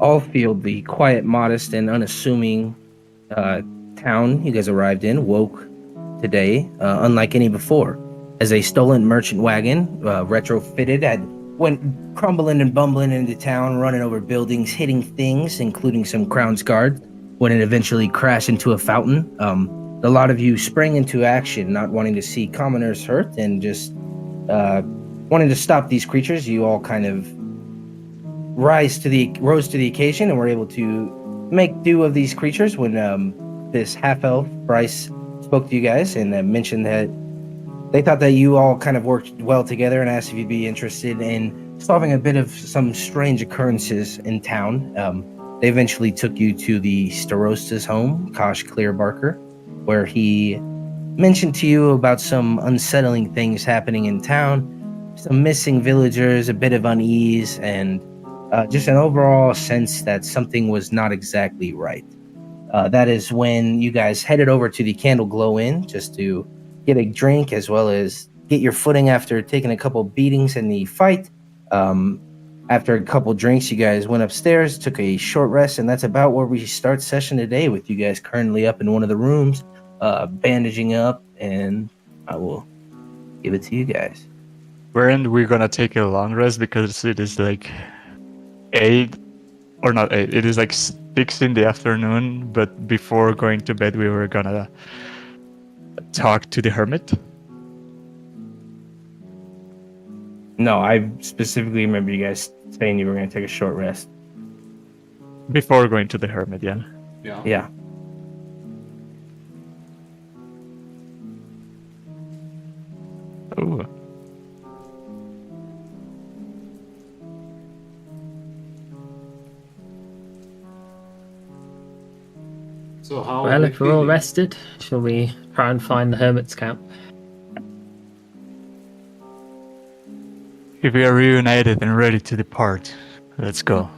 Alfield, the quiet, modest, and unassuming town you guys arrived in, woke today, unlike any before, as a stolen merchant wagon, retrofitted, went crumbling and bumbling into town, running over buildings, hitting things, including some Crown's Guard, when it eventually crashed into a fountain. A lot of you sprang into action, not wanting to see commoners hurt and just wanting to stop these creatures. You all kind of rose to the occasion and were able to make do of these creatures when this half-elf, Bryce, spoke to you guys and mentioned that they thought that you all kind of worked well together and asked if you'd be interested in solving a bit of some strange occurrences in town. They eventually took you to the Starosta's home, Kosh Clearbarker, where he mentioned to you about some unsettling things happening in town, some missing villagers, a bit of unease, and just an overall sense that something was not exactly right. That is when you guys headed over to the Candle Glow Inn just to get a drink as well as get your footing after taking a couple beatings in the fight. After a couple drinks, you guys went upstairs, took a short rest, and that's about where we start session today, with you guys currently up in one of the rooms, bandaging up, and I will give it to you guys. Weren't we gonna take a long rest because it is like 8, or not 8, it is like 6 in the afternoon, but before going to bed we were gonna talk to the hermit? No, I specifically remember you guys saying you were going to take a short rest. Before going to the hermit, yeah. Yeah. Oh. So how Well, if we're all rested, shall we try and find the hermit's camp? If we are reunited and ready to depart, let's go.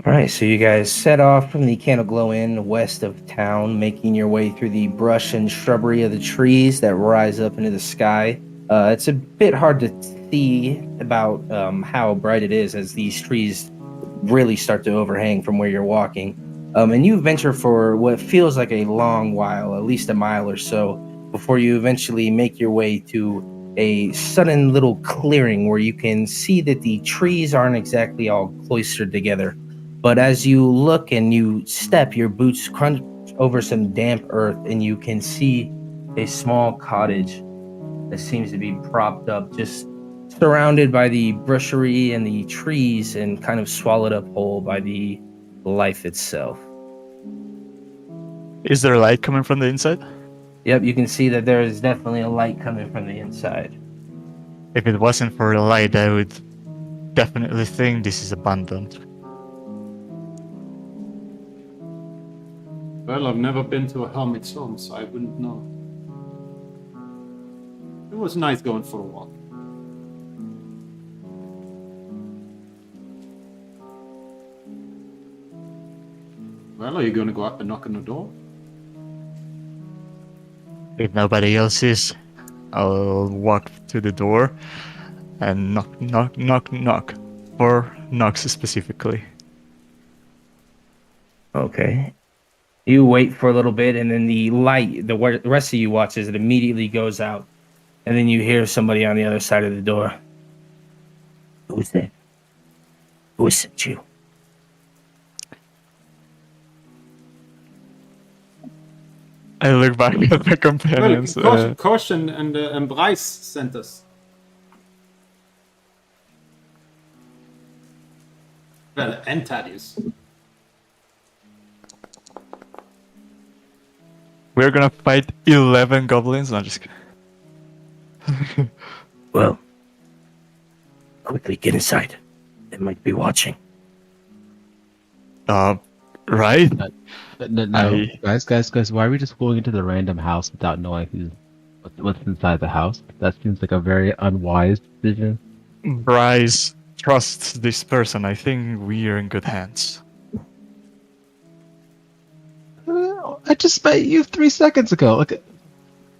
All right, so you guys set off from the Candle Glow Inn west of town, making your way through the brush and shrubbery of the trees that rise up into the sky. It's a bit hard to see about how bright it is as these trees really start to overhang from where you're walking. And you venture for what feels like a long while, at least a mile or so, before you eventually make your way to a sudden little clearing where you can see that the trees aren't exactly all cloistered together. But as you look and you step, your boots crunch over some damp earth, and you can see a small cottage that seems to be propped up, just surrounded by the brushery and the trees and kind of swallowed up whole by the life itself. Is there light coming from the inside? Yep, you can see that there is definitely a light coming from the inside. If it wasn't for the light, I would definitely think this is abandoned. Well, I've never been to a hermit's home, so I wouldn't know. It was nice going for a walk. Well, are you going to go up and knock on the door? If nobody else is, I'll walk to the door and knock, knock, knock, knock. 4 knocks specifically. Okay. You wait for a little bit, and then the light, the rest of you watch as it immediately goes out. And then you hear somebody on the other side of the door. Who's there? Who sent you? I look back at my companions. Well, Caution and Bryce sent us. Well, and Thaddeus. We're gonna fight 11 goblins? No, just kidding. Well, quickly get inside. They might be watching. Right? No, guys, why are we just going into the random house without knowing what's inside the house? That seems like a very unwise decision. Bryce trusts this person. I think we are in good hands. I just met you 3 seconds ago. Look,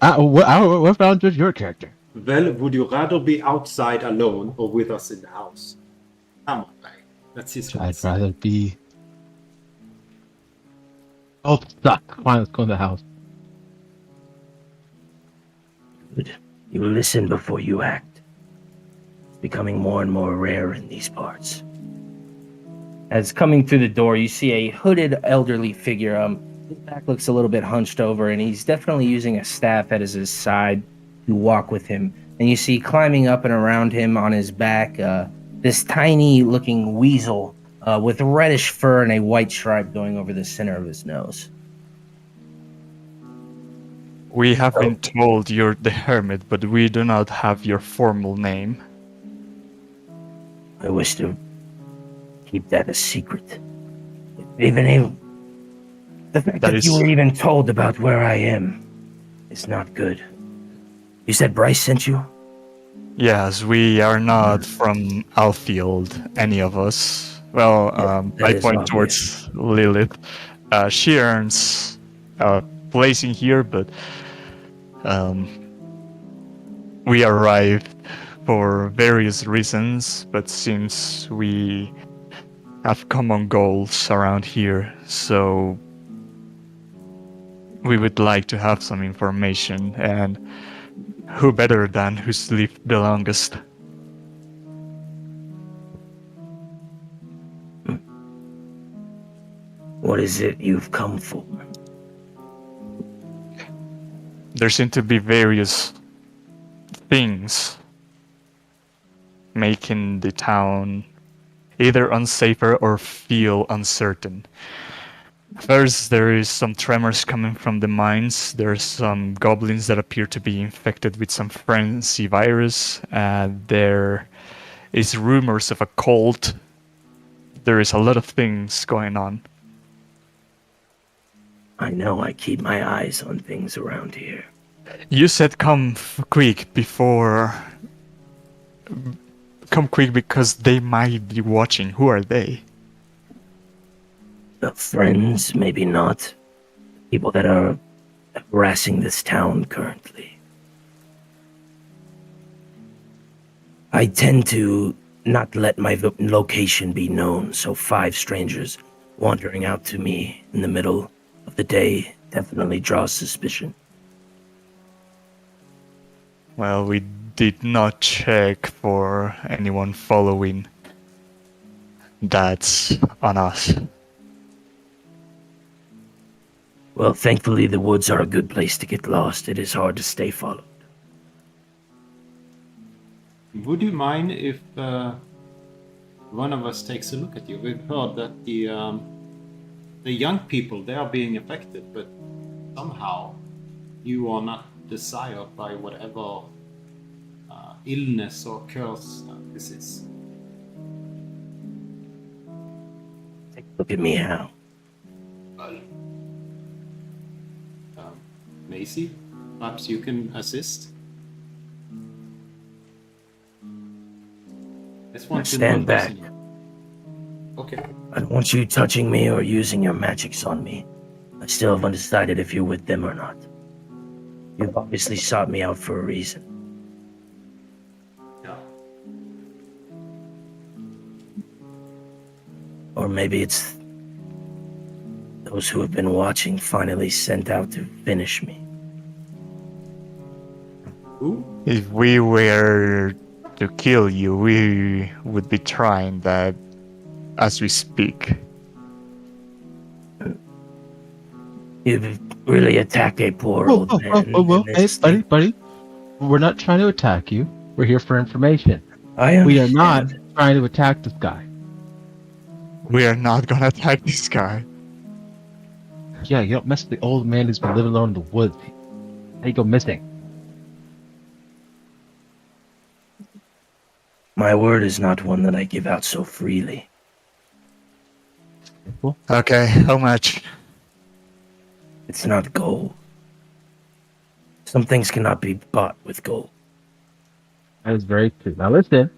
what found your character? Well, would you rather be outside alone or with us in the house? Come on, guy. That's his I'd rights. rather be. Oh, suck! Fine, let's go in the house. Good. You listen before you act. It's becoming more and more rare in these parts. As coming through the door, you see a hooded elderly figure. His back looks a little bit hunched over, and he's definitely using a staff as his side to walk with him. And you see climbing up and around him on his back, this tiny-looking weasel with reddish fur and a white stripe going over the center of his nose. We have been told you're the hermit, but we do not have your formal name. I wish to keep that a secret. Even the fact that you were even told about where I am is not good. You said Bryce sent you? Yes, we are not from Alfield, any of us. Well, I point towards Lilith. She earns a place in here, but we arrived for various reasons, but since we have common goals around here, so we would like to have some information, and who better than who's lived the longest? What is it you've come for? There seem to be various things making the town either unsafer or feel uncertain. First, there is some tremors coming from the mines. There's some goblins that appear to be infected with some frenzy virus. There is rumors of a cult. There is a lot of things going on. I know I keep my eyes on things around here. You said come quick because they might be watching. Who are they? Friends, maybe not. People that are harassing this town currently. I tend to not let my location be known, so 5 strangers wandering out to me in the middle of the day definitely draws suspicion. Well, we did not check for anyone following. That's on us. Well, thankfully the woods are a good place to get lost. It is hard to stay followed. Would you mind if one of us takes a look at you? We've heard that the young people, they are being affected, but somehow you are not desired by whatever illness or curse this is. Take a look at me how. Maizie, perhaps you can assist? Stand back. Okay. I don't want you touching me or using your magics on me. I still haven't decided if you're with them or not. You've obviously sought me out for a reason. Yeah. Or maybe it's those who have been watching finally sent out to finish me. Who? If we were to kill you, we would be trying that as we speak. You've really attacked a poor old man. Hey, buddy. We're not trying to attack you. We're here for information. I understand. We are not trying to attack this guy. We are not gonna attack this guy. Yeah, you don't mess with the old man who's been living alone in the woods. How you go missing? My word is not one that I give out so freely. Okay, how much? It's not gold. Some things cannot be bought with gold. That is very true. Now listen,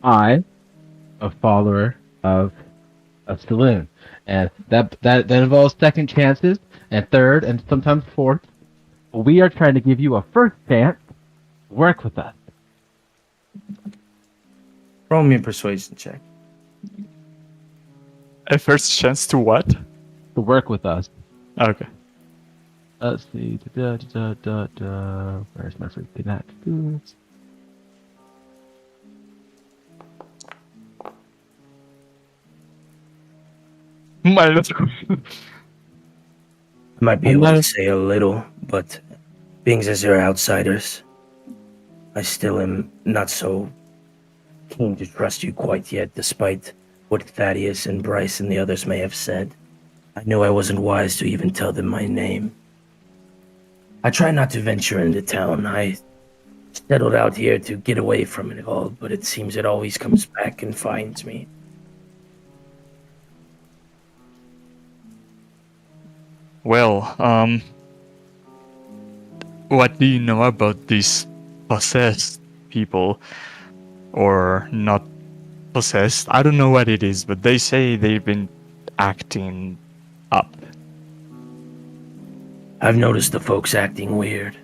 I, a follower of Saloon, and that involves second chances and third and sometimes fourth. We are trying to give you a first chance to work with us. Roll me a persuasion check. A first chance to what? To work with us. Okay. Let's see. Where's my freaking attributes? I might be I'm able not to a- say a little, but being as they're outsiders, I still am not so keen to trust you quite yet, despite what Thaddeus and Bryce and the others may have said. I knew I wasn't wise to even tell them my name. I try not to venture into town. I settled out here to get away from it all, but it seems it always comes back and finds me. Well, what do you know about these possessed people? Or not possessed? I don't know what it is, but they say they've been acting up. I've noticed the folks acting weird.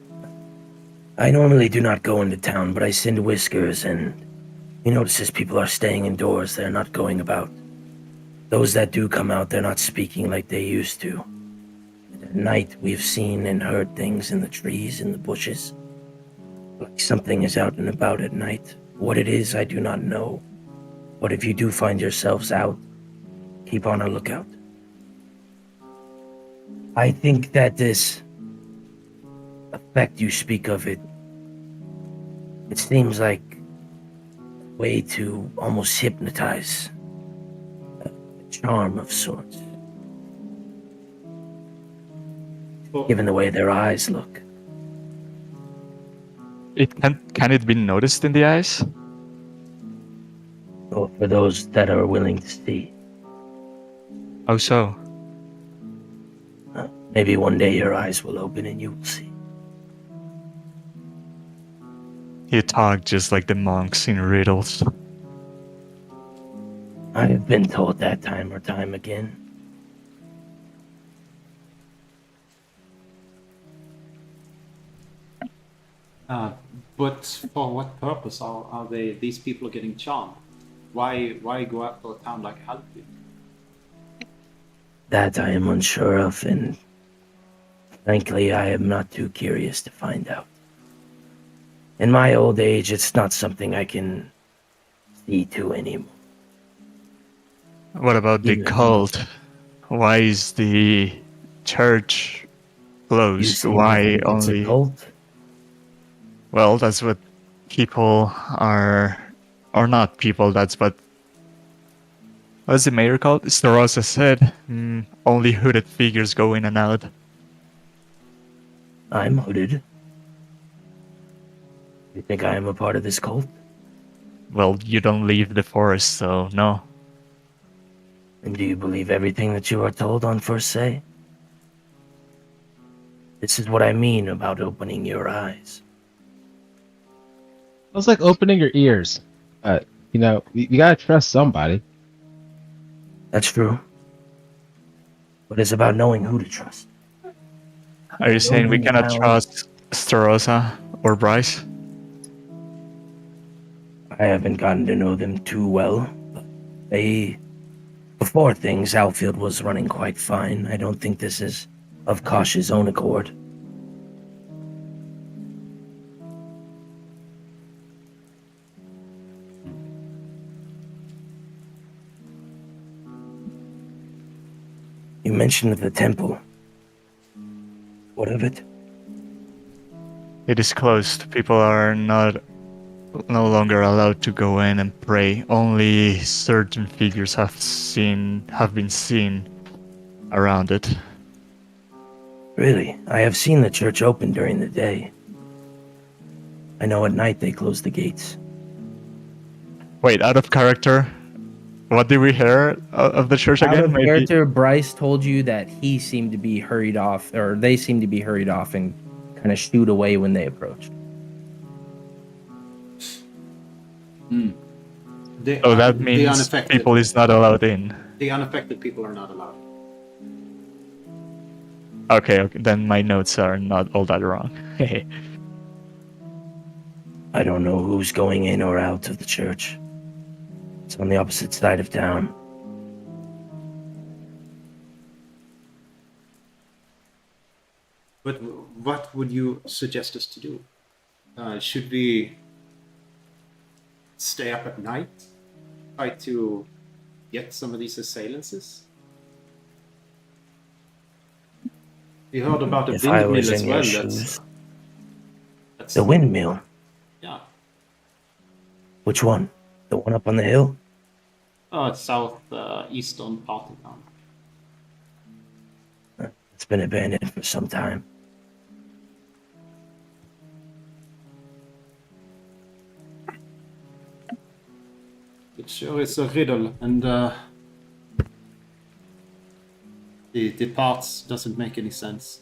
I normally do not go into town, but I send Whiskers, and he notices people are staying indoors. They're not going about. Those that do come out, they're not speaking like they used to. At night, we've seen and heard things in the trees, in the bushes. Like something is out and about at night. What it is, I do not know. But if you do find yourselves out, keep on a lookout. I think that this effect you speak of, it seems like a way to almost hypnotize, a charm of sorts, Well, given the way their eyes look. Can it be noticed in the eyes? Or for those that are willing to see. Oh, so. Maybe one day your eyes will open and you will see. You talk just like the monks in riddles. I have been told that time or time again. But for what purpose are these people getting charmed? Why go after a town like Alfield? That I am unsure of, and frankly, I am not too curious to find out. In my old age, it's not something I can see to anymore. What about the Yeah. cult? Why is the church You closed? seem to Why think it's a only? cult? Well, that's what people are, or not people. That's what. What's the mayor called? Starossa said. Only hooded figures go in and out. I'm hooded. You think I am a part of this cult? Well, you don't leave the forest, so no. And do you believe everything that you are told on first say? This is what I mean about opening your eyes. It's like opening your ears. You gotta trust somebody. That's true. But it's about knowing who to trust. Are you saying we cannot Now, trust Starossa or Bryce? I haven't gotten to know them too well. But before things, Alfield was running quite fine. I don't think this is of Kosh's own accord. You mentioned the temple. What of it? It is closed. People are no longer allowed to go in and pray. Only certain figures have been seen around it. Really, I have seen the church open during the day. I know at night they close the gates. Wait, out of character. What did we hear of the church Out again? of Maybe. character, Bryce told you that he seemed to be hurried off, or they seemed to be hurried off and kind of shooed away when they approached. So that means people is not allowed in. The unaffected people are not allowed. Okay, then my notes are not all that wrong. I don't know who's going in or out of the church. It's on the opposite side of town. what would you suggest us to do? Should we stay up at night, try to get some of these assailants? We heard about a If I windmill was as in well. your That's, shoes, that's the windmill. yeah. Which one? The one up on the hill? It's south eastern part of town. It's been abandoned for some time. It sure is a riddle, and the parts doesn't make any sense.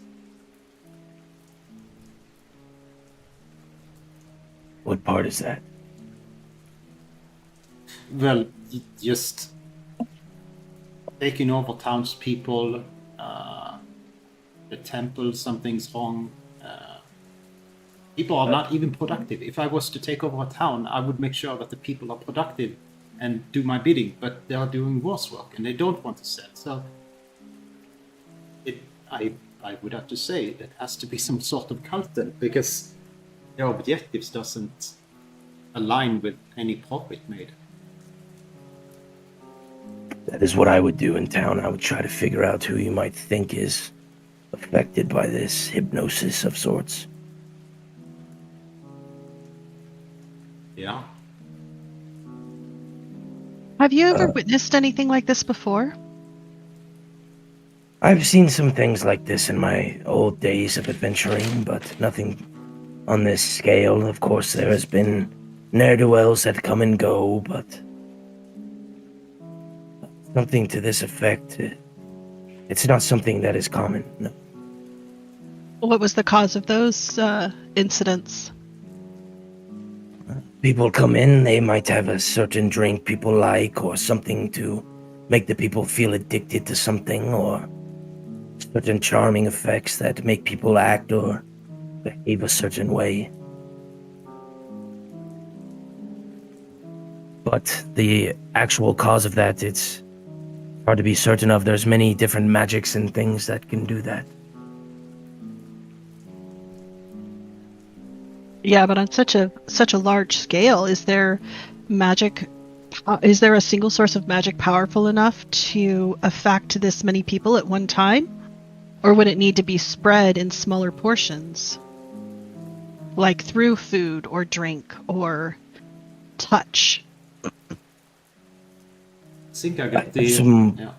What part is that? Well, just taking over townspeople, the temple, something's wrong. People are not even productive. If I was to take over a town, I would make sure that the people are productive and do my bidding, but they are doing worse work and they don't want to sell. So I would have to say it has to be some sort of cult then, because their objectives doesn't align with any profit made. That is what I would do in town. I would try to figure out who you might think is affected by this hypnosis of sorts. Yeah. Have you ever witnessed anything like this before? I've seen some things like this in my old days of adventuring, but nothing on this scale. Of course, there has been ne'er-do-wells that come and go, but something to this effect, it's not something that is common, no. What was the cause of those incidents? People come in, they might have a certain drink people like, or something to make the people feel addicted to something, or certain charming effects that make people act or behave a certain way. But the actual cause of that, it's hard to be certain of. There's many different magics and things that can do that. Yeah, but on such a large scale, is there magic? Is there a single source of magic powerful enough to affect this many people at one time, or would it need to be spread in smaller portions, like through food or drink or touch? I think I got the... Yeah.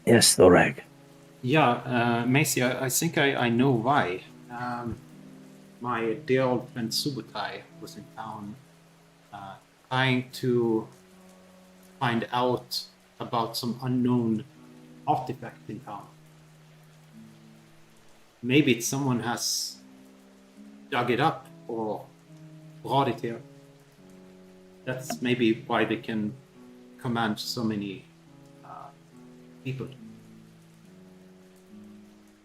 Yes, Thorag. Yeah, Maizie, I think I know why. My dear old friend Subutai was in town trying to find out about some unknown artifact in town. Maybe someone has dug it up or brought it here. That's maybe why they can command so many people.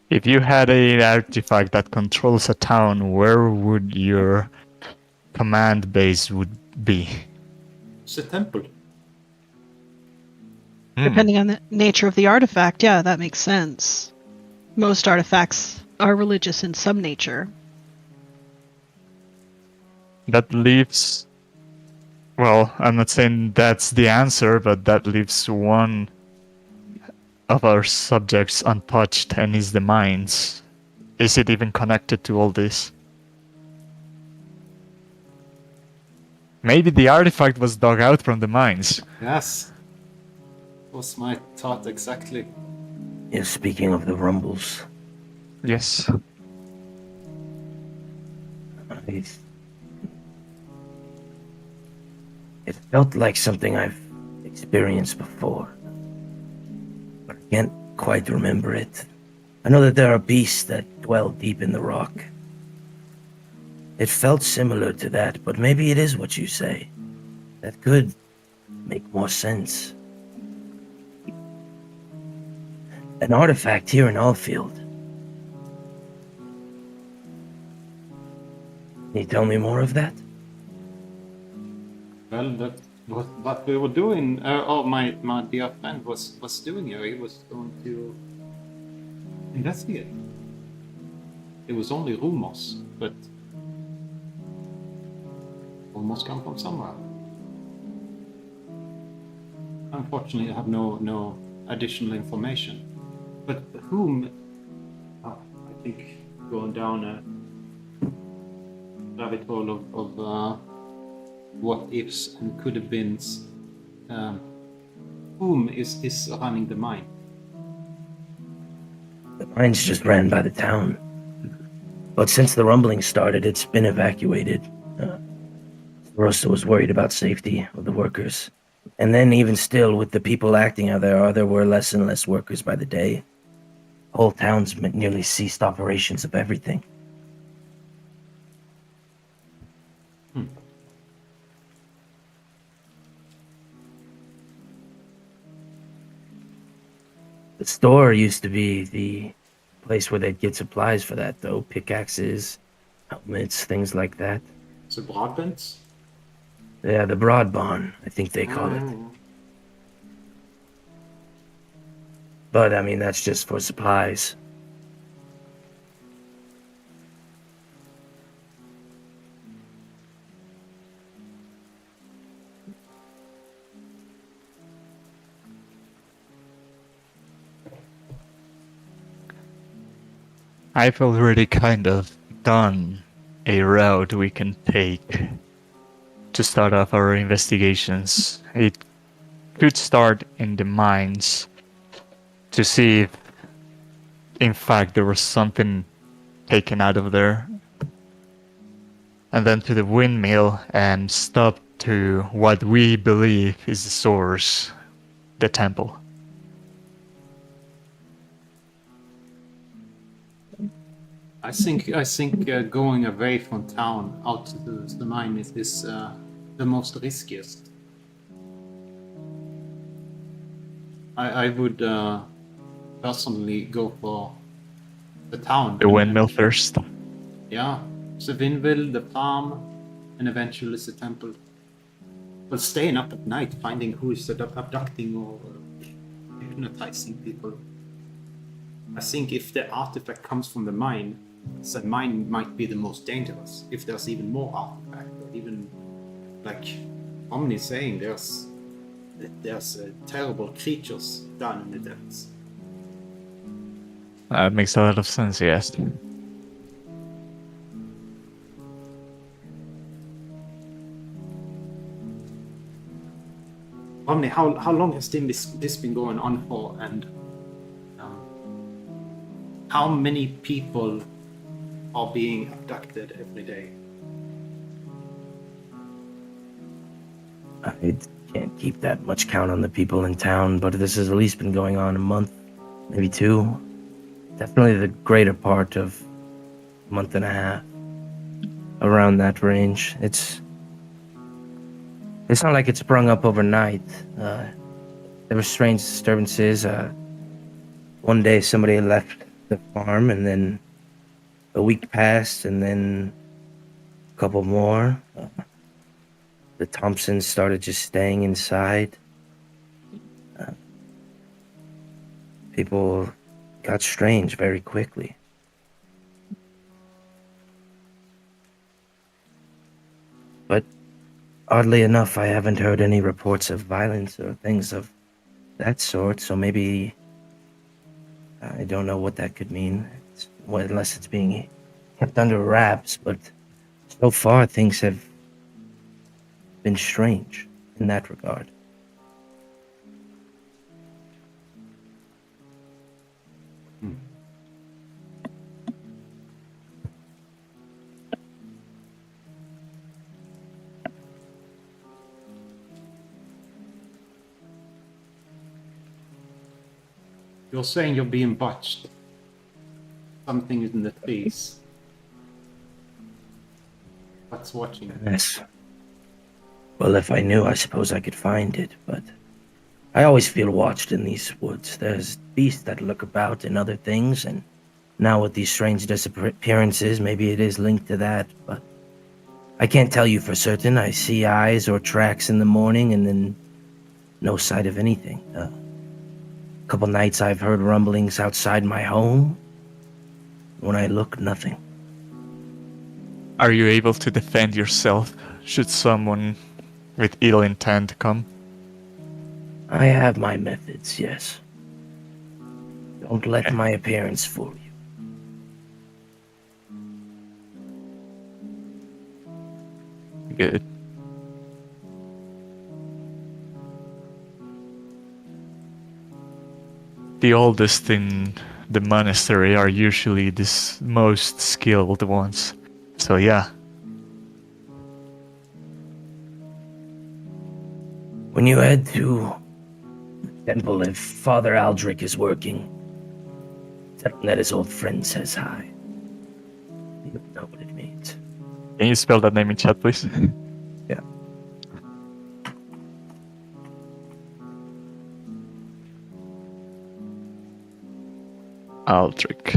If you had an artifact that controls a town, where would your command base would be? It's a temple. Depending on the nature of the artifact, yeah, that makes sense. Most artifacts are religious in some nature. That leaves... Well, I'm not saying that's the answer, but that leaves one of our subjects untouched, and is the mines. Is it even connected to all this? Maybe the artifact was dug out from the mines. Yes. Was my thought exactly. Yes, speaking of the rumbles, Yes. it felt like something I've experienced before, but I can't quite remember it. I know that there are beasts that dwell deep in the rock. It felt similar to that, but maybe it is what you say. That could make more sense. An artifact here in Alfield. Can you tell me more of that? Well, that was what we were doing. My dear friend was doing here. He was going to investigate. it was only rumors, but rumors come from somewhere. Unfortunately, I have no additional information. But whom? Oh, I think going down a rabbit hole of what ifs and could have beens. Whom is running the mine? The mine's just ran by the town. But since the rumbling started, it's been evacuated. Rosa was worried about safety of the workers. And then even still, with the people acting how they are, there were less and less workers by the day. Whole towns nearly ceased operations of everything. The store used to be the place where they'd get supplies for that, though. Pickaxes, helmets, things like that. The Broadbents? Yeah, the Broad Barn, I think they call it. But, I mean, that's just for supplies. I've already kind of done a route we can take to start off our investigations. It could start in the mines to see if, in fact, there was something taken out of there. And then to the windmill and stop to what we believe is the source, the temple. I think going away from town out to the mine is the most riskiest. I would personally go for the town. The windmill first. Yeah, the windmill, the farm, and eventually the temple. But staying up at night, finding who is abducting or hypnotizing people. I think if the artifact comes from the mine might be the most dangerous. If there's even more artifact, or even like Omni is saying, there's terrible creatures down in the depths. That makes a lot of sense, yes. Omni, how long has this been going on for, and how many people are being abducted every day? I can't keep that much count on the people in town, but this has at least been going on a month, maybe 2. Definitely the greater part of a month and a half. Around that range. It's not like it sprung up overnight. There were strange disturbances. One day somebody left the farm, and then a week passed, and then a couple more. The Thompsons started just staying inside. People got strange very quickly. But oddly enough, I haven't heard any reports of violence or things of that sort, so maybe I don't know what that could mean, unless it's being kept under wraps, but so far things have been strange in that regard. You're saying you're being botched. Something is in the trees. What's watching? Yes. Well, if I knew, I suppose I could find it, but I always feel watched in these woods. There's beasts that look about and other things, and now with these strange disappearances, maybe it is linked to that, but I can't tell you for certain. I see eyes or tracks in the morning and then no sight of anything. A couple nights I've heard rumblings outside my home. When I look, nothing. Are you able to defend yourself should someone with ill intent come? I have my methods, yes. Don't let Okay. my appearance fool you. Good. The oldest in the monastery are usually the most skilled ones. So yeah, When you head to the temple, if Father Aldrich is working, tell him that his old friend says hi. You'll know what it means. can you spell that name in chat, please? Yeah. Aldrich.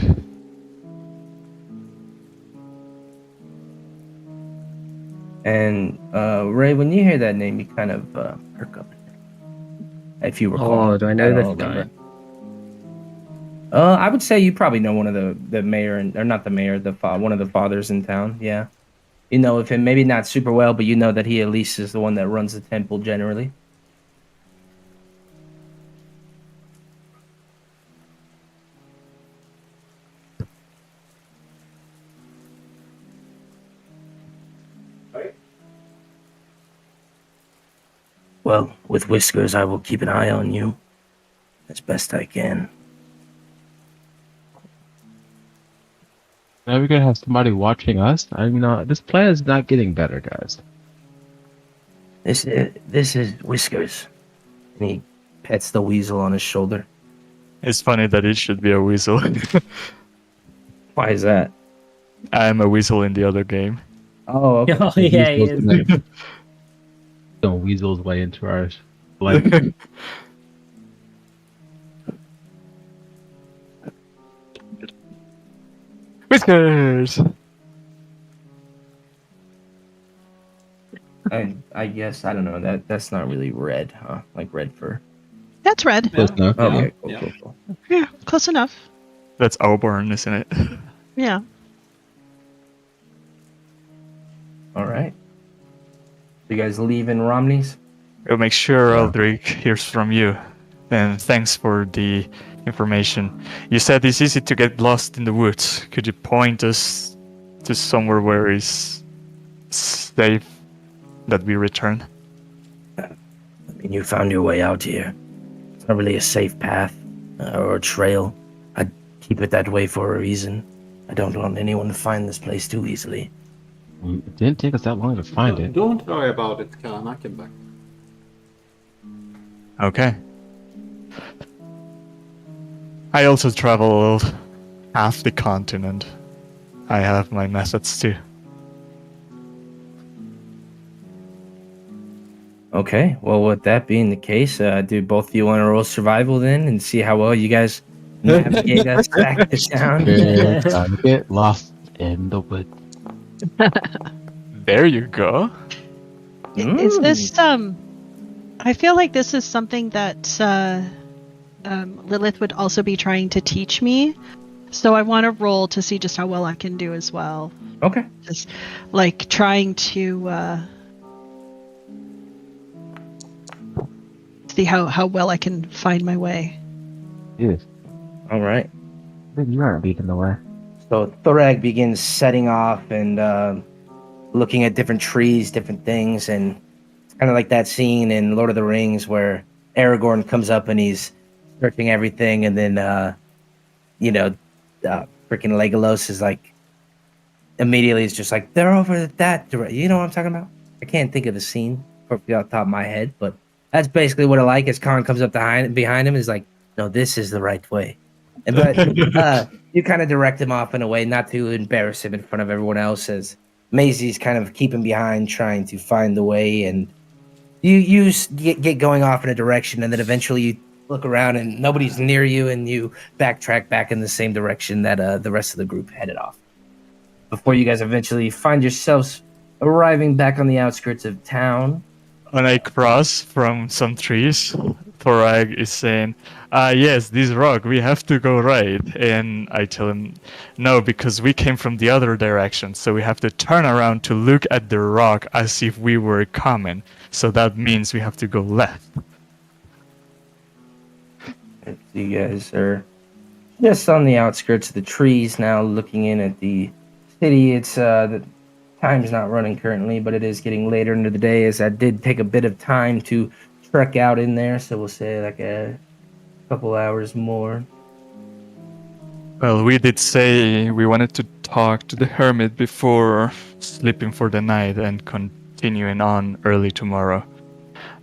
And Ray, when you hear that name, you kind of perk up. If you recall. Oh, do I know don't this remember. guy? I would say you probably know one of the mayor, or not the mayor, one of the fathers in town. Yeah, you know of him. Maybe not super well, but you know that he at least is the one that runs the temple generally. Well, with Whiskers, I will keep an eye on you as best I can. Now we're gonna have somebody watching us. I'm not. This plan is not getting better, guys. This is Whiskers, and he pets the weasel on his shoulder. It's funny that it should be a weasel. Why is that? I'm a weasel in the other game. Oh, okay. Oh, yeah, he is. Don't weasel his way into our life. Whiskers! I guess I don't know that's not really red, huh? Like red fur. That's red. Close enough. Okay, cool, Yeah. cool, cool. Close enough. That's Auburn, isn't it? Yeah. All right. You guys leave in Romney's? We'll make sure Aldrich hears from you. And thanks for the information. You said it's easy to get lost in the woods. Could you point us to somewhere where it's safe that we return? I mean, you found your way out here. It's not really a safe path or a trail. I'd keep it that way for a reason. I don't want anyone to find this place too easily. It didn't take us that long to find it. Don't worry about it, Galan. I can back. Okay. I also traveled half the continent. I have my methods too. Okay, well, with that being the case, do both of you want to roll survival then and see how well you guys navigate us back to town? We're trying to get lost in the woods. There you go. Is this I feel like this is something that Lilith would also be trying to teach me. So I want to roll to see just how well I can do as well. Okay. Just like trying to see how well I can find my way. Yes. All right. You aren't leading the way. So Thorag begins setting off and looking at different trees, different things, and it's kind of like that scene in Lord of the Rings where Aragorn comes up and he's searching everything, and then freaking Legolas is like immediately is just like they're over that direction. You know what I'm talking about? I can't think of the scene off the top of my head, but that's basically what I like. As Khan comes up behind him, is like, no, this is the right way. But you kind of direct him off in a way not to embarrass him in front of everyone else, as Maisie's kind of keeping behind, trying to find the way, and you get going off in a direction, and then eventually you look around and nobody's near you, and you backtrack back in the same direction that the rest of the group headed off. Before you guys eventually find yourselves arriving back on the outskirts of town. When I cross from some trees, Thorag is saying, yes, this rock, we have to go right. And I tell him, no, because we came from the other direction, so we have to turn around to look at the rock as if we were coming. So that means we have to go left. You guys are just on the outskirts of the trees now, looking in at the city. It's the time's not running currently, but it is getting later into the day, as I did take a bit of time to trek out in there, so we'll say like a couple hours more. Well, we did say we wanted to talk to the hermit before sleeping for the night and continuing on early tomorrow.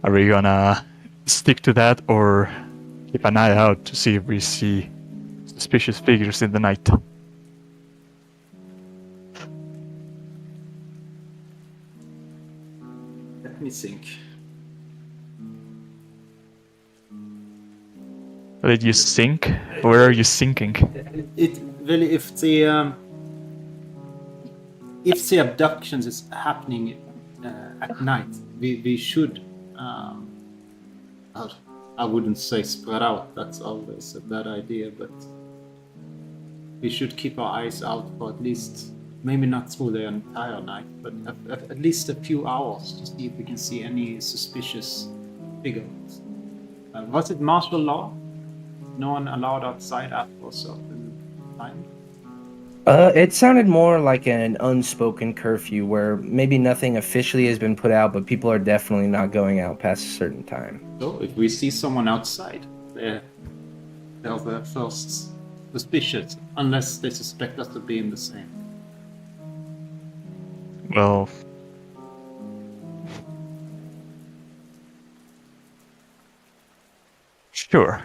Are we gonna stick to that or keep an eye out to see if we see suspicious figures in the night? Let me think. Did you sink? Where are you sinking? It really, if the abductions is happening at night, we should. I wouldn't say spread out. That's always a bad idea, but we should keep our eyes out for at least, maybe not through the entire night, but at least a few hours to see if we can see any suspicious figures. Was it martial law? No one allowed outside after a certain time? It sounded more like an unspoken curfew where maybe nothing officially has been put out, but people are definitely not going out past a certain time. So if we see someone outside, they're the first suspicious, unless they suspect us to be in the same. Well, sure.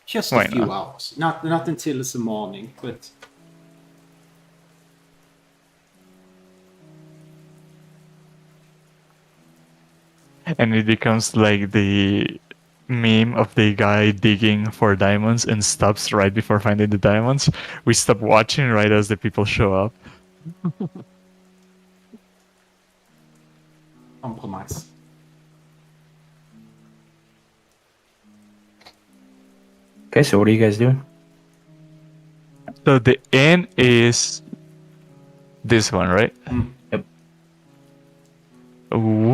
Just Why a few not? hours. Not until it's the morning, but And it becomes like the meme of the guy digging for diamonds and stops right before finding the diamonds. We stop watching right as the people show up. compromise. Okay, so what are you guys doing? So the inn is this one, right? Mm. Yep.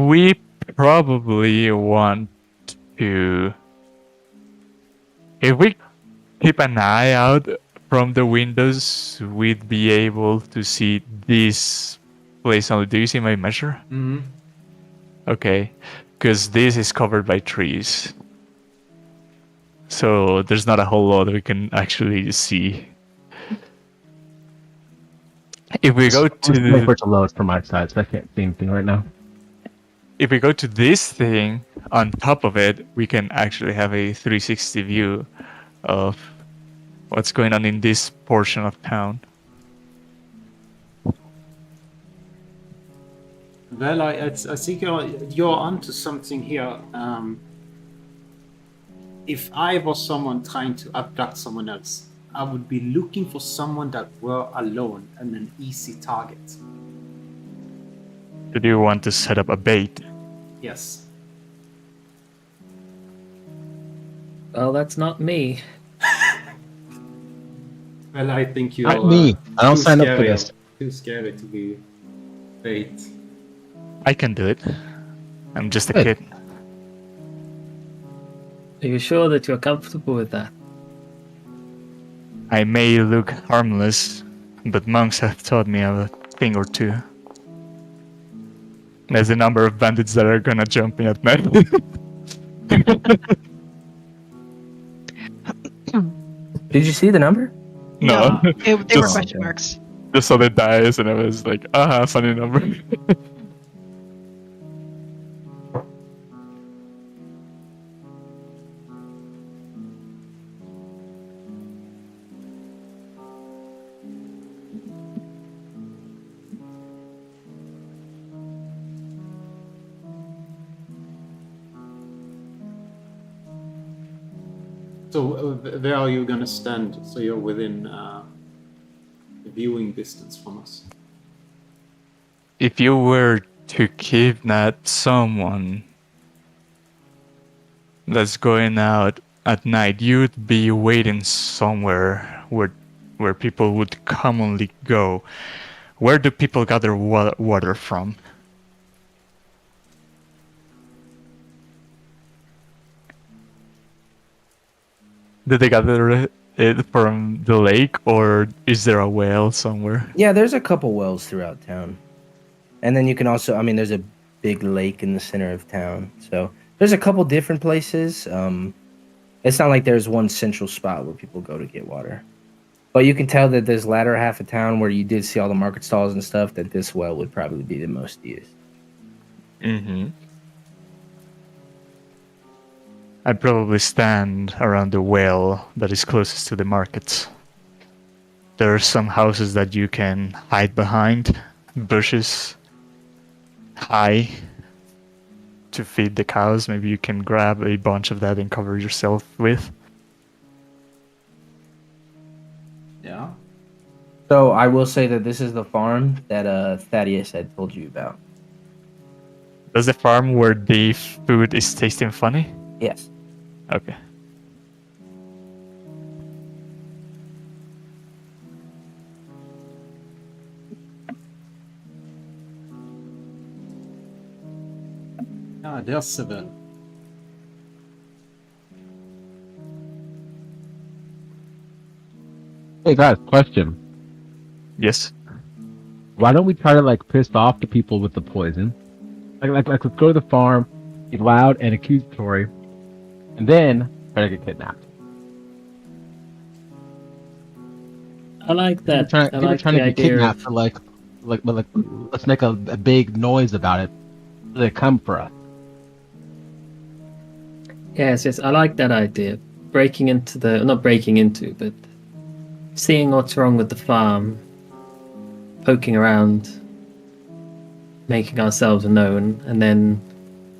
We probably want to, if we keep an eye out from the windows, we'd be able to see this place only. Do you see my measure? Mm-hmm. Okay, because this is covered by trees. So there's not a whole lot we can actually see. If we go Just wait to for it to load from my side, so I can't see anything right now. if we go to this thing, on top of it, we can actually have a 360 view of what's going on in this portion of town. Well, I think you're onto something here. If I was someone trying to abduct someone else, I would be looking for someone that were alone and an easy target. Do you want to set up a bait? Yes. Well, that's not me. Well, I think you're Not me. I don't too sign up for scary- this. Too scary to be bait. I can do it. I'm just a Good. kid. Are you sure that you're comfortable with that? I may look harmless, but monks have taught me a thing or two. There's a number of bandits that are gonna jump me at night. Did you see the number? No, they were Just- question marks. just saw the dice and I was like, funny number. So where are you gonna stand? So you're within viewing distance from us. If you were to kidnap someone, that's going out at night, you'd be waiting somewhere where people would commonly go. Where do people gather water from? Do they gather it from the lake, or is there a well somewhere? Yeah, there's a couple wells throughout town. And then you can also, I mean, there's a big lake in the center of town. So there's a couple different places. It's not like there's one central spot where people go to get water. But you can tell that this latter half of town where you did see all the market stalls and stuff, that this well would probably be the most used. Mm-hmm. I'd probably stand around the well that is closest to the market. There are some houses that you can hide behind, bushes high to feed the cows. Maybe you can grab a bunch of that and cover yourself with. Yeah. So I will say that this is the farm that Thaddeus had told you about. Does the farm where the food is tasting funny? Yes. Okay. Ah, there's Seville. Hey guys, question. Yes. Why don't we try to like piss off the people with the poison? Like let's go to the farm, be loud and accusatory, and then try to get kidnapped. I like that. People I like trying the to get idea kidnapped of, for like let's make a big noise about it. So they come for us. yes, I like that idea. Breaking into not breaking into, but seeing what's wrong with the farm, poking around, making ourselves known, and then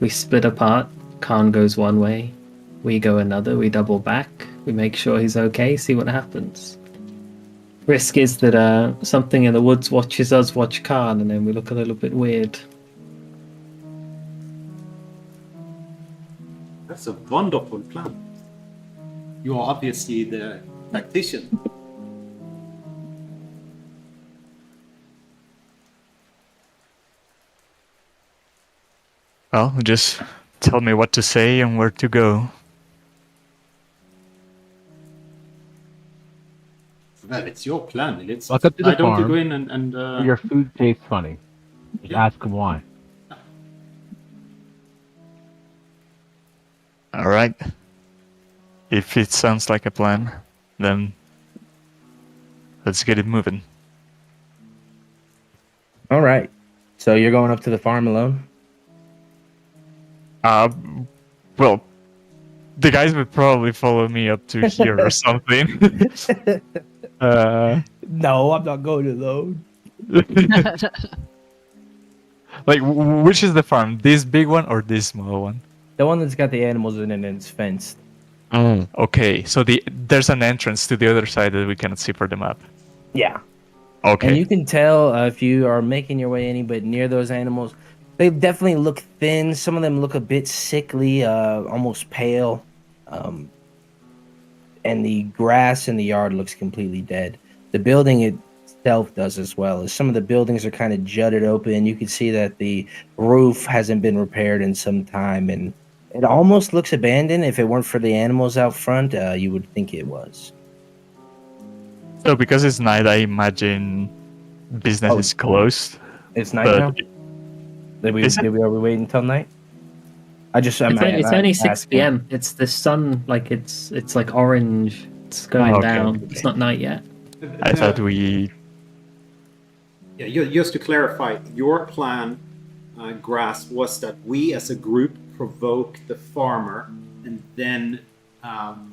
we split apart. Khan goes one way, we go another, we double back, we make sure he's okay, see what happens. Risk is that something in the woods watches us watch Khan, and then we look a little bit weird. That's a wonderful plan. You are obviously the tactician. Well, just tell me what to say and where to go. Well, it's your plan. It's, Walk up to the I don't farm. go in and Your food tastes funny. Just ask them why. Alright. If it sounds like a plan, then let's get it moving. All right. So you're going up to the farm alone? Well, the guys would probably follow me up to here or something. No, I'm not going alone. Like, which is the farm? This big one or this small one? The one that's got the animals in it and it's fenced. Oh, okay. So there's an entrance to the other side that we cannot see for the map. Yeah. Okay. And you can tell if you are making your way any bit near those animals, they definitely look thin. Some of them look a bit sickly, almost pale. And the grass in the yard looks completely dead. The building itself does as well. As some of the buildings are kind of jutted open, you can see that the roof hasn't been repaired in some time, and it almost looks abandoned. If it weren't for the animals out front, you would think it was. So because it's night, I imagine business Oh. is closed. It's night But- now. Are we waiting until night? It's only 6 p.m. It's the sun, like it's like orange. It's going okay, down. okay. It's not night yet. I thought we... Yeah, just to clarify, your plan, Grass, was that we as a group provoke the farmer and then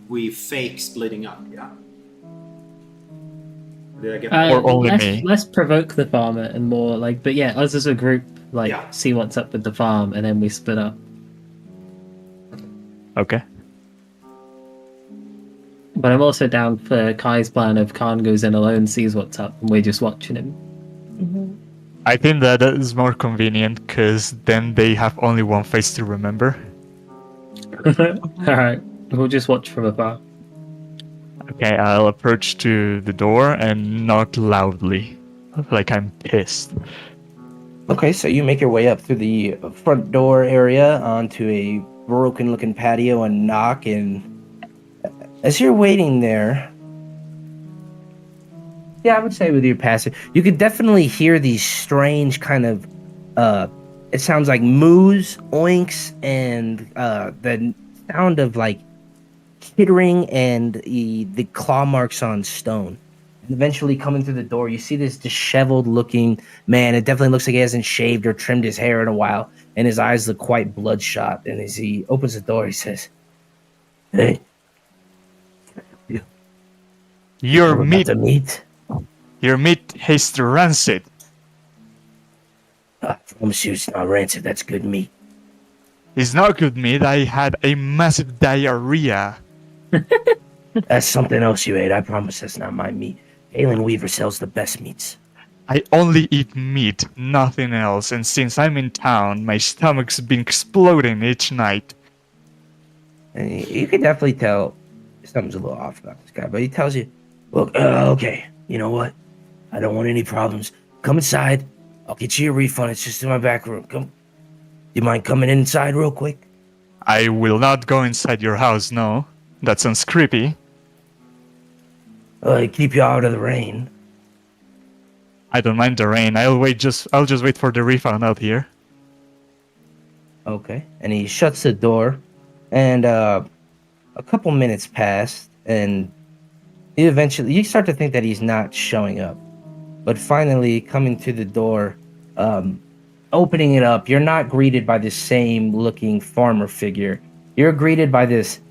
we fake splitting up, yeah? Did I get that? Or only me. Less provoke the farmer and more like, but yeah, us as a group, like Yeah. see what's up with the farm, and then we split up. Okay. But I'm also down for Kai's plan of Khan goes in alone, sees what's up, and we're just watching him. I think that is more convenient because then they have only one face to remember. Alright, we'll just watch from afar. Okay, I'll approach to the door and knock loudly, like I'm pissed. Okay, so you make your way up through the front door area onto a broken-looking patio and knock, and as you're waiting there, yeah, I would say with your passive, you could definitely hear these strange kind of, it sounds like moos, oinks, and the sound of like chittering and the claw marks on stone. And eventually coming through the door, you see this disheveled looking man. It definitely looks like he hasn't shaved or trimmed his hair in a while, and his eyes look quite bloodshot. And as he opens the door, he says, "Hey, Your we're meat, about to meet. your meat tastes rancid. I promise you it's not rancid, that's good meat." It's not good meat. I had a massive diarrhea. That's something else you ate. I promise that's not my meat. Galan Weaver sells the best meats. I only eat meat, nothing else. And since I'm in town, my stomach's been exploding each night. And you can definitely tell something's a little off about this guy, but he tells you, "Look, okay, you know what? I don't want any problems. Come inside. I'll get you a refund. It's just in my back room. Come. You mind coming inside real quick?" I will not go inside your house, no. That sounds creepy. Keep you out of the rain. I don't mind the rain. I'll just wait for the refund out here. Okay. And he shuts the door, and a couple minutes pass, and you start to think that he's not showing up. But finally, coming to the door, opening it up, you're not greeted by the same looking farmer figure. You're greeted by this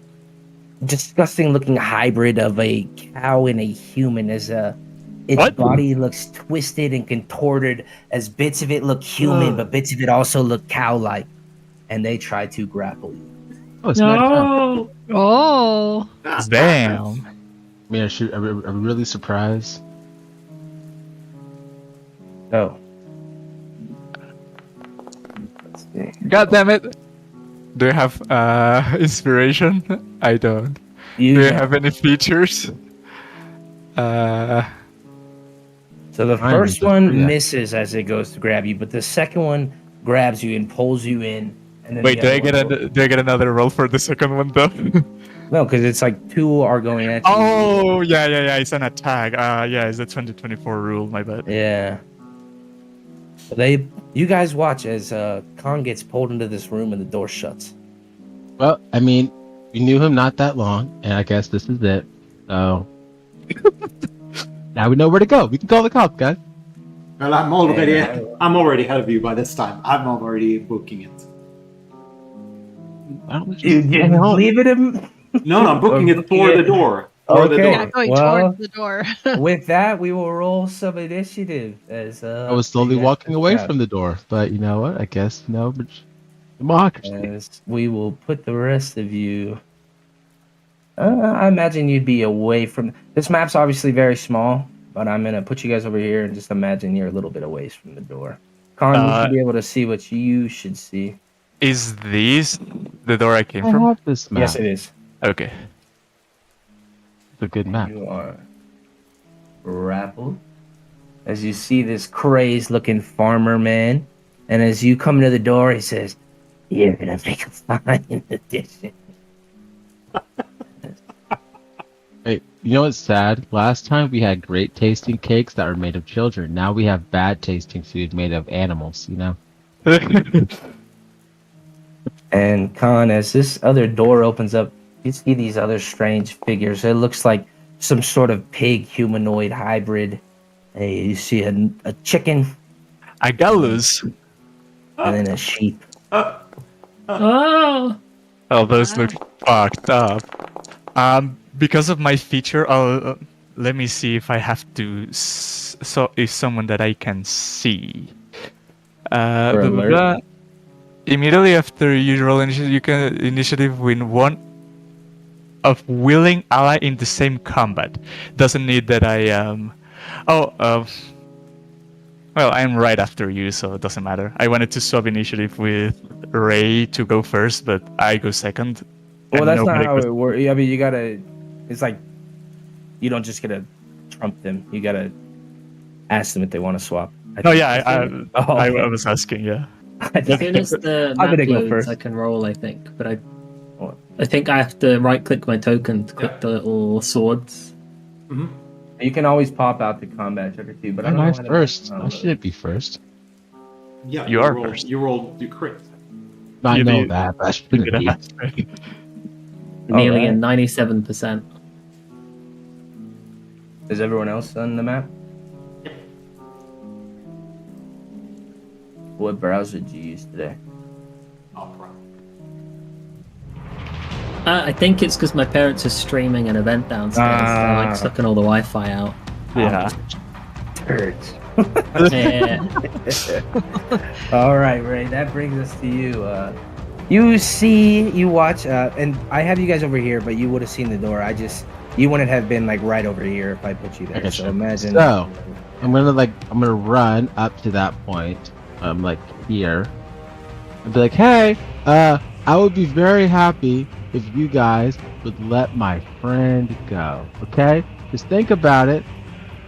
disgusting looking hybrid of a cow and a human, as its What? body looks twisted and contorted, as bits of it look human, but bits of it also look cow-like. And they try to grapple you. Oh, it's nighttime. Oh. Damn. Man, shoot, are we really surprised? So, let's see. God damn it. Do you have inspiration? I don't. Do you have any features? So the Fine, first but one yeah. misses as it goes to grab you, but the second one grabs you and pulls you in. And then Wait, the other one do I get another roll for the second one though? No, because it's like two are going at you. Oh, yeah, it's an attack. Yeah, it's the 2024 rule, my bad. Yeah. So you guys watch as Khan gets pulled into this room and the door shuts. Well, I mean, we knew him not that long, and I guess this is it. So now we know where to go. We can call the cops, guys. Well, I'm already ahead of you by this time. I'm already booking it. Why don't we just You stay home? leave it in. No, I'm booking it for the door. For the Okay. Yeah, door. going Well, towards the door. With that, we will roll some initiative as I was slowly you guys walking away out. from the door, but you know what? I guess but democracy. As we will put the rest of you. I imagine you'd be away from this map's obviously very small, but I'm gonna put you guys over here and just imagine you're a little bit away from the door. Con, you should be able to see what you should see. Is this the door I came I from? have this map. Yes, it is. Okay. It's a good map. You are grappled as you see this crazed-looking farmer man, and as you come to the door, he says, "You're gonna make a fine addition." Hey, you know what's sad? Last time we had great tasting cakes that were made of children. Now we have bad tasting food made of animals, you know? And Khan, as this other door opens up, you see these other strange figures. It looks like some sort of pig humanoid hybrid. Hey, you see a chicken I got loose. and then a sheep. Oh! Oh, those look fucked up. Because of my feature, let me see if I have to. Is someone that I can see. Blah, blah, alert. blah. Immediately after you roll initiative, you can initiative win one of willing ally in the same combat. Doesn't need that I Okay, Well, I'm right after you, so it doesn't matter. I wanted to swap initiative with Ray to go first, but I go second. Well, and that's not nobody how goes- it works. I mean, you gotta. It's like you don't just get to trump them. You gotta ask them if they want to swap. No, yeah, Oh, I okay. was asking, yeah. As soon as the I'm map gonna go loads, first. I can roll, I think. But What? I think I have to right-click my token to click the little swords. You can always pop out the combat checker too, but I Am don't know I why the first? map- I shouldn't be first. Yeah, You are rolled, first. You rolled, you crit. I You know did- that, but I You shouldn't did be. ask, right? Nearly a Alright. 97%. Is everyone else on the map? What browser did you use today? Opera. I think it's because my parents are streaming an event downstairs. They're like sucking all the Wi-Fi out. Yeah. Turds. Yeah. All right, Ray. That brings us to you. You watch, and I have you guys over here, but you would have seen the door. You wouldn't have been like right over here if I put you there. Okay, So sure. imagine. So, I'm gonna run up to that point. Like here. And be like, hey, I would be very happy if you guys would let my friend go. Okay? Just think about it.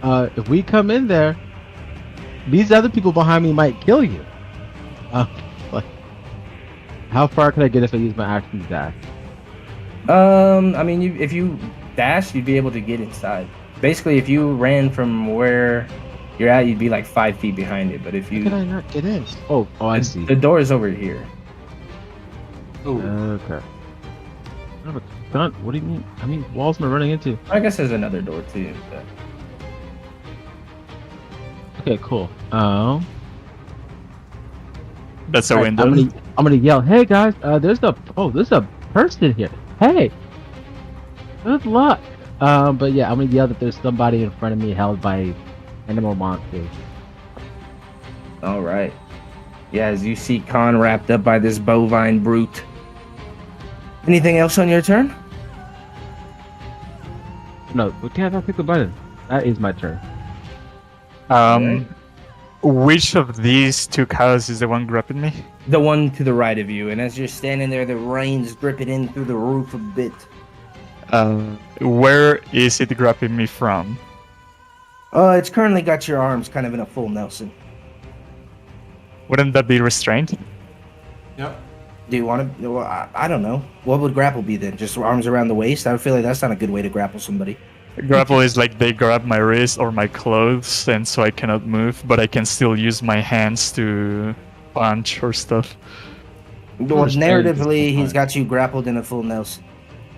If we come in there, these other people behind me might kill you. Like, how far can I get if I use my action dash? I mean, if you dash, you'd be able to get inside. Basically, if you ran from where you're at, you'd be like 5 feet behind it. But if How can you, I not get in? Oh, I see. the door is over here. Oh, Okay. I have a gun. What do you mean? How many walls am I running into? I guess there's another door too. But... Okay, cool. That's a Alright, window. I'm gonna yell, "Hey guys, there's a person here. Hey, good luck." But yeah, I'm gonna yell that there's somebody in front of me held by animal monsters. All right. Yeah, as you see Khan wrapped up by this bovine brute. Anything else on your turn? No, we can't click the button. That is my turn. Which of these two cows is the one grabbing me? The one to the right of you. And as you're standing there, the rain's dripping in through the roof a bit. Where is it grabbing me from? It's currently got your arms kind of in a full Nelson. Wouldn't that be restrained? yep. Do you want to? Well, I don't know. What would grapple be then? Just arms around the waist? I feel like that's not a good way to grapple somebody. Grapple is like they grab my wrist or my clothes, and so I cannot move, but I can still use my hands to punch or stuff. Well, Restrained is narratively, he's fine. got you grappled in a full Nelson.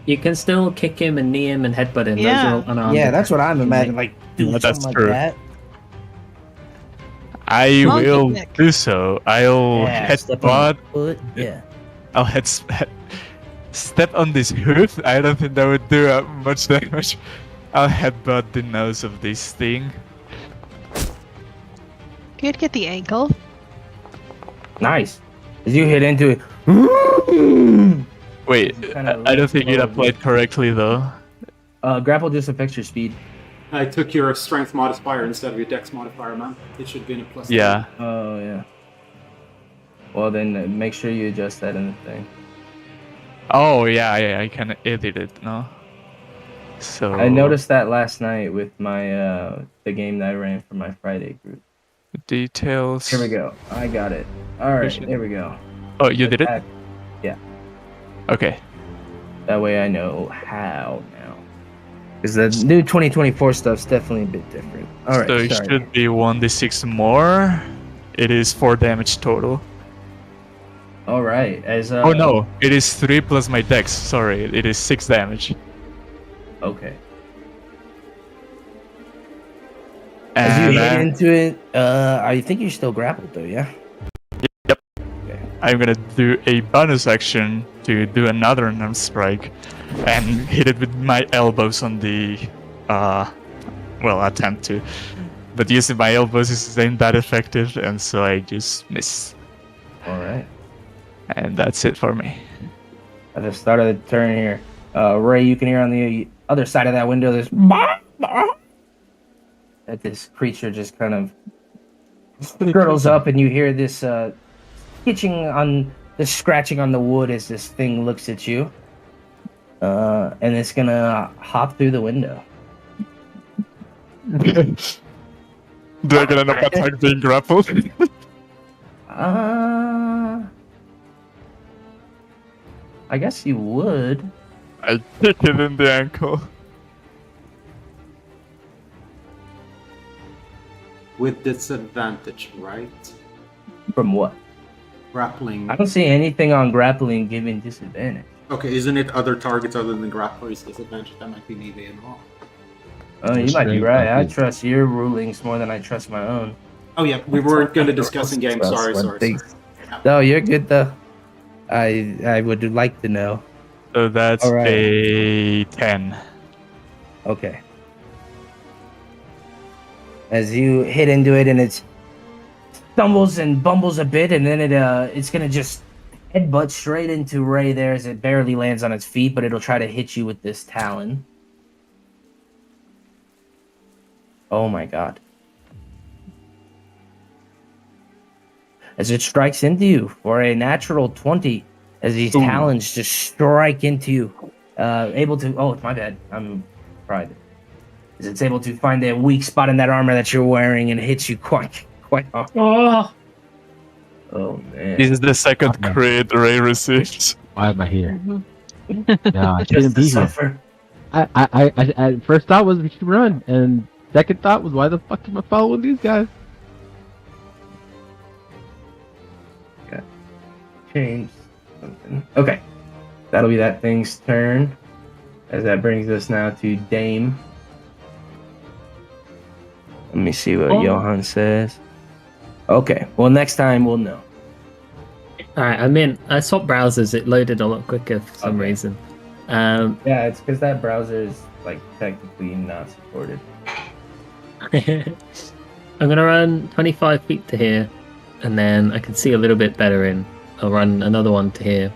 You can still kick him and knee him and headbutt him. Yeah. Those are all unarmed. Yeah, that's what I'm imagining. Like, do Yeah, that's something like true. that. I Monkey will kick. do so. I'll Yeah, step on headbutt. the foot. Yeah. I'll step on this hoof. I don't think that would do much damage. I'll headbutt the nose of this thing. You'd get the ankle. Nice. As you hit into it. Wait, Kinda I don't think it low. applied correctly though. Grapple just affects your speed. I took your strength modifier instead of your dex modifier, man. It should be in a plus. Yeah. Oh, yeah. Well, then make sure you adjust that in the thing. Oh yeah, I can edit it now. So I noticed that last night with my the game that I ran for my Friday group. details. Here we go. I got it. All right, Appreciate there we go. Oh, you did it? Attack. Okay. That way I know how now. Because the new 2024 stuff's definitely a bit different. All right, So it sorry. should be 1d6 more. It is 4 damage total. All right. As Oh no, it is 3 plus my dex. Sorry, it is 6 damage. Okay. As you And hit into it, I think you're still grappled though, yeah? I'm gonna do a bonus action to do another unarmed strike and hit it with my elbows on the attempt to. But using my elbows isn't that effective, and so I just miss. All right. And that's it for me. At the start of the turn here, Ray, you can hear on the other side of that window this that this creature just kind of girdles up, and you hear this this scratching on the wood as this thing looks at you. And it's gonna hop through the window. Do I get an attack being grappled? I guess you would. I kick it in the ankle. With disadvantage, right? From what? Grappling. I don't see anything on grappling giving disadvantage. Okay, isn't it other targets other than grapplers disadvantage? That might be melee and all. Oh, you might be right. I trust your rulings more than I trust my own. Oh yeah, we weren't going to discuss in game. Sorry. No, you're good though. I would like to know. So that's Alright. a 10. Okay. As you hit into it, and it stumbles and bumbles a bit, and then it's gonna just headbutt straight into Ray there as it barely lands on its feet, but it'll try to hit you with this talon. Oh my god. As it strikes into you for a natural 20, as these talons just strike into you. Able to... Oh, my bad. I'm fried. As it's able to find a weak spot in that armor that you're wearing and hits you quite hard. Oh, man. This is the second crit Ray received. Why am I here? No, I Just shouldn't to be here. suffer. I first thought was we should run, and second thought was why the fuck am I following these guys? Change something. Okay. That'll be that thing's turn. As that brings us now to Dame. Let me see what Johan says. Okay. Well, next time we'll know. Alright, I swapped browsers. It loaded a lot quicker for some reason. Yeah, it's because that browser is like technically not supported. I'm gonna run 25 feet to here, and then I can see a little bit better in. I'll run another one to here.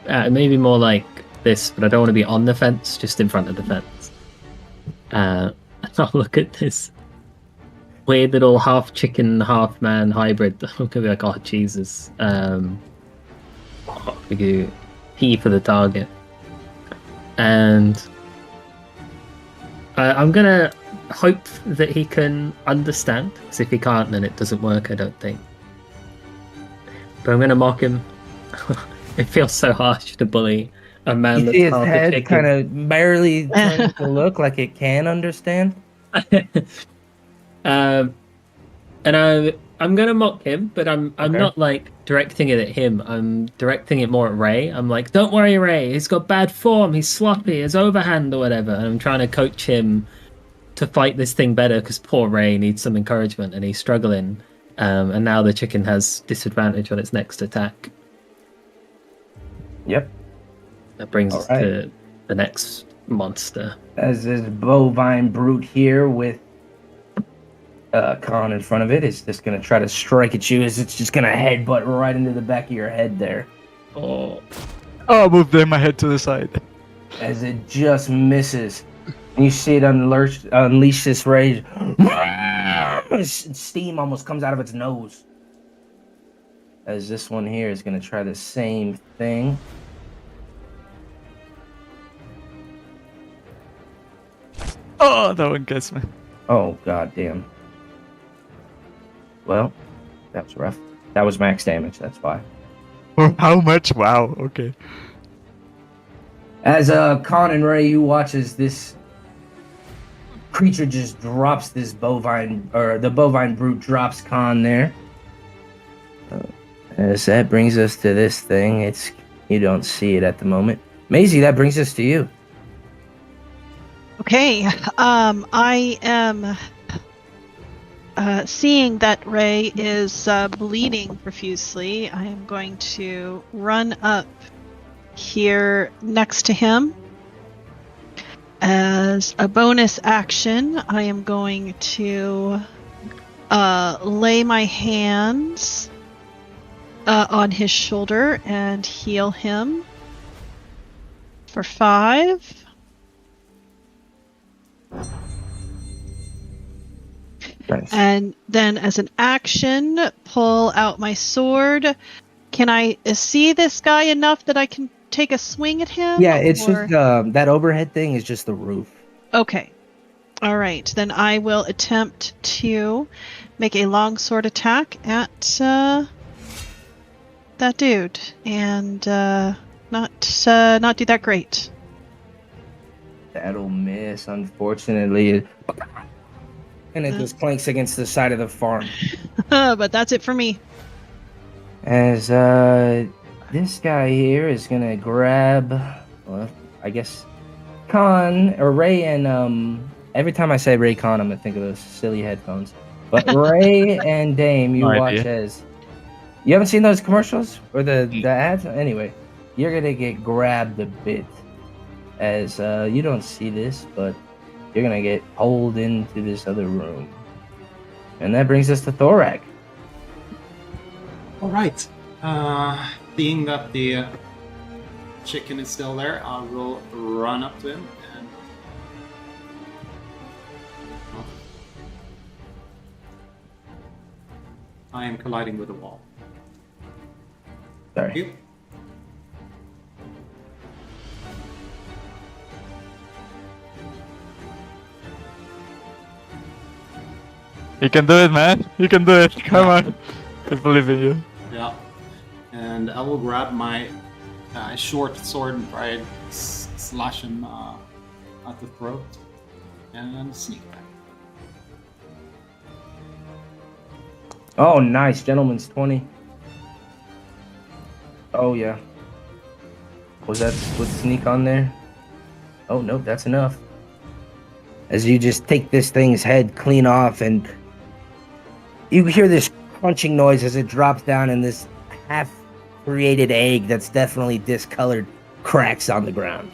Maybe more like this, but I don't want to be on the fence, just in front of the fence. I'll look at this weird little half chicken, half man hybrid. I'm gonna be like, oh Jesus. We do P for the target. And I'm gonna hope that he can understand, because if he can't, then it doesn't work, I don't think. But I'm gonna mock him. It feels so harsh to bully a man You that's see his half a head chicken. kind of barely turns to look like it can understand. And I'm gonna mock him, but I'm Okay. not like directing it at him. I'm directing it more at Ray. I'm like, don't worry, Ray. He's got bad form. He's sloppy. His overhand or whatever. And I'm trying to coach him to fight this thing better, because poor Ray needs some encouragement and he's struggling. And now the chicken has disadvantage on its next attack. Yep. That brings us Alright. to the next monster. As this bovine brute here with Khan in front of it is just going to try to strike at you, as it's just going to headbutt right into the back of your head there. Oh, Oh, move my head to the side. As it just misses. And you see it unleash this rage. Steam almost comes out of its nose. As this one here is going to try the same thing. Oh, that one gets me. Oh, goddamn. Well, that was rough. That was max damage, that's why. How much? Wow, okay. As Khan and Ray, you watch as this creature just drops this bovine, or the bovine brute drops Khan there. As that brings us to this thing, you don't see it at the moment. Maizie, that brings us to you. Okay, I am seeing that Ray is bleeding profusely. I am going to run up here next to him. As a bonus action, I am going to lay my hands on his shoulder and heal him for 5. Nice. And then as an action, pull out my sword. Can I see this guy enough that I can take a swing at him? Yeah, it's or- just that overhead thing is just the roof. Okay. All right. Then I will attempt to make a long sword attack at that dude, and not do that great. That'll miss, unfortunately. And it just clanks against the side of the farm. But that's it for me. As this guy here is gonna grab, well, I guess, Con or Ray, and every time I say Ray Con, I'm gonna think of those silly headphones. But Ray and Dame, you No watch idea. as you haven't seen those commercials or the ads. Anyway, you're gonna get grabbed a bit as you don't see this, but you're gonna get pulled into this other room, and that brings us to Thorag. All right. Seeing that the chicken is still there, I will run up to him and. I am colliding with a wall. Sorry. You. You can do it, man. You can do it. Come on. I believe in you. Yeah. And I will grab my short sword and try and slash him at the throat and sneak back. Oh, nice. Gentleman's 20. Oh, yeah. Was that with sneak on there? Oh, nope, that's enough. As you just take this thing's head clean off, and you hear this crunching noise as it drops down, and this half-created egg that's definitely discolored cracks on the ground.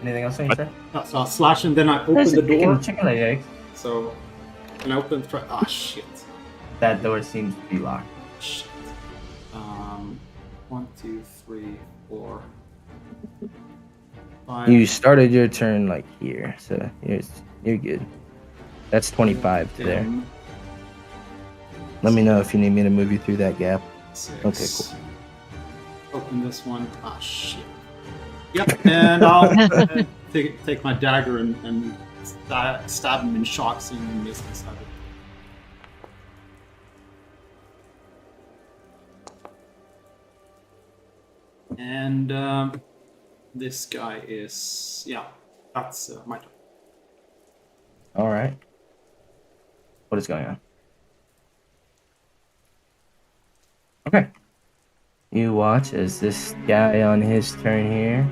Anything else on your side? So I'll slash and then I open the door. Chicken leg eggs. So, and I open. Ah, shit. That door seems to be locked. Shit. 1, 2, 3, 4, 5. You started your turn like here, so you're good. That's 25 to there. 10, Let me know if you need me to move you through that gap. 6. Okay, cool. Open this one. Ah, shit. Yep, and I'll take my dagger and stab him in shock, seeing him miss this other. And this guy is, yeah, that's my turn. All right. What is going on? Okay. You watch as this guy on his turn here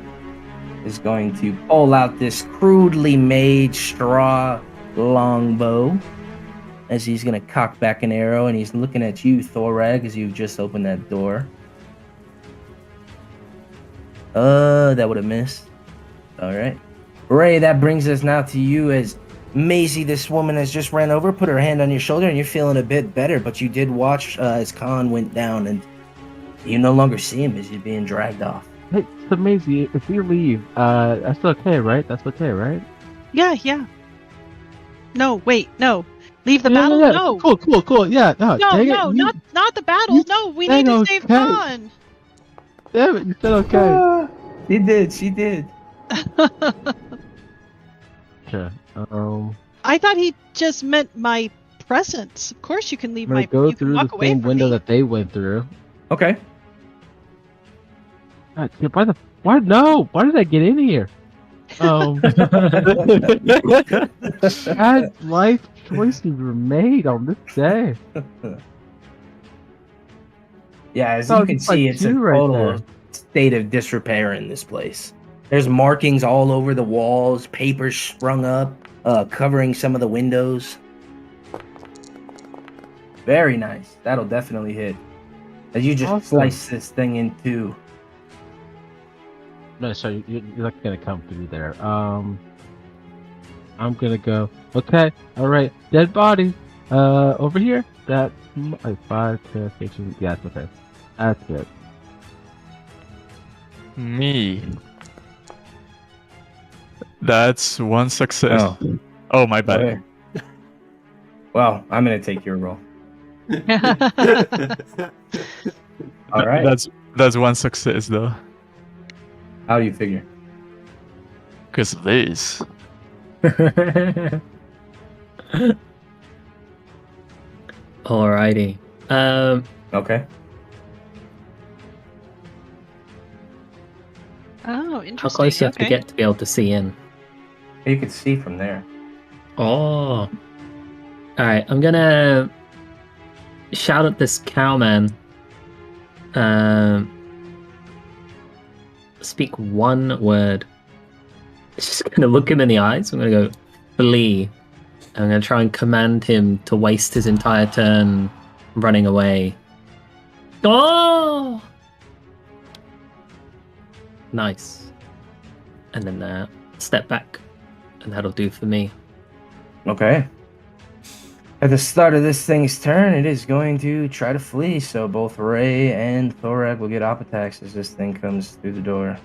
is going to pull out this crudely made straw longbow as he's going to cock back an arrow, and he's looking at you, Thorag, as you've just opened that door. That would have missed. All right. Ray, that brings us now to you as Maizie, this woman has just ran over, put her hand on your shoulder, and you're feeling a bit better, but you did watch as Khan went down, and you no longer see him as you're being dragged off. Hey, so Maizie, if we leave, that's okay, right? That's okay, right? Yeah. No, wait, no. Leave the battle? Yeah. No. Cool. Yeah, no, dang No, it, not the battle. No, we need to save okay. Khan. Damn it, you said okay. She did. Okay. I thought he just meant my presence. Of course, you can leave I'm gonna my. go You can through walk the away same from window me. that they went through. Okay. God, yeah, why did I get in here? Bad life choices were made on this day. Yeah, as Oh, you can it's like see, it's a you right total there. state of disrepair in this place. There's markings all over the walls, paper sprung up, covering some of the windows. Very nice. That'll definitely hit. As you just Awesome. slice this thing in two. No, sorry, you're not gonna come through there. I'm gonna go. Okay, all right. Dead body. Over here. That like 5, 10, 15. Yeah, that's okay. That's it. Me. That's one success. Oh. Oh, my bad. Well, Well, I'm gonna take your roll. All right. That's one success though. How do you figure? Because of this. Alrighty. Okay. Oh, interesting. How close you have to Okay. get to be able to see in? You can see from there. Oh. Alright, I'm gonna shout at this cowman. Speak one word. Just gonna look him in the eyes. I'm gonna go, flee. I'm gonna try and command him to waste his entire turn running away. Oh! Nice. And then step back. And that'll do for me. Okay. At the start of this thing's turn, it is going to try to flee, so both Ray and Thorag will get op attacks as this thing comes through the door.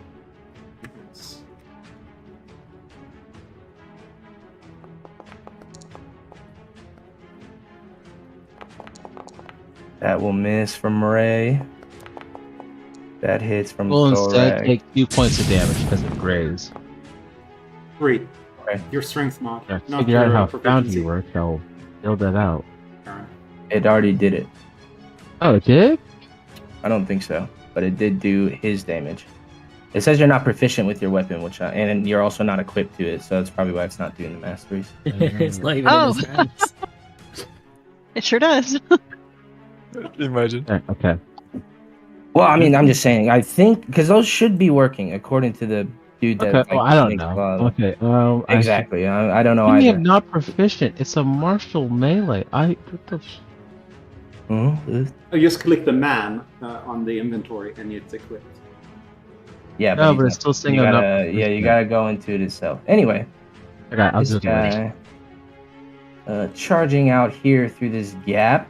That will miss from Ray. That hits from We'll instead Thorag. take 2 points of damage because of graze. 3. Okay. Your strength mod. Yeah, Not figure out your how proficiency. bounty works. I'll build that out. Alright. It already did it. Oh, it did? I don't think so, but it did do his damage. It says you're not proficient with your weapon, and you're also not equipped to it, so that's probably why it's not doing the masteries. It's not even Oh. in his hands. It sure does. Imagine. Okay. Well, I mean, I'm just saying. I think because those should be working according to the dude that. Okay. Well, I don't makes know. laws. Okay. Exactly. I don't know What do you mean either. I'm not proficient? It's a martial melee. What the Mhm. Oh, just click the man on the inventory and it's equipped. Yeah, No, he's but not- it's still saying you I'm not gotta, yeah, you proficient. gotta go into it itself. Anyway, Okay, I'll this do it. guy charging out here through this gap,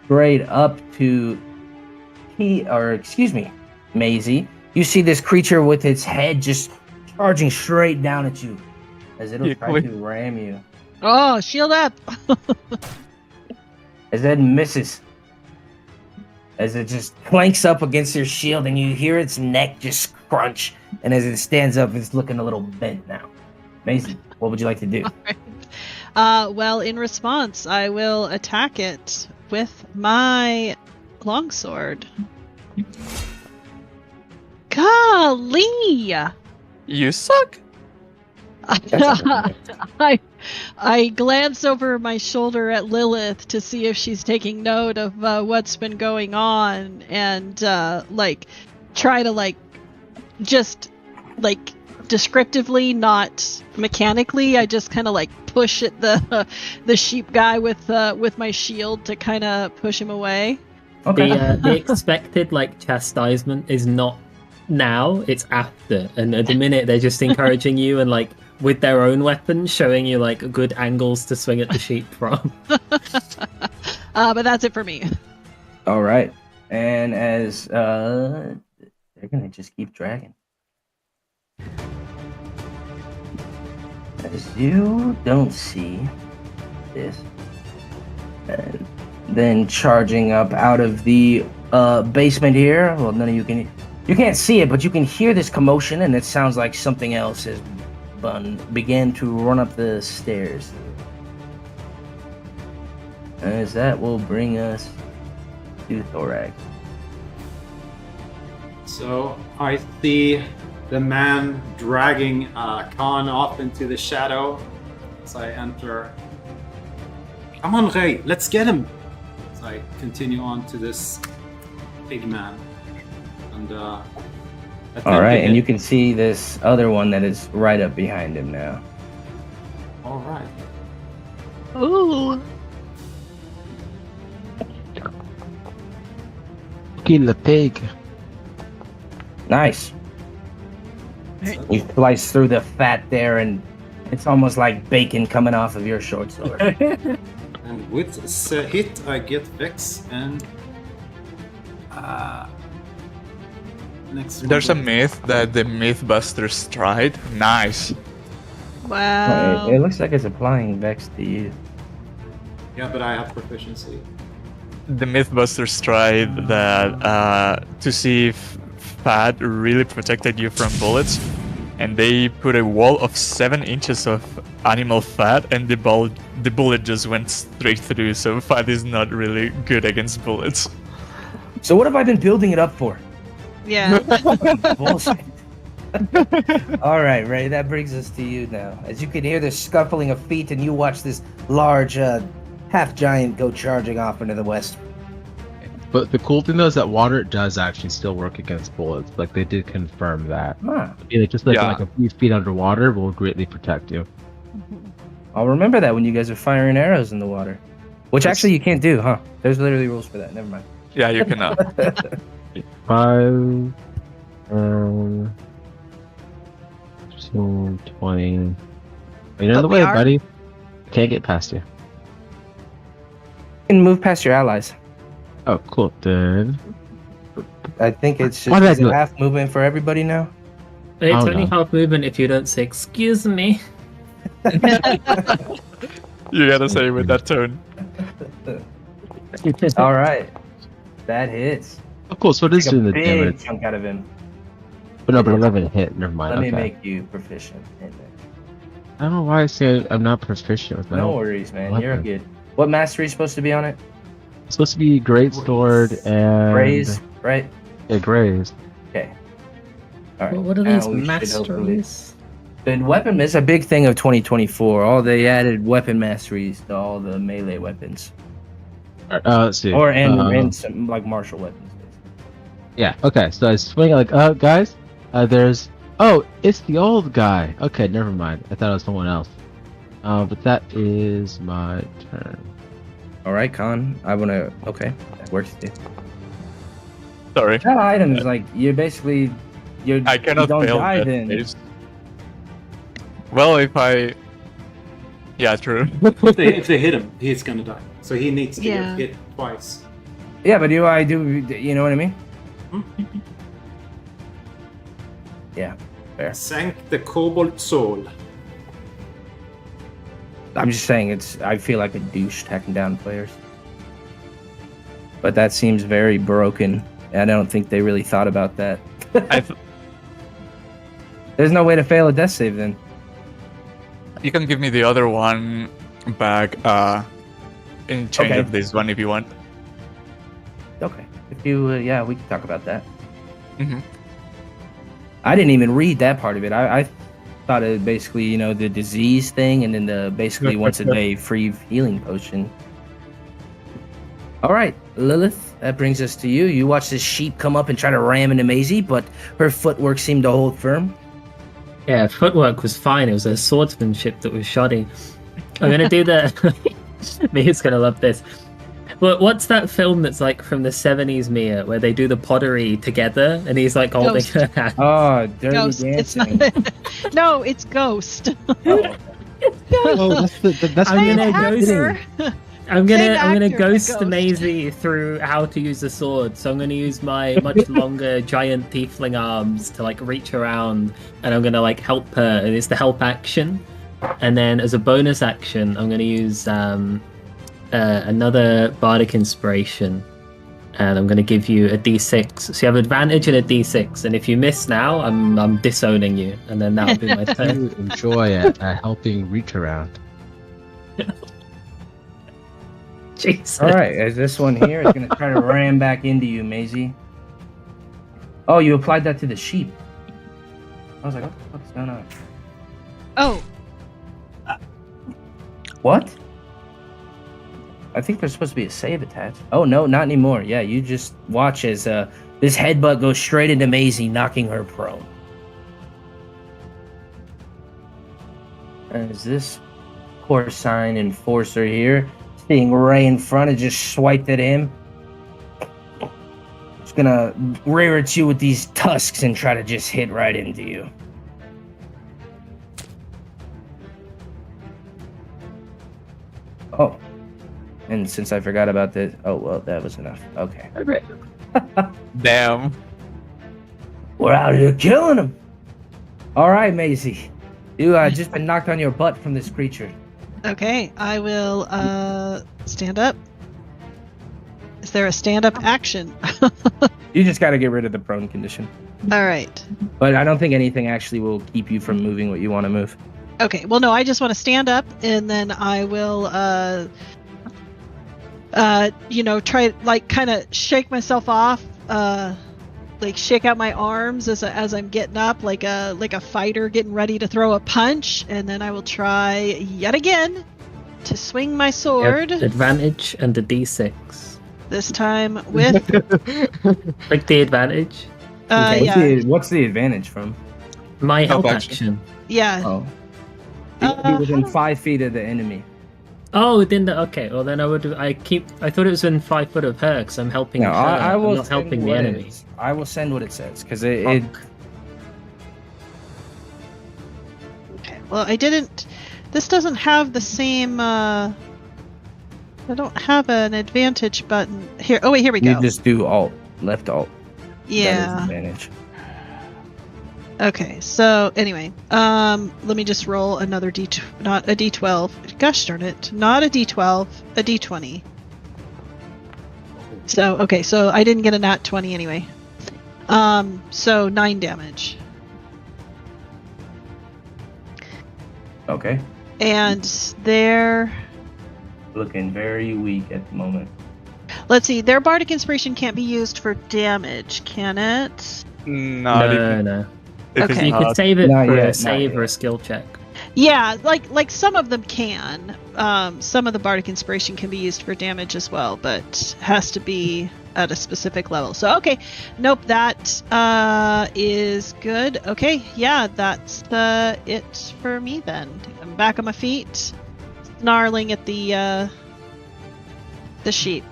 straight up to Maizie. You see this creature with its head just charging straight down at you, as it'll Yeah, try quick. to ram you. Oh, shield up. As it misses, as it just clanks up against your shield, and you hear its neck just crunch. And as it stands up, it's looking a little bent now. Maizie, what would you like to do? Well, in response, I will attack it with my longsword. Golly! You suck. I glance over my shoulder at Lilith to see if she's taking note of what's been going on, and try to just descriptively, not mechanically. I just kind of push at the sheep guy with my shield to kind of push him away. Okay. The expected chastisement is not now, it's after, and at the minute they're just encouraging you and with their own weapons showing you good angles to swing at the sheep from. But that's it for me. All right. And as they're gonna just keep dragging. As you don't see this, and then charging up out of the basement here. Well, none of you can't see it, but you can hear this commotion, and it sounds like something else has began to run up the stairs. As that will bring us to Thorag. So I see the man dragging Khan off into the shadow as I enter. Come on, Ray, let's get him! As I continue on to this big man. And All right, and you can see this other one that is right up behind him now. All right. Ooh. Kill the pig. Nice. You slice through the fat there, and it's almost like bacon coming off of your short sword. And with this hit, I get Vex and next one. There's a myth that the Mythbusters tried. Nice. Wow. It looks like it's applying Vex to you. Yeah, but I have proficiency. The Mythbusters tried that to see if fat really protected you from bullets, and they put a wall of 7 inches of animal fat, and the bullet just went straight through. So fat is not really good against bullets. So what have I been building it up for? Yeah. Bullshit. All right, Ray, that brings us to you now. As you can hear the scuffling of feet, and you watch this large, half-giant go charging off into the west. But the cool thing though is that water does actually still work against bullets. Like they did confirm that. Huh. Just like, Yeah. like a few feet underwater will greatly protect you. I'll remember that when you guys are firing arrows in the water. Which actually you can't do, huh? There's literally rules for that. Never mind. Yeah, you cannot. 5, 15, 20. You're in But the we way, are- buddy. Can't get past you. You can move past your allies. Oh, cool. Then I think it's Why did I just do it? half movement for everybody now. It's Oh, only no. half movement if you don't say "excuse me." You gotta say it with that tone. All right. That hits. oh, cool. So it is Take a doing the big damage. chunk out of him. But no, but 11 hit. Never mind. Let me okay. make you proficient in it. I don't know why I say I'm not proficient with my No own. worries, man. You're weapon. good. What mastery is supposed to be on it? It's supposed to be great sword and Raise, right? Yeah, graze. Okay. All right. What are Now these we should hopefully- masteries? The weapon is a big thing of 2024. All they added weapon masteries to all the melee weapons, Let's see. and some like martial weapons. Yeah. Okay. So I swing like, guys, there's. Oh, it's the old guy. Okay, never mind. I thought it was someone else. But that is my turn. All right, Khan. I wanna. Okay, that works too. Sorry. That item is like you're basically you I cannot don't fail die that then. phase. Well, if I... Yeah, true. If they hit him, he's gonna die. So he needs to Yeah. get hit twice. Yeah, but do I do? You know what I mean? Yeah, fair. Sank the cobalt soul. I'm just saying it's. I feel like a douche tacking down players, but that seems very broken. And I don't think they really thought about that. I th- There's no way to fail a death save then. you can give me the other one back in change Okay. of this one if you want. Okay. If you, yeah, we can talk about that. Mhm. I didn't even read that part of it. I thought it basically, you know, the disease thing, and then the basically once a day free healing potion. All right, Lilith, that brings us to you. You watch this sheep come up and try to ram into Maizie, but her footwork seemed to hold firm. Yeah, footwork was fine. It was a swordsmanship that was shoddy. I'm gonna do the. Mia's gonna love this. Well, what's that film that's like from the 70s, Mia, where they do the pottery together and he's like holding Ghost. her hand? Oh, dirty Ghost. It's not. dancing. No, it's Ghost. Oh, Oh, that's I'm Same gonna actor. I'm Same gonna actor, but ghost Ghost. Maisie through how to use the sword. So I'm gonna use my much longer giant tiefling arms to like reach around, and I'm gonna like help her. And it's the help action, and then as a bonus action, I'm gonna use another bardic inspiration, and I'm gonna give you a d6. So you have advantage and a d6, and if you miss now, I'm disowning you, and then that'll be my turn. you enjoy it, helping reach around. Jesus. all right, as this one here is going to try to ram back into you, Maisie. Oh, you applied that to the sheep. I was like, what the fuck's going on? Oh, What? I think there's supposed to be a save attached. Oh, no, not anymore. Yeah, you just watch as this headbutt goes straight into Maisie, knocking her prone. As this porcine enforcer here, seeing Ray in front, and just swiped at him. It's gonna rear at you with these tusks and try to just hit right into you. Oh. And since I forgot about this, oh well, that was enough. Okay. Damn. We're out here killing them. All right, Maisie. You just been knocked on your butt from this creature. Okay, I will stand up. Is there a stand-up action? You just got to get rid of the prone condition. All right. But I don't think anything actually will keep you from moving what you want to move. Okay. Well, no, I just want to stand up, and then I will, try like kind of shake myself off, like shake out my arms as I'm getting up, like a fighter getting ready to throw a punch, and then I will try yet again to swing my sword. Advantage and a d6. This time with Like the advantage. What's the advantage from? My help action. action. Yeah. Oh. You gotta be within 5 feet of the enemy. Oh, within the okay. Well, then I would. I thought it was in 5 foot of her because I'm helping No, her. I will I'm not send helping the what enemy. I will send what it says because it Okay. Well, I didn't. This doesn't have the same. I don't have an advantage button here. Oh wait, here we go. you just do alt, left alt. That is Yeah. advantage. Okay. So anyway, let me just roll another not a d12. Gosh darn it! Not a d12, a d20. So okay, so I didn't get a nat 20 anyway. So 9 damage. Okay. And there. Looking very weak at the moment. Let's see. Their bardic inspiration can't be used for damage, can it? Not even. No. If Okay. it's You could not. save it Not for yet, a not save or a yet. skill check. Yeah, like some of them can. Some of the bardic inspiration can be used for damage as well, but has to be at a specific level. So okay, nope, that is good. Okay, yeah, that's it for me then. I'm back on my feet, snarling at the sheep.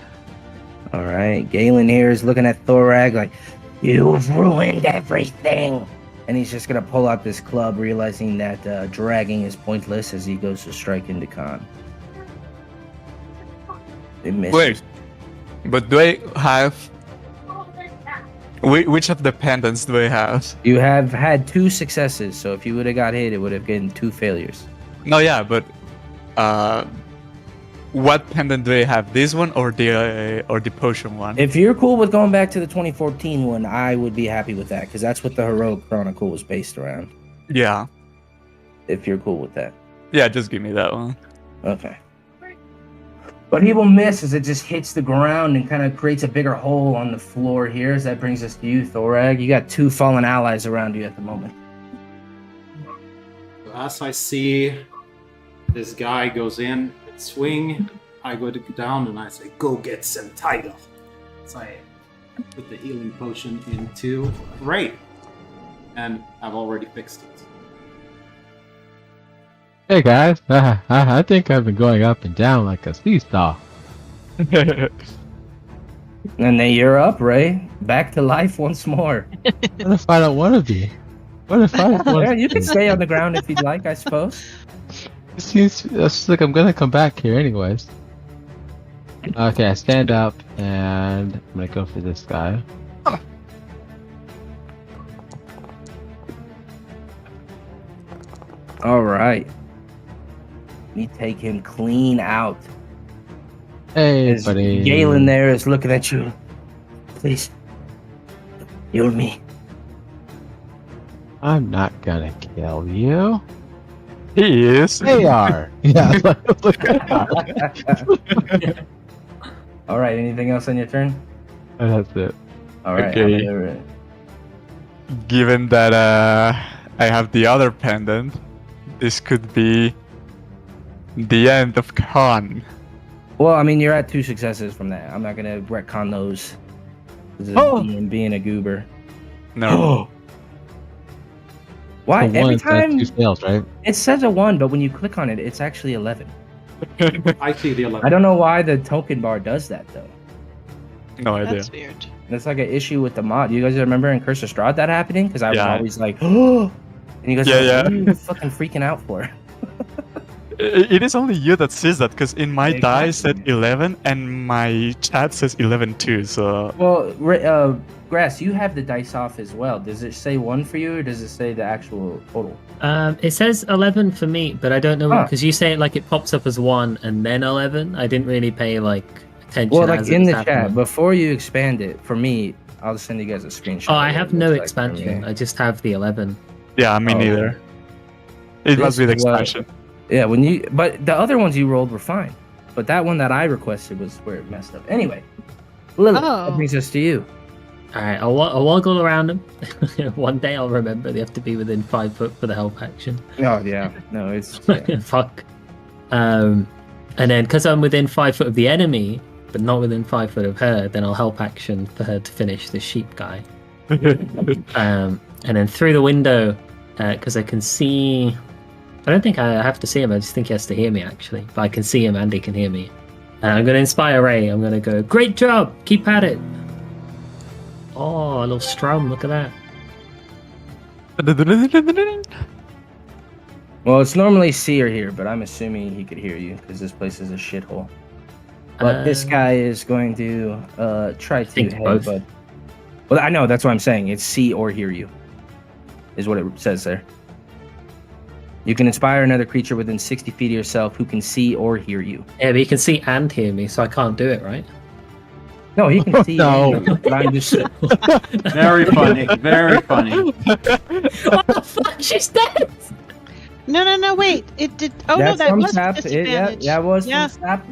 All right. Galen here is looking at Thorag like, you've ruined everything. And he's just going to pull out this club, realizing that dragging is pointless as he goes to strike into Khan. It misses. Wait, but do I have? Which of the pendants do I have? You have had 2 successes, so if you would have got hit, it would have been 2 failures. No, yeah, but what pendant do I have? This one or the potion one? If you're cool with going back to the 2014 one, I would be happy with that, because that's what the Heroic Chronicle was based around. Yeah, If you're cool with that. yeah, just give me that one. Okay. But he will miss as it just hits the ground and kind of creates a bigger hole on the floor here. As that brings us to you, Thorag. You got 2 fallen allies around you at the moment. So as I see this guy goes in, swing, I go down and I say, go get some tiger. So I put the healing potion into Ray. And I've already fixed it. Hey guys, I think I've been going up and down like a seesaw. And then you're up, Ray. Back to life once more. What if I don't want to be? What if I don't want Yeah, to you can stay on the ground if you'd like, I suppose. It seems like I'm gonna come back here anyways. Okay, I stand up and I'm gonna go for this guy. All right. We take him clean out. Hey, As buddy. Galen there is looking at you. Please, you and me. I'm not gonna kill you. He is. They are. Yeah, look at that. All right. Anything else on your turn? That's it. All right. Okay. Given that I have the other pendant, this could be the end of Khan. Well, I mean, you're at 2 successes from that. I'm not gonna retcon those. This is Oh. being a goober. No. Why? The Every one's got time 2 fails, right? it says a 1, but when you click on it, it's actually 11. I see the 11. I don't know why the token bar does that though. No idea. That's weird. That's like an issue with the mod. You guys remember in Curse of Strahd that happening? Because I was Yeah. always like, oh, and you guys Yeah, were like, yeah. what are you fucking freaking out for? It is only you that says that, because in my die it said Exactly. 11 and my chat says 11 too. So Well, Grass, you have the dice off as well. Does it say 1 for you, or does it say the actual total? It says 11 for me, but I don't know Huh. because you say it like it pops up as 1 and then 11. I didn't really pay like attention. Well, like as it in was the chat, happening. before you expand it, for me, I'll send you guys a screenshot. Oh, of I what have it no looks like for expansion. me. I just have the 11. yeah, me Oh. neither. It must be the This is what- expansion. Yeah, but the other ones you rolled were fine. But that one that I requested was where it messed up. Anyway, Lilith, Oh. that brings us to you. All right, I'll woggle around them. One day I'll remember they have to be within 5 foot for the help action. Oh yeah, no, it's yeah. Fuck. And then because I'm within 5 foot of the enemy, but not within 5 foot of her, then I'll help action for her to finish the sheep guy. And then through the window, because I can see. I don't think I have to see him. I just think he has to hear me actually. But I can see him and he can hear me. I'm going to inspire Ray. I'm going to go. Great job. Keep at it. Oh, a little strum. Look at that. Well, it's normally see or hear, but I'm assuming he could hear you because this place is a shithole. But this guy is going to try to think both. headbutt. Well, I know that's what I'm saying. It's see or hear you, is what it says there. You can inspire another creature within 60 feet of yourself who can see or hear you. Yeah, but he can see and hear me, so I can't do it, right? No, he can see. No. and hear you, but I'm just Very funny. Very funny. What the fuck? She's dead! No, wait. It did. Oh no, That's that from was Sap. disadvantage. Yeah, it was Yeah. from Sap.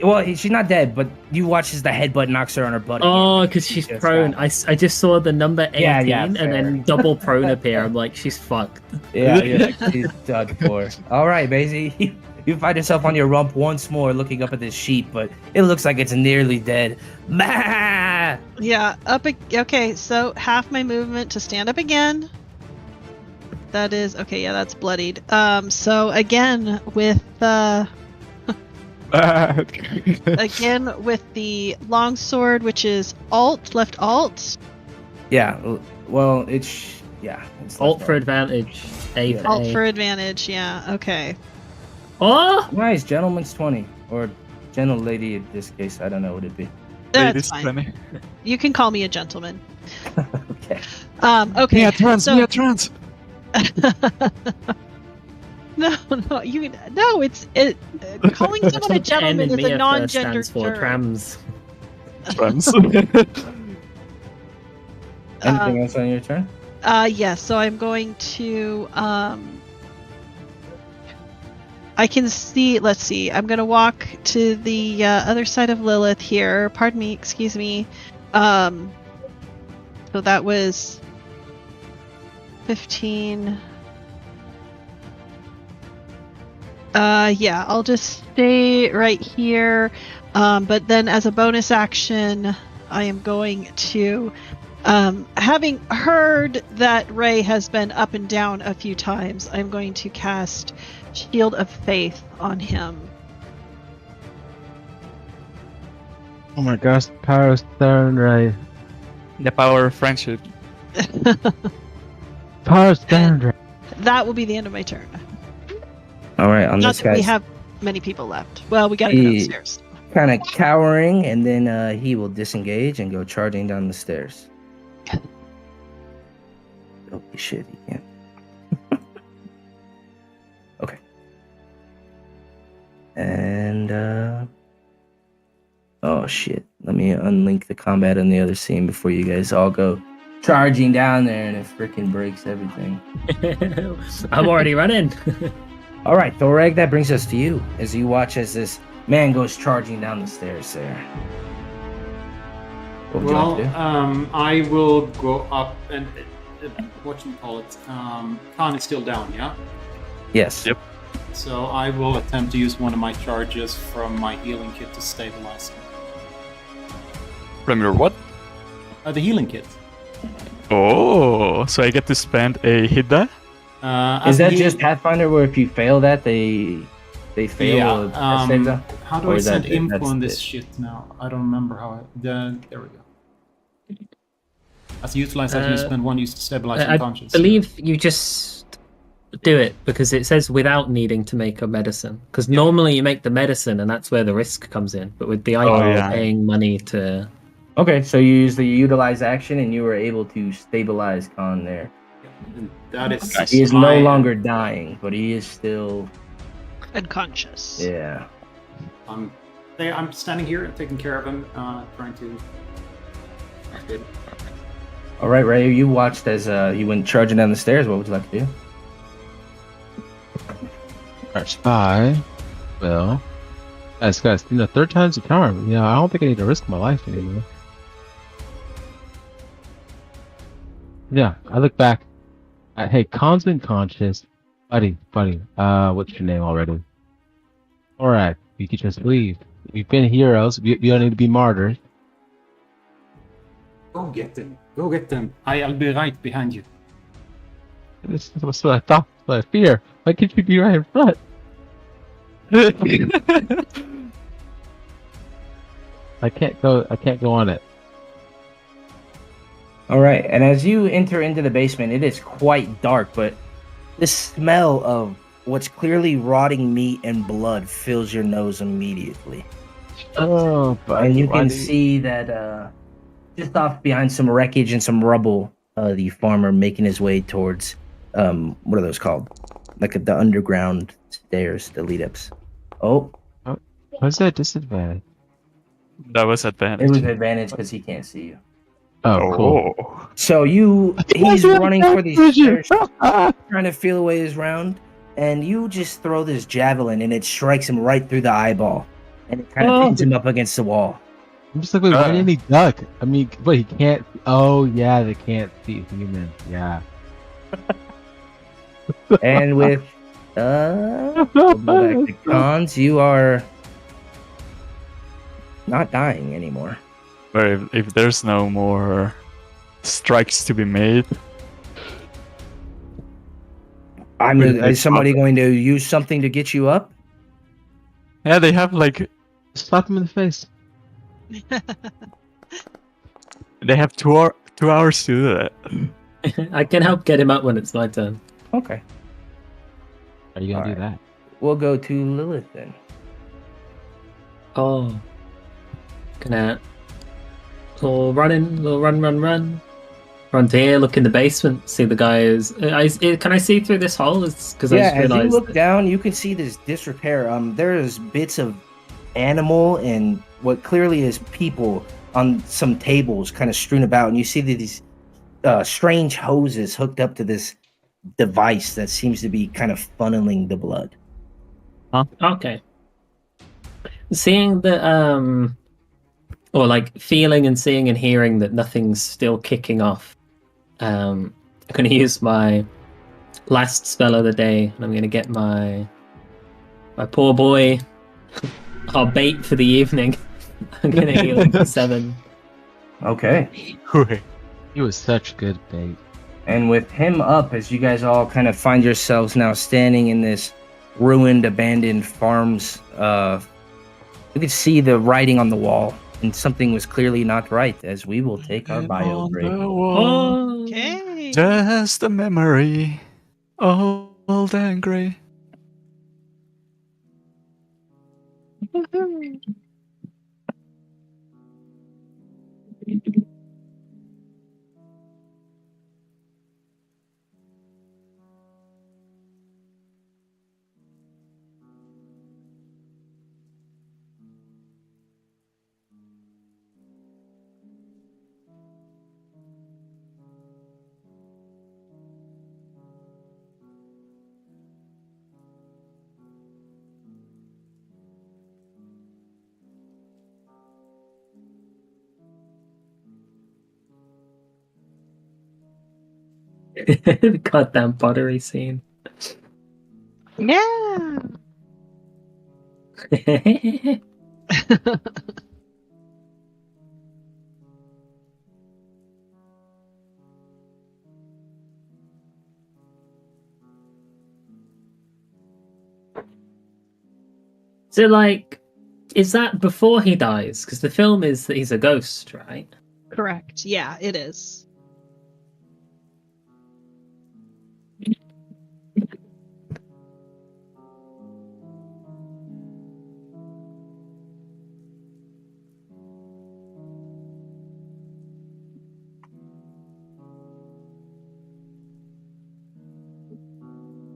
Well, she's not dead, but you watch as the headbutt knocks her on her butt. Oh, because she's Just prone. that. I just saw the number 18 Yeah, and fair. then double prone appear. I'm like, she's fucked. Yeah, she's done for. All right, Maizie. You find yourself on your rump once more, looking up at this sheep, but it looks like it's nearly dead. Bah! Yeah, okay, so half my movement to stand up again. That is okay, yeah, that's bloodied. So again with the longsword, which is left alt. Yeah, well, it's Alt left for arm. advantage. A for Alt A. for advantage, yeah, okay. Oh! Nice, gentleman's 20 or gentle lady in this case. I don't know what it'd be. That's fine. You can call me a gentleman. Okay. Okay. Yeah, trans. so- Yeah, trans. No, it's calling someone a gentleman is a NMIA non-gender stands for term. trans. Trans. Anything else on your turn? Yes, so I'm going to I can see, let's see, I'm going to walk to the other side of Lilith here. Pardon me, excuse me. So that was 15. Yeah, I'll just stay right here. But then as a bonus action, I am going to, having heard that Ray has been up and down a few times, I'm going to cast Shield of Faith on him. Oh my gosh, power of Stone Ray. The power of friendship. Power of Stone Ray. That will be the end of my turn. All right, on Not this that we guy's have many people left. Well, we gotta go upstairs. kind of cowering, and then he will disengage and go charging down the stairs. Holy shit, he can't. Okay. And, oh shit. Let me unlink the combat on the other scene before you guys all go charging down there and it freaking breaks everything. I'm already running. All right, Thorag, that brings us to you as you watch as this man goes charging down the stairs there. What would you Well, like to do? I will go up and whatchamacallit, Khan is still down, yeah? Yes. Yep. So I will attempt to use one of my charges from my healing kit to stabilize him. From your what? The healing kit. Oh, so I get to spend a hit die? Is that just Pathfinder where if you fail that, they fail a save that? How do Or I is that send it? info That's on this it. shit now? I don't remember how there we go. As you utilize that, you spend one use to stabilize I unconscious. believe you just do it because it says without needing to make a medicine. Because normally you make the medicine and that's where the risk comes in. But with the idea of yeah. paying money to... Okay, so you use the utilize action, and you were able to stabilize Khan there. And that is Nice. He is my- no longer dying, but he is still. Unconscious. Yeah. I'm standing here and taking care of him, trying to. That's good. All right, Ray. You watched as he went charging down the stairs. What would you like to do? Our spy. Well, guys, third time's a charm. You know, I don't think I need to risk my life anymore. Yeah, I look back. Hey, Khan's been conscious. Buddy. What's your name already? Alright, you can just leave. We've been heroes. We don't need to be martyrs. Go get them. Go get them. I'll be right behind you. This is what I thought. What I fear. Why can't you be right in front? I can't go on it. All right, and as you enter into the basement, it is quite dark, but the smell of what's clearly rotting meat and blood fills your nose immediately. Oh, buddy, And you why can do you- see that just off behind some wreckage and some rubble, the farmer making his way towards what are those called? Like the underground stairs, the lead ups. Oh, What's that disadvantage? That was it advantage. was an advantage because he can't see you. Oh, cool. So he's running for these stairs, trying to feel away his round, and you just throw this javelin, and it strikes him right through the eyeball, and it kind of pins him up against the wall. I'm just like, wait, why didn't he duck? I mean, but he can't. Oh, yeah, they can't see humans. Yeah. And with we'll go back to cons, you are not dying anymore. But if there's no more strikes to be made, Is somebody going to use something to get you up? yeah, they have like Slap him in the face. they have 2 hours to do that. I can help get him up when it's my turn. Okay, Are you gonna do Alright. that? we'll go to Lilith then. Oh. Gonna... Little run. Run to here, look in the basement, see the guy is... can I see through this hole? Because I Yeah, just as you realized... look down, you can see this disrepair. There's bits of animal and what clearly is people on some tables kind of strewn about, and you see these strange hoses hooked up to this device that seems to be kind of funneling the blood. Okay. Seeing that, or like feeling and seeing and hearing that nothing's still kicking off, I'm going to use my last spell of the day, and I'm going to get my poor boy, our bait for the evening. I'm going to heal him for 7. Okay. He was such good bait. And with him up, as you guys all kind of find yourselves now standing in this ruined, abandoned farms, you can see the writing on the wall, and something was clearly not right, as we will take our bio break. Oh, Okay. Just a memory, old and grey. the goddamn pottery scene. Yeah. So, like, is that before he dies? Because the film is that he's a ghost, right? Correct. Yeah, it is.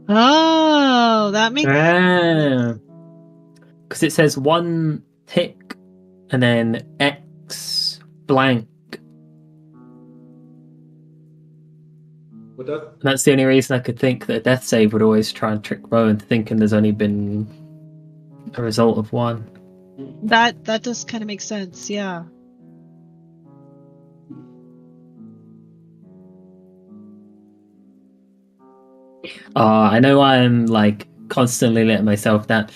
Oh, that makes Because it says 1 tick and then X blank. Would that And that's the only reason I could think that a death save would always try and trick Bo into thinking there's only been a result of 1. that does kind of make sense, yeah. I know I'm like constantly letting myself down.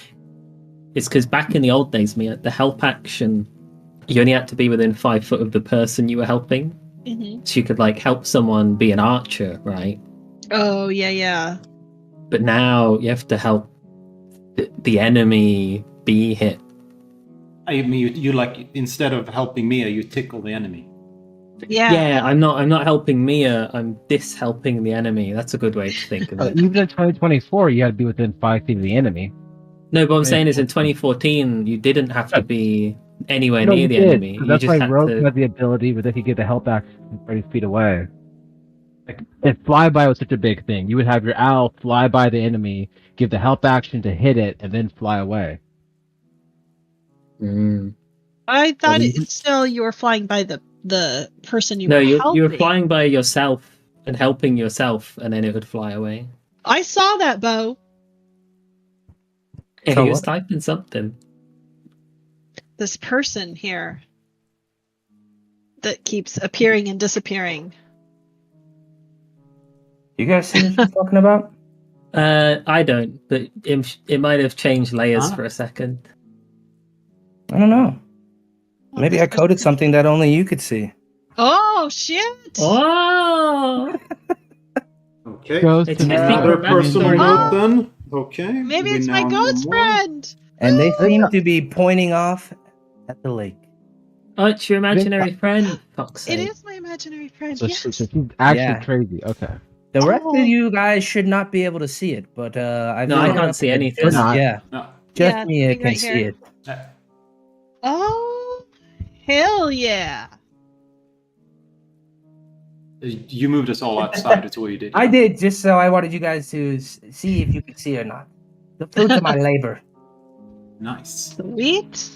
It's because back in the old days, the help action, you only had to be within 5 foot of the person you were helping. Mm-hmm. So you could like help someone be an archer, right? Oh, yeah. But now you have to help the enemy be hit. I mean, you like instead of helping Mia, you tickle the enemy. Yeah. I'm not helping Mia. I'm dis-helping the enemy. That's a good way to think of it. Even in 2024, you had to be within 5 feet of the enemy. No, but what I'm saying is in 2014, you didn't have to be anywhere No, near you the did, enemy. 'cause You that's just why had Rogue to. had the ability where they could get the help action from 30 feet away. Like, if flyby was such a big thing, you would have your owl fly by the enemy, give the help action to hit it, and then fly away. Mm. I thought even- it's still you were flying by the person you No, were you helping. were flying by yourself and helping yourself, and then it would fly away. I saw that, Bo. Yeah, So he was what? typing something. This person here that keeps appearing and disappearing. You guys see what she's talking about? I don't, but it might have changed layers Huh? for a second. I don't know. Oh, Maybe this I coded person- something that only you could see. Oh shit! Oh! Okay. Goes It's to your the- secret Another personal backstory. note then. Okay. Maybe we it's my now know ghost more. friend. And they Oh. seem to be pointing off at the lake. Oh, it's your imaginary friend. Fuck's It sake. is my imaginary friend. So, yes. so she's actually Yeah. crazy. Okay. The rest Oh. of you guys should not be able to see it, but I've No, I looked can't up see and anything. Just, We're not. yeah, No. just Yeah, Mia being can right see here. it. Oh, hell yeah! You moved us all outside. That's what you did. I did just so I wanted you guys to see if you could see or not. The fruits of my labor. Nice. Sweet.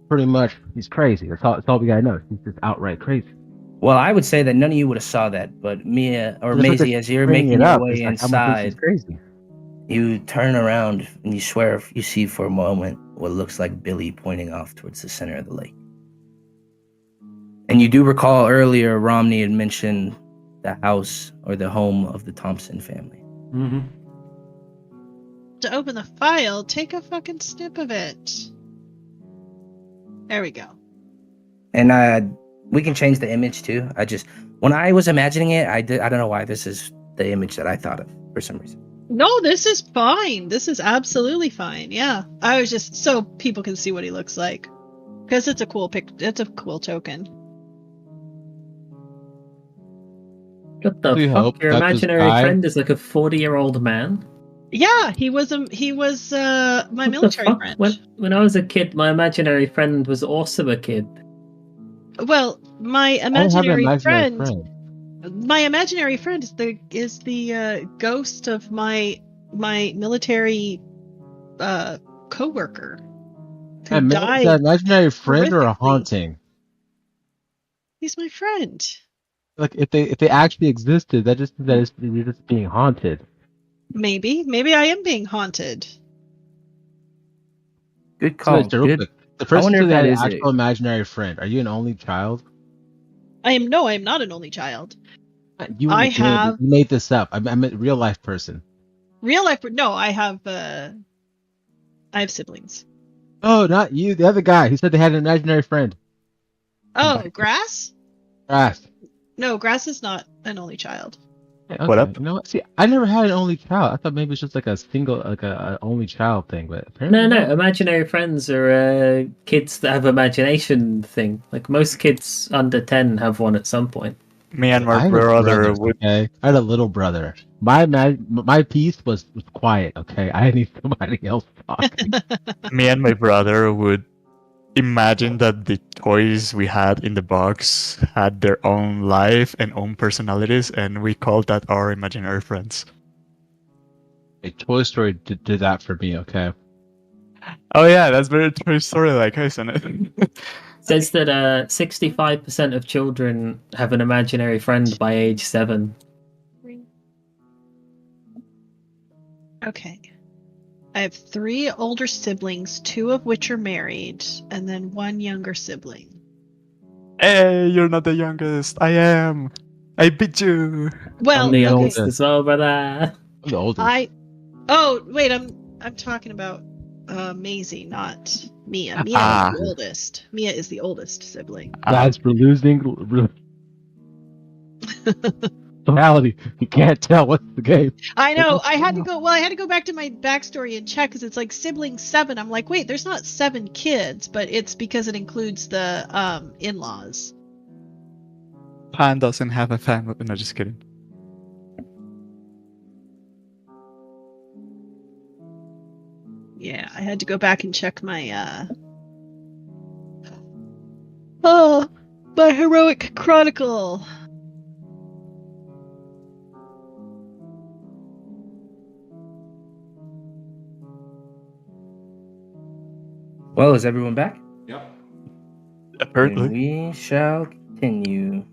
Pretty much, he's crazy. That's all we gotta know. He's just outright crazy. Well, I would say that none of you would have saw that, but Mia or Just Maizie, like as you're bringing making it your up, way it's like, how much inside, he's crazy. you turn around and you swear you see for a moment what looks like Billy pointing off towards the center of the lake. And you do recall earlier Romney had mentioned the house or the home of the Thompson family. Mm-hmm. To open the file, take a fucking snip of it. There we go. And we can change the image too. When I was imagining it, I don't know why this is the image that I thought of for some reason. No, this is fine. This is absolutely fine. Yeah, I was just so people can see what he looks like, because it's a cool It's a cool token. What the We fuck? hope Your that this imaginary guy- friend is like a 40-year-old man? Yeah, he was my What the military fuck? friend. When I was a kid, my imaginary friend was also a kid. Well, my I don't have an imaginary imaginary friend. My imaginary friend is the ghost of my military coworker who And is died. that imaginary friend or a horrifically. haunting? He's my friend. Like if they actually existed, that just that is you're just being haunted. Maybe I am being haunted. Good So, call. Mr. Real Good. quick, the person wonder said if they had that an is actual it. imaginary friend. Are you an only child? I am not an only child. You I you have- made this up. I'm a real life person. Real life, no, I have siblings. Oh, not you. The other guy. He said they had an imaginary friend. Oh, Grass? Ah, No, Grass is not an only child. okay. What up? You know what? See, I never had an only child. I thought maybe it's just like a single, like a only child thing. But apparently No, imaginary friends are kids that have imagination thing. Like most kids under 10 have one at some point. Me and I my had a brother would. Okay, I had a little brother. My piece was quiet. Okay, I need somebody else talking. Me and my brother would imagine that the toys we had in the box had their own life and own personalities, and we called that our imaginary friends. A Toy Story did that for me. Okay. Oh yeah, that's very Toy Story-like, isn't it? Says that 65% of children have an imaginary friend by age 7. Okay. I have 3 older siblings, 2 of which are married, and then 1 younger sibling. Hey, you're not the youngest. I am. I beat you. Well, I'm the the youngest oldest. as well, brother. I'm the oldest. Oh wait, I'm talking about Maisie, not Mia. Mia Ah. is the oldest. Mia is the oldest sibling. Guys, we're losing. Reality. You can't tell what's the game. I know. I had to go. Well, I had to go back to my backstory and check because it's like sibling 7. I'm like, wait, there's not 7 kids, but it's because it includes the in-laws. Pan doesn't have a family. No, just kidding. Yeah, I had to go back and check my my heroic chronicle. Well, is everyone back? Yep. Apparently. Then we shall continue.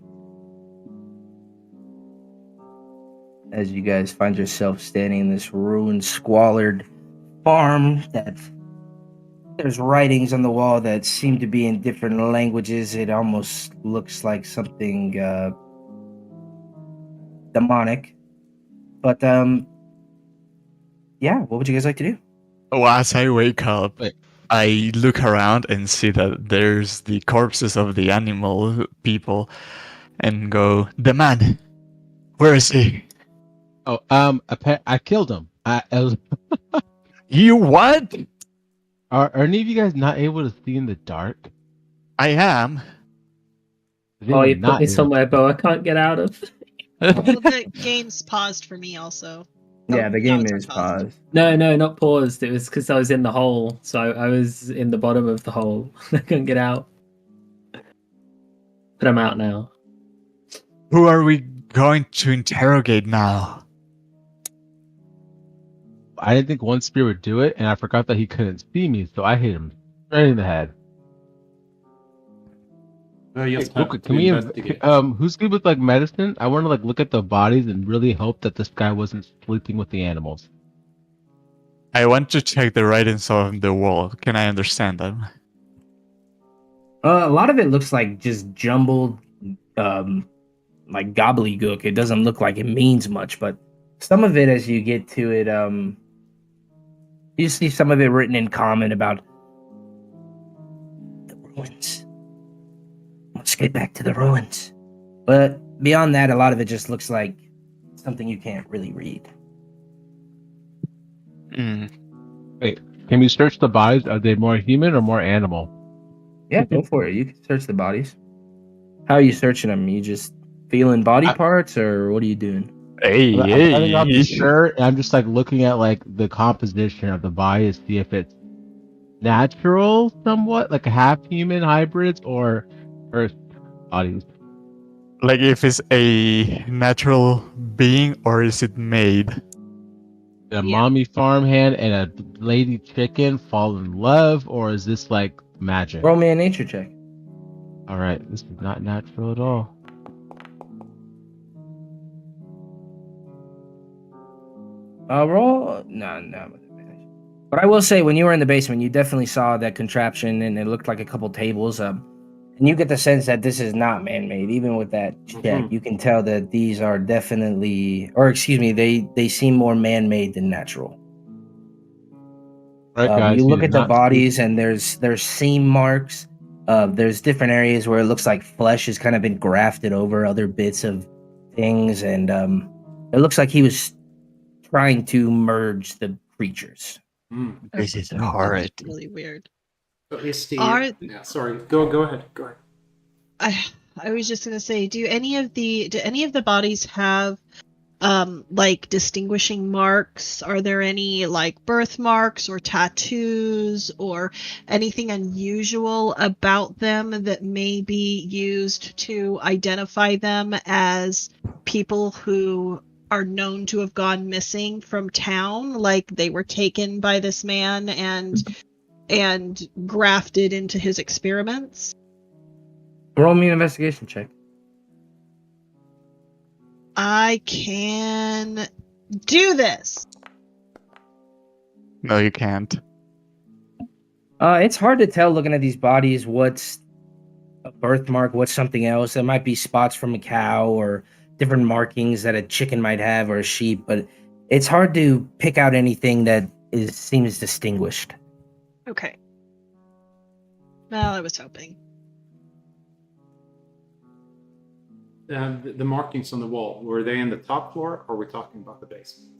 As you guys find yourself standing in this ruined, squalid farm that there's writings on the wall that seem to be in different languages. It almost looks like something demonic. But yeah, what would you guys like to do? Oh, as I wake up, Wait. I look around and see that there's the corpses of the animal people and go, the man, where is he? Oh, I killed him. You what? Are any of you guys not able to see in the dark? I am. Is Oh, anyone you put not me able- somewhere, Bo, I can't get out of. Well, the game's paused for me also. Yeah, the game it's is unpaused. paused. No, not paused. It was because I was in the hole. So I was in the bottom of the hole. I couldn't get out. But I'm out now. Who are we going to interrogate now? I didn't think one spear would do it, and I forgot that he couldn't see me, so I hit him straight in the head. Just Hey, have Luca, to can we investigate. who's good with like medicine? I want to like look at the bodies and really hope that this guy wasn't sleeping with the animals. I want to check the writings on the wall. Can I understand them? A lot of it looks like just jumbled, like gobbledygook. It doesn't look like it means much, but some of it, as you get to it, you see some of it written in common about the ruins. Let's get back to the ruins. But beyond that, a lot of it just looks like something you can't really read. Mm. Can we search the bodies? Are they more human or more animal? Yeah, go for it. You can search the bodies. How are you searching them? You just feeling body parts, or what are you doing? Hey, I'm cutting off the hey. shirt, and I'm just like looking at like the composition of the body to see if it's natural, somewhat like a half human hybrids or earth bodies. Like if it's a natural being or is it made? A Yeah. mommy farmhand and a lady chicken fall in love, or is this like magic? Roll me a nature check. All right, this is not natural at all. Roll. No. But I will say, when you were in the basement, you definitely saw that contraption, and it looked like a couple tables. And you get the sense that this is not man-made. Even with that check, Mhm. you can tell that these are definitely, or excuse me, they seem more man-made than natural. Right, guys. You he look did at the not bodies, and there's seam marks. There's different areas where it looks like flesh has kind of been grafted over other bits of things, and it looks like he was trying to merge the creatures. Hmm. This is That's horrid. really weird. So is the Are- sorry, go ahead. I was just gonna say, do any of the bodies have like distinguishing marks? Are there any like birthmarks or tattoos or anything unusual about them that may be used to identify them as people who are known to have gone missing from town, like they were taken by this man and grafted into his experiments? Roll me an investigation check. I can do this. No, you can't. It's hard to tell looking at these bodies what's a birthmark, what's something else. There might be spots from a cow or different markings that a chicken might have or a sheep, but it's hard to pick out anything that seems distinguished. Okay. Well, I was hoping. The markings on the wall, were they in the top floor, or are we talking about the basement?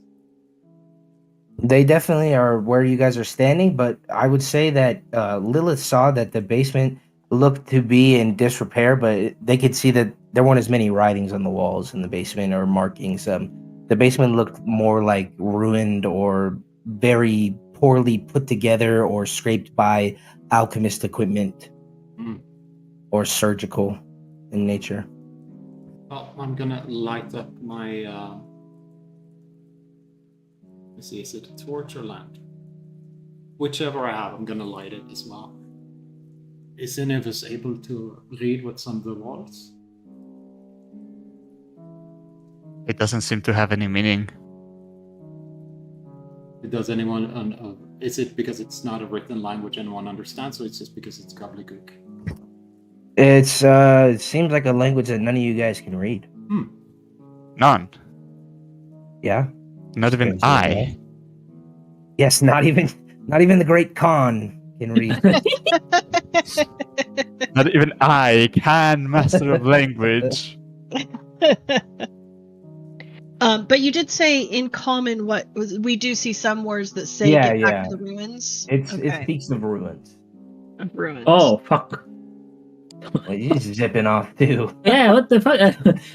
They definitely are where you guys are standing, but I would say that Lilith saw that the basement looked to be in disrepair, but they could see that there weren't as many writings on the walls in the basement or markings. The basement looked more like ruined or very poorly put together or scraped by alchemist equipment or surgical in nature. Well, I'm gonna light up my. Let's see, is it a torch or lantern? Whichever I have, I'm gonna light it as well. Is any of us able to read what's on the walls? It doesn't seem to have any meaning. Does anyone? Is it because it's not a written language anyone understands, or it's just because it's gobbledygook? It seems like a language that none of you guys can read. None. Yeah. Not even I. Yes, not even the Great Khan can read. Not even I can master of language. But you did say in common we do see some words that say Yeah, get back yeah. to the ruins. It Okay. speaks of ruins. Of ruins. Oh, fuck. Well, he's zipping off too. Yeah, what the fuck?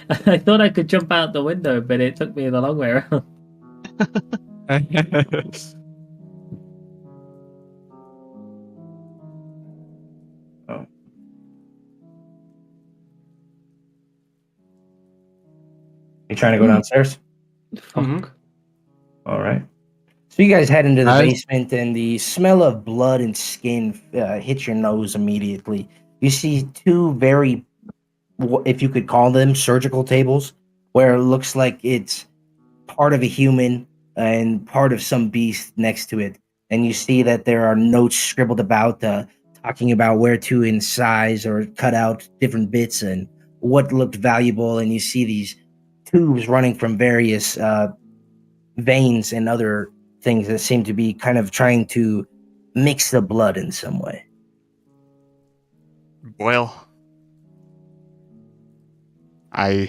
I thought I could jump out the window, but it took me the long way around. Oh. You trying to go downstairs? Fuck. All right. So you guys head into the I- basement, and the smell of blood and skin hits your nose immediately. You see two very, if you could call them, surgical tables, where it looks like it's part of a human and part of some beast next to it. And you see that there are notes scribbled about talking about where to incise or cut out different bits and what looked valuable. And you see these tubes running from various veins and other things that seem to be kind of trying to mix the blood in some way. Well, I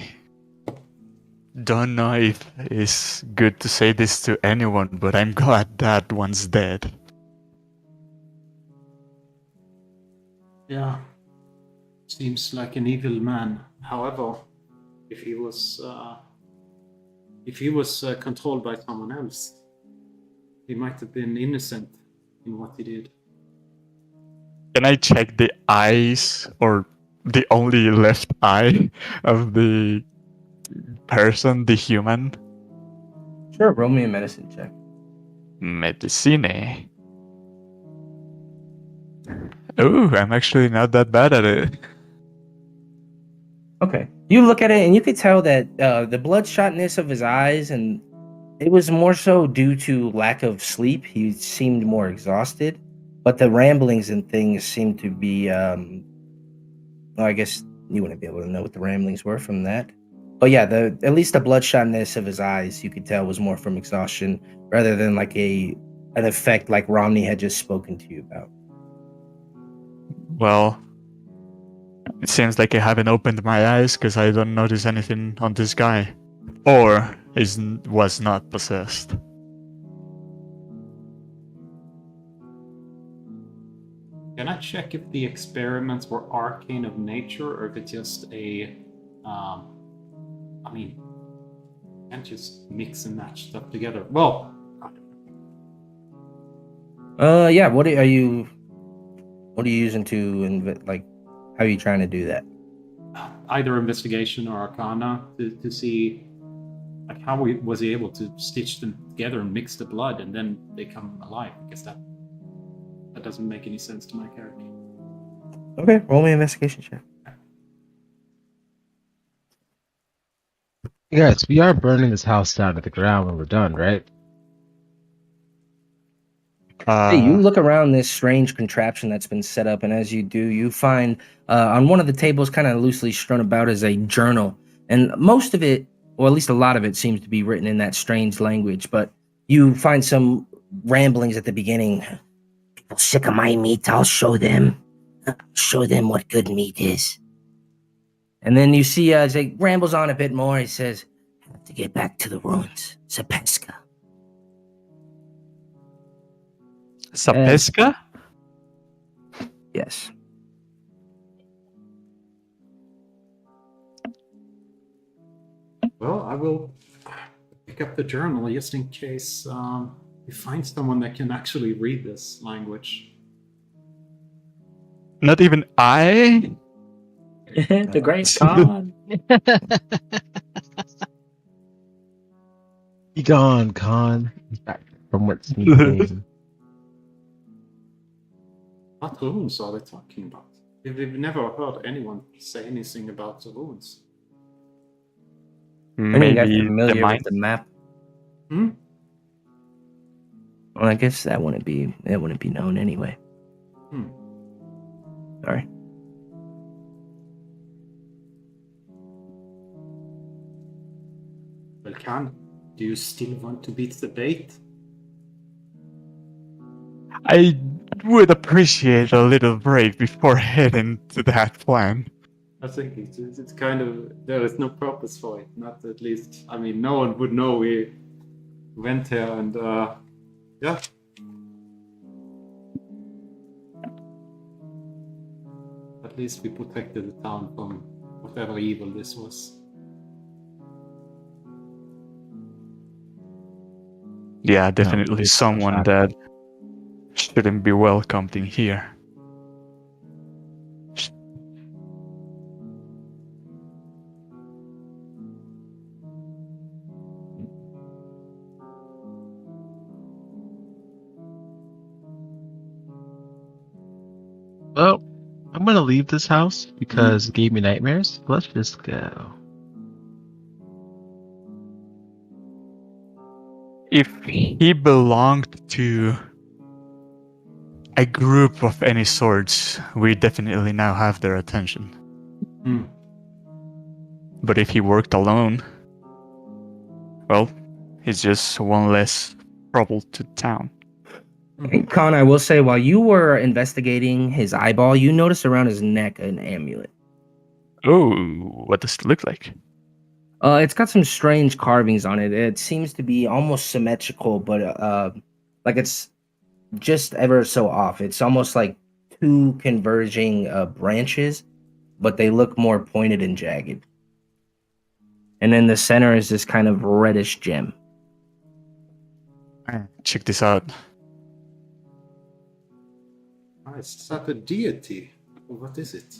don't know if it's good to say this to anyone, but I'm glad that one's dead. Yeah. Seems like an evil man. However, if he was controlled by someone else, he might have been innocent in what he did. Can I check the eyes or the only left eye of the person, the human? Sure, roll me a medicine check. Medicine. Oh, I'm actually not that bad at it. Okay. You look at it and you could tell that the bloodshotness of his eyes, and it was more so due to lack of sleep. He seemed more exhausted, but the ramblings and things seemed to be, well, I guess you wouldn't be able to know what the ramblings were from that. But yeah, at least the bloodshotness of his eyes, you could tell was more from exhaustion rather than like an effect like Romney had just spoken to you about. Well, it seems like I haven't opened my eyes because I don't notice anything on this guy. Or was not possessed. Can I check if the experiments were arcane of nature, or if it's just a, Can't just mix and match stuff together. Well, Yeah. What are you using to like? How are you trying to do that? either investigation or arcana to see like how was he able to stitch them together and mix the blood and then they come alive? Because that doesn't make any sense to my character. Okay, roll me an investigation check. Guys, we are burning this house down to the ground when we're done, right? Hey, you look around this strange contraption that's been set up, and as you do, you find on one of the tables, kind of loosely strewn about, is a journal. And most of it, or at least a lot of it, seems to be written in that strange language. But you find some ramblings at the beginning. People sick of my meat, I'll show them. Show them what good meat is. And then you see as he rambles on a bit more, he says, have to get back to the ruins. Zepeska. Zapeska? Yes. Well, I will pick up the journal just in case we find someone that can actually read this language. Not even I? The great Khan. Be gone, Khan. Back from whence he came. What runes are they talking about? We've never heard anyone say anything about the runes. I mean, you guys Maybe familiar the with mind. the map? Hmm? Well, I guess that wouldn't be known anyway. Hmm. Sorry. Well, Khan, do you still want to beat the bait? I would appreciate a little break before heading to that plan. I think it's kind of, there is no purpose for it. Not at least, I mean, no one would know we went here and, yeah. At least we protected the town from whatever evil this was. Yeah, definitely someone that shouldn't be welcomed in here. Well, I'm gonna leave this house because it gave me nightmares. Let's just go. If he belonged to a group of any sorts, we definitely now have their attention. Hmm. But if he worked alone, well, he's just one less trouble to town. Hey, Khan, I will say, while you were investigating his eyeball, you noticed around his neck an amulet. Oh, what does it look like? It's got some strange carvings on it. It seems to be almost symmetrical, but like it's just ever so off. It's almost like two converging branches, but they look more pointed and jagged. And in the center is this kind of reddish gem. Check this out. Is that a deity? Or what is it?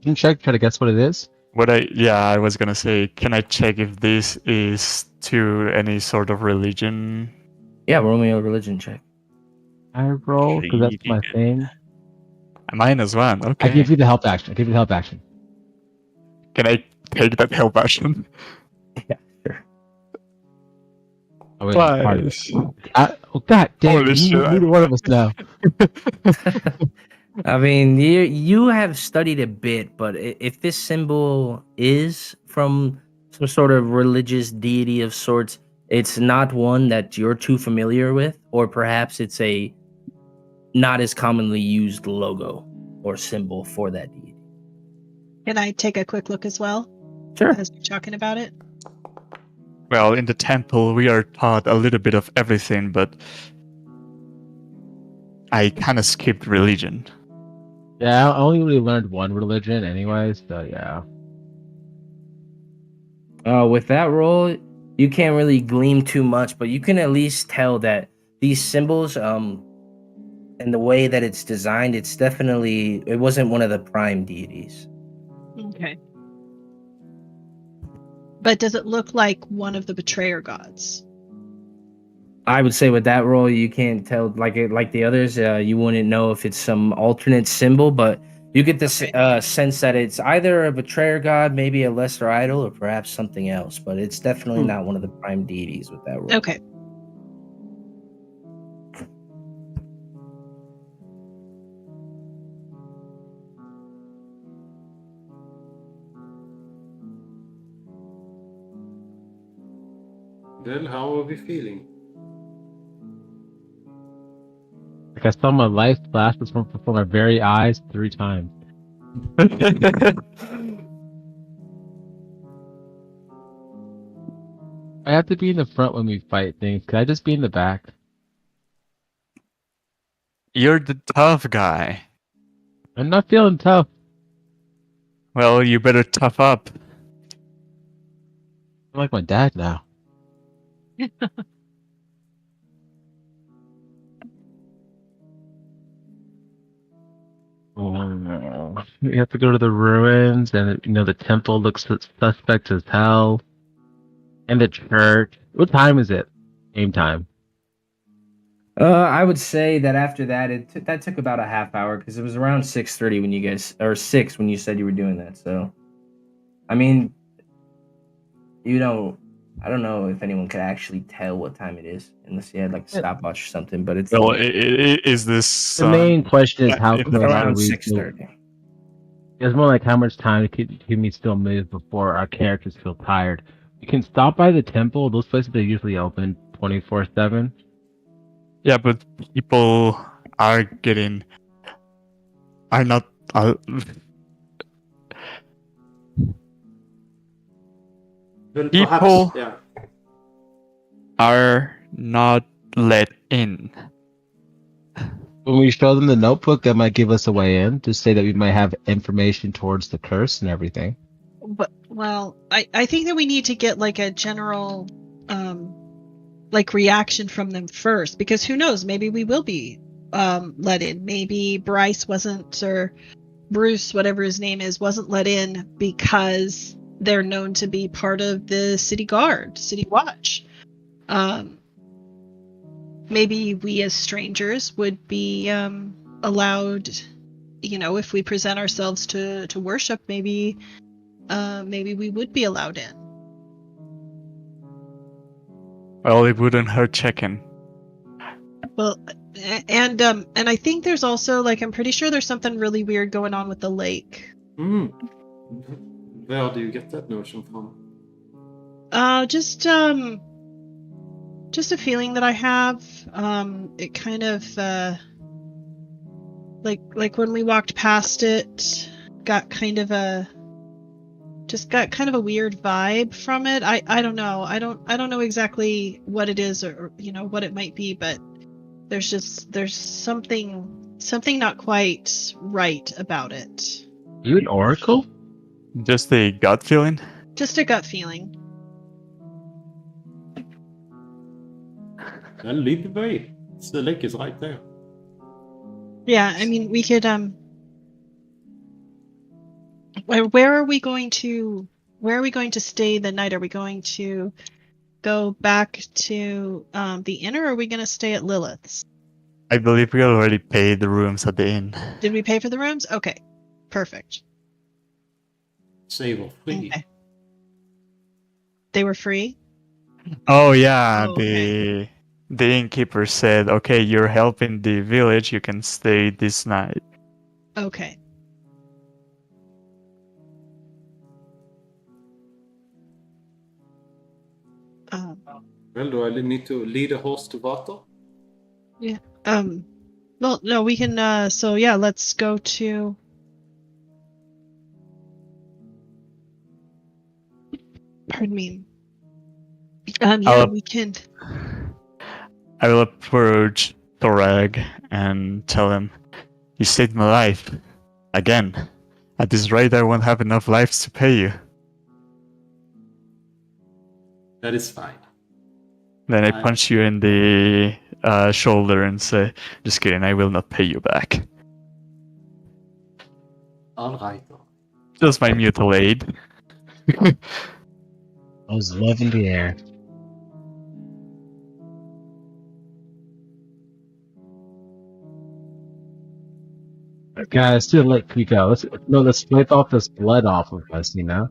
Can you try to guess what it is? I was gonna say, can I check if this is to any sort of religion? Yeah, roll me a religion check. I roll because that's my thing. Mine as well. Okay. I give you the help action. Can I take that help action? Yeah, sure. Oh, wait, part of it. Twice. Oh, God damn! Holy shit. Neither one of us know. I mean, you have studied a bit, but if this symbol is from some sort of religious deity of sorts, it's not one that you're too familiar with, or perhaps it's a not as commonly used logo or symbol for that deity. Can I take a quick look as well? Sure. As you're talking about it? Well, in the temple, we are taught a little bit of everything, but I kind of skipped religion. Yeah, I only really learned one religion, anyways. So yeah. With that roll, you can't really glean too much, but you can at least tell that these symbols, and the way that it's designed, it wasn't one of the prime deities. Okay. But does it look like one of the betrayer gods? I would say with that roll, you can't tell like the others. You wouldn't know if it's some alternate symbol, but you get this sense that it's either a betrayer god, maybe a lesser idol, or perhaps something else. But it's definitely not one of the prime deities with that roll. Okay. Well, how are we feeling? Like I saw my life flash before my very eyes 3 times. I have to be in the front when we fight things. Can I just be in the back? You're the tough guy. I'm not feeling tough. Well, you better tough up. I'm like my dad now. Oh no. We have to go to the ruins, and the temple looks suspect as hell. And the church. What time is it? Game time. I would say that after that, that took about a half hour because it was around 6:30 when you guys, or 6 when you said you were doing that. So, I mean, I don't know if anyone could actually tell what time it is unless you had like a stopwatch or something. But it's Well, is this The main question is how it's close are around we? 6:30. It's more like how much time can we still move before our characters feel tired. You can stop by the temple. Those places are usually open 24/7. yeah, but people are not. Well, People- perhaps, yeah. Are not let in. When we show them the notebook, that might give us a way in to say that we might have information towards the curse and everything. But well, I think that we need to get like a general like reaction from them first, because who knows, maybe we will be let in. Maybe Bryce wasn't, or Bruce, whatever his name is, wasn't let in because they're known to be part of the city guard, city watch. Maybe we as strangers would be allowed, if we present ourselves to worship, maybe we would be allowed in. Well, it wouldn't hurt checking. Well, and I think there's also, like, I'm pretty sure there's something really weird going on with the lake. Where do you get that notion from? Just a feeling that I have. It kind of like when we walked past it, got kind of a weird vibe from it. I don't know. I don't know exactly what it is, or what it might be, but there's something not quite right about it. You an oracle? Just a gut feeling. Just a gut feeling. Well, lead the way. The lake is right there. Yeah, I mean, we could where are we going to stay the night? Are we going to go back to the inn, or are we going to stay at Lilith's? I believe we already paid the rooms at the inn. Did we pay for the rooms? Okay, perfect. Save or free. Okay. They were free? Oh yeah, Oh, okay. the innkeeper said, "Okay, you're helping the village. You can stay this night." Okay. Well, do I need to lead a horse to water? Yeah. Well, no, we can. So yeah, let's go to. Pardon me. Yeah, we can. I will approach Thorag and tell him, "You saved my life. Again. At this rate, I won't have enough lives to pay you." That is fine. Then I I- punch you in the shoulder and say, "Just kidding. I will not pay you back. All right. Just my mutilate." I was love in the air. Guys, too late, Pico. Let's wipe off this blood off of us, you know?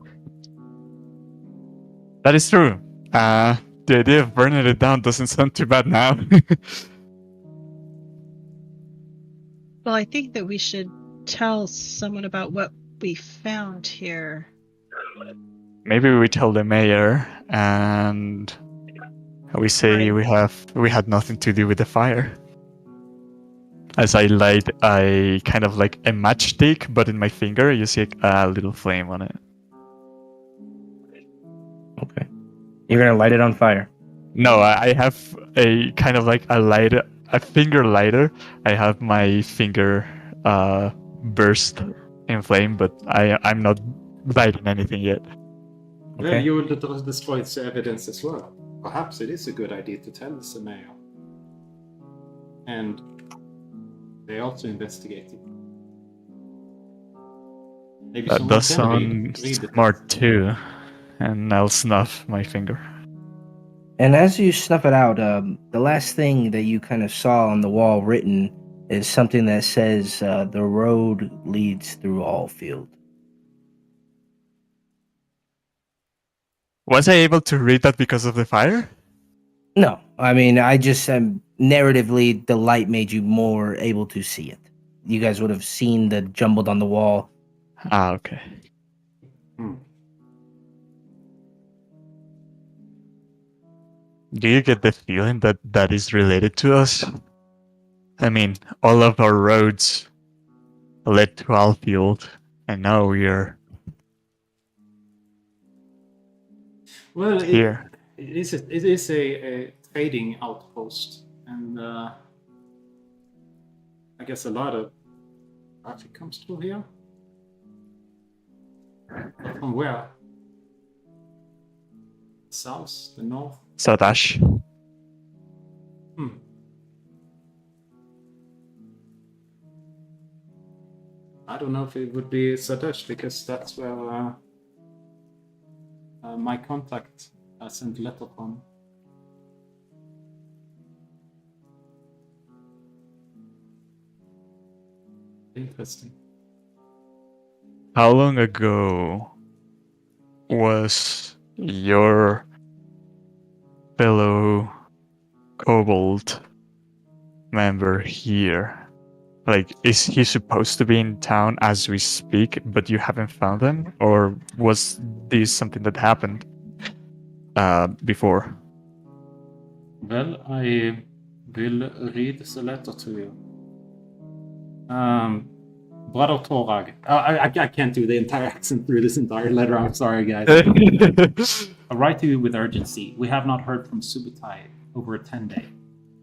That is true. The idea of burning it down doesn't sound too bad now. Well, I think that we should tell someone about what we found here. Maybe we tell the mayor and we say Right. we had nothing to do with the fire. As I light I kind of like a matchstick, but in my finger you see a little flame on it. Okay. You're gonna light it on fire. No, I have a kind of like a finger lighter. I have my finger burst in flame, but I'm not lighting anything yet. Well, Okay. you will destroy its evidence as well. Perhaps it is a good idea to tell the mayor. And they also investigate it. Maybe That someone does can sound read it. smart too. And I'll snuff my finger. And as you snuff it out, the last thing that you kind of saw on the wall written is something that says, "The road leads through Alfield." Was I able to read that because of the fire? No, I mean, I just narratively, the light made you more able to see it. You guys would have seen the jumbled on the wall. Ah, okay. Hmm. Do you get the feeling that that is related to us? I mean, all of our roads led to Alfield, and now we're Well, here. it is a trading outpost, and I guess a lot of traffic comes through here. From where? The south, the north. Sadash. I don't know if it would be Sadesh because that's where my contact sent letter from. Interesting. How long ago was your fellow kobold member here? Like, is he supposed to be in town as we speak, but you haven't found him? Or was this something that happened before? Well, I will read the letter to you. Brother Thorag. I can't do the entire accent through this entire letter. I'm sorry, guys. I write to you with urgency. We have not heard from Subutai over 10 days.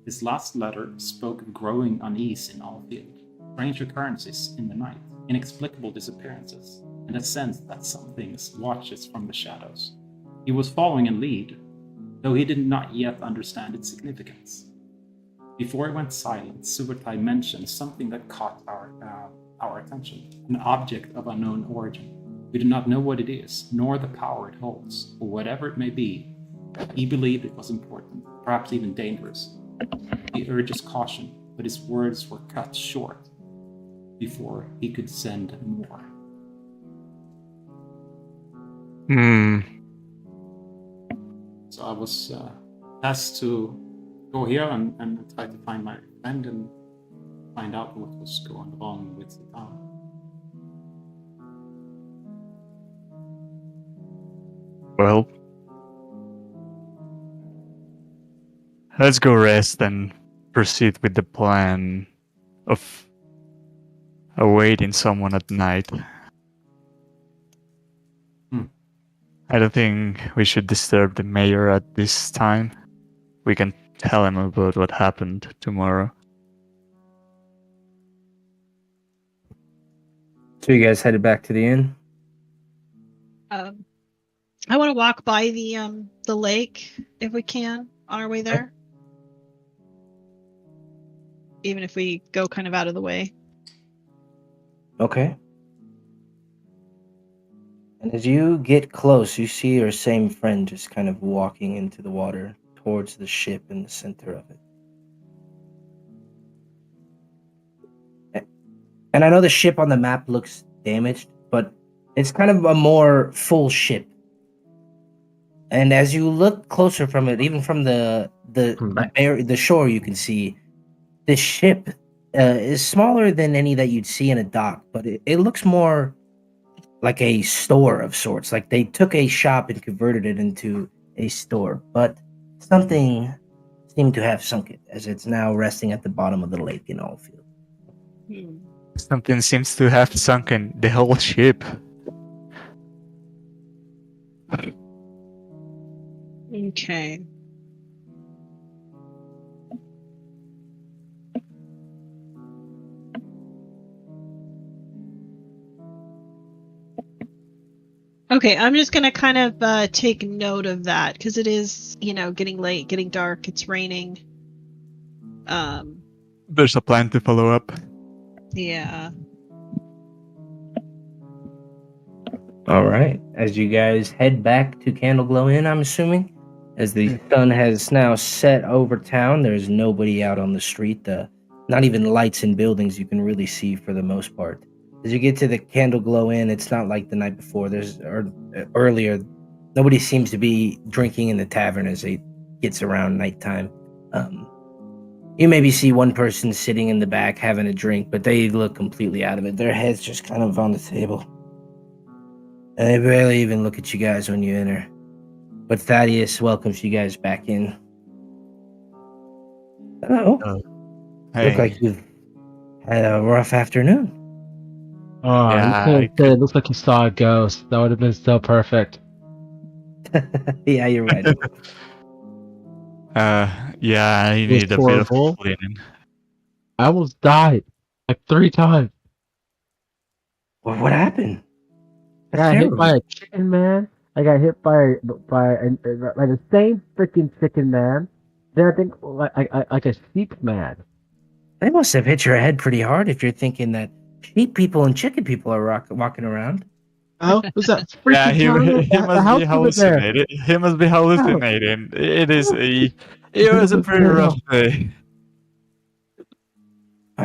His last letter spoke of growing unease in Alfield, strange occurrences in the night, inexplicable disappearances, and a sense that something watches from the shadows. He was following a lead, though he did not yet understand its significance. Before he went silent, Subutai mentioned something that caught our attention, an object of unknown origin. We do not know what it is, nor the power it holds, or whatever it may be. He believed it was important, perhaps even dangerous. He urges caution, but his words were cut short before he could send more. So I was asked to go here and try to find my friend and find out what was going wrong with the town. Well, let's go rest and proceed with the plan of awaiting someone at night. I don't think we should disturb the mayor at this time. We can tell him about what happened tomorrow. So you guys headed back to the inn? I want to walk by the lake if we can on our way there. Even if we go kind of out of the way. Okay. And as you get close, you see your same friend just kind of walking into the water towards the ship in the center of it. And I know the ship on the map looks damaged, but it's kind of a more full ship. And as you look closer from it, even from the shore, you can see this ship is smaller than any that you'd see in a dock, but it looks more like a store of sorts. Like they took a shop and converted it into a store, but something seemed to have sunk it, as it's now resting at the bottom of the lake in Alfield. Something seems to have sunken the whole ship. Okay. Okay, I'm just gonna kind of take note of that because it is, getting late, getting dark. It's raining. There's a plan to follow up. Yeah. All right. As you guys head back to Candleglow Inn, I'm assuming, as the sun has now set over town, there's nobody out on the street. Not even lights in buildings you can really see for the most part. As you get to the Candleglow Inn, it's not like the night before. Earlier, nobody seems to be drinking in the tavern as it gets around nighttime. You maybe see one person sitting in the back having a drink, but they look completely out of it. Their head's just kind of on the table. And they barely even look at you guys when you enter. But Thaddeus welcomes you guys back in. Hello. Hey. Look like you've had a rough afternoon. Oh, Yeah, you said it looks like you saw a ghost. That would have been so perfect. Yeah, you're right. Yeah, I was need a bit of horrible. cleaning. I almost died like 3 times. What happened? I got hit by a chicken man. I got hit by the same freaking chicken man. Then I think like a sheep man. They must have hit your head pretty hard if you're thinking that sheep people and chicken people are walking around. Oh, was that freaking Yeah, he the must house be over there. hallucinating. He must be hallucinating. It was a pretty rough day.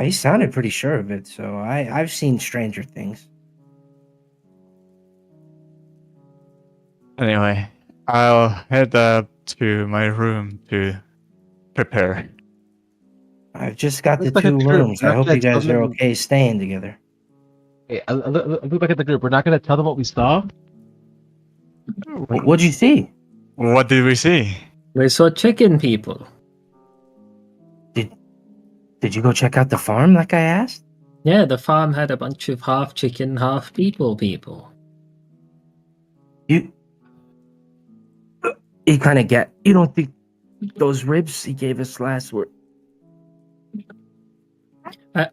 He sounded pretty sure of it, so I've seen stranger things. Anyway, I'll head up to my room to prepare. I've just got the Looks like a 2 group. rooms. I Not hope gonna you guys tell are them- okay staying together. Hey, look back at the group. We're not going to tell them what we saw. What'd you see? What did we see? We saw chicken people. Did you go check out the farm like I asked? Yeah, the farm had a bunch of half chicken, half people. You kind of get. You don't think those ribs he gave us last were?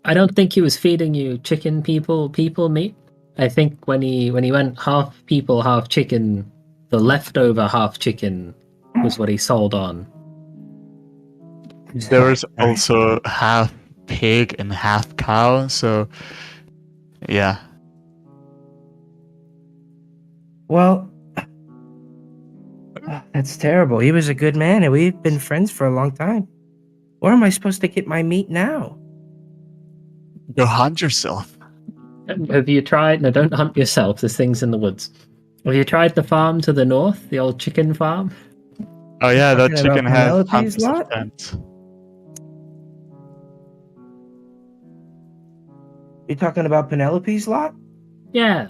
I don't think he was feeding you chicken people meat. I think when he went half people, half chicken, the leftover half chicken was what he sold on. There was also half pig and half cow, so yeah. Well, that's terrible. He was a good man, and we've been friends for a long time. Where am I supposed to get my meat now? Go hunt yourself. Have you tried? No, don't hunt yourself. There's things in the woods. Have you tried the farm to the north, the old chicken farm? Oh yeah, that Talking chicken about has Penelope's tons of lot? sense. You talking about Penelope's lot? Yeah.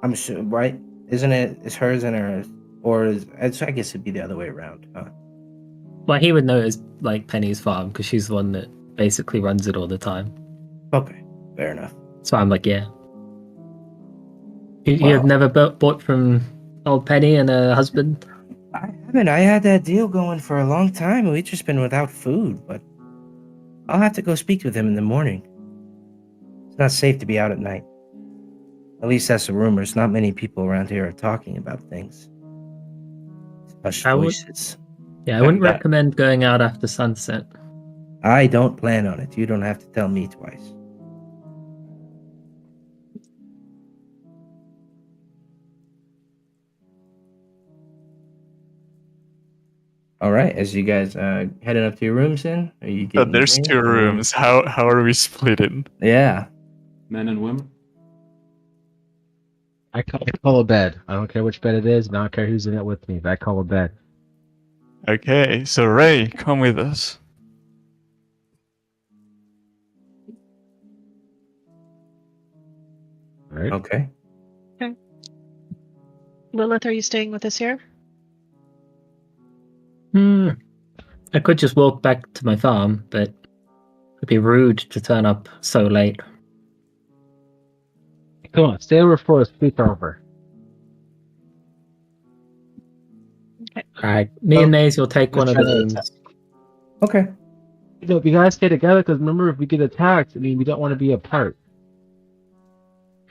I'm assuming, right? Isn't it? Is hers and hers, or I guess it'd be the other way around. Huh? Well, he would know it as like Penny's farm because she's the one that basically runs it all the time. Okay, fair enough. So I'm like, yeah. You have never bought from old Penny and her husband? I haven't. I had that deal going for a long time. We've just been without food, but I'll have to go speak with him in the morning. It's not safe to be out at night. At least that's the rumors. Not many people around here are talking about things. Hushed I would- voices. Yeah, I wouldn't And that- recommend going out after sunset. I don't plan on it. You don't have to tell me twice. All right, as you guys heading up to your rooms, then are you getting? There's drinks two or- rooms. How are we splitting? Yeah. Men and women. I call a bed. I don't care which bed it is, and I don't care who's in it with me. But I call a bed. Okay, so Ray, come with us. All right. Okay. Lilith, are you staying with us here? I could just walk back to my farm, but it'd be rude to turn up so late. Come on, stay over for a sleepover. Alright, me and Maisie will take one of the rooms. Okay. You know, if you guys stay together, because remember, if we get attacked, I mean, we don't want to be apart.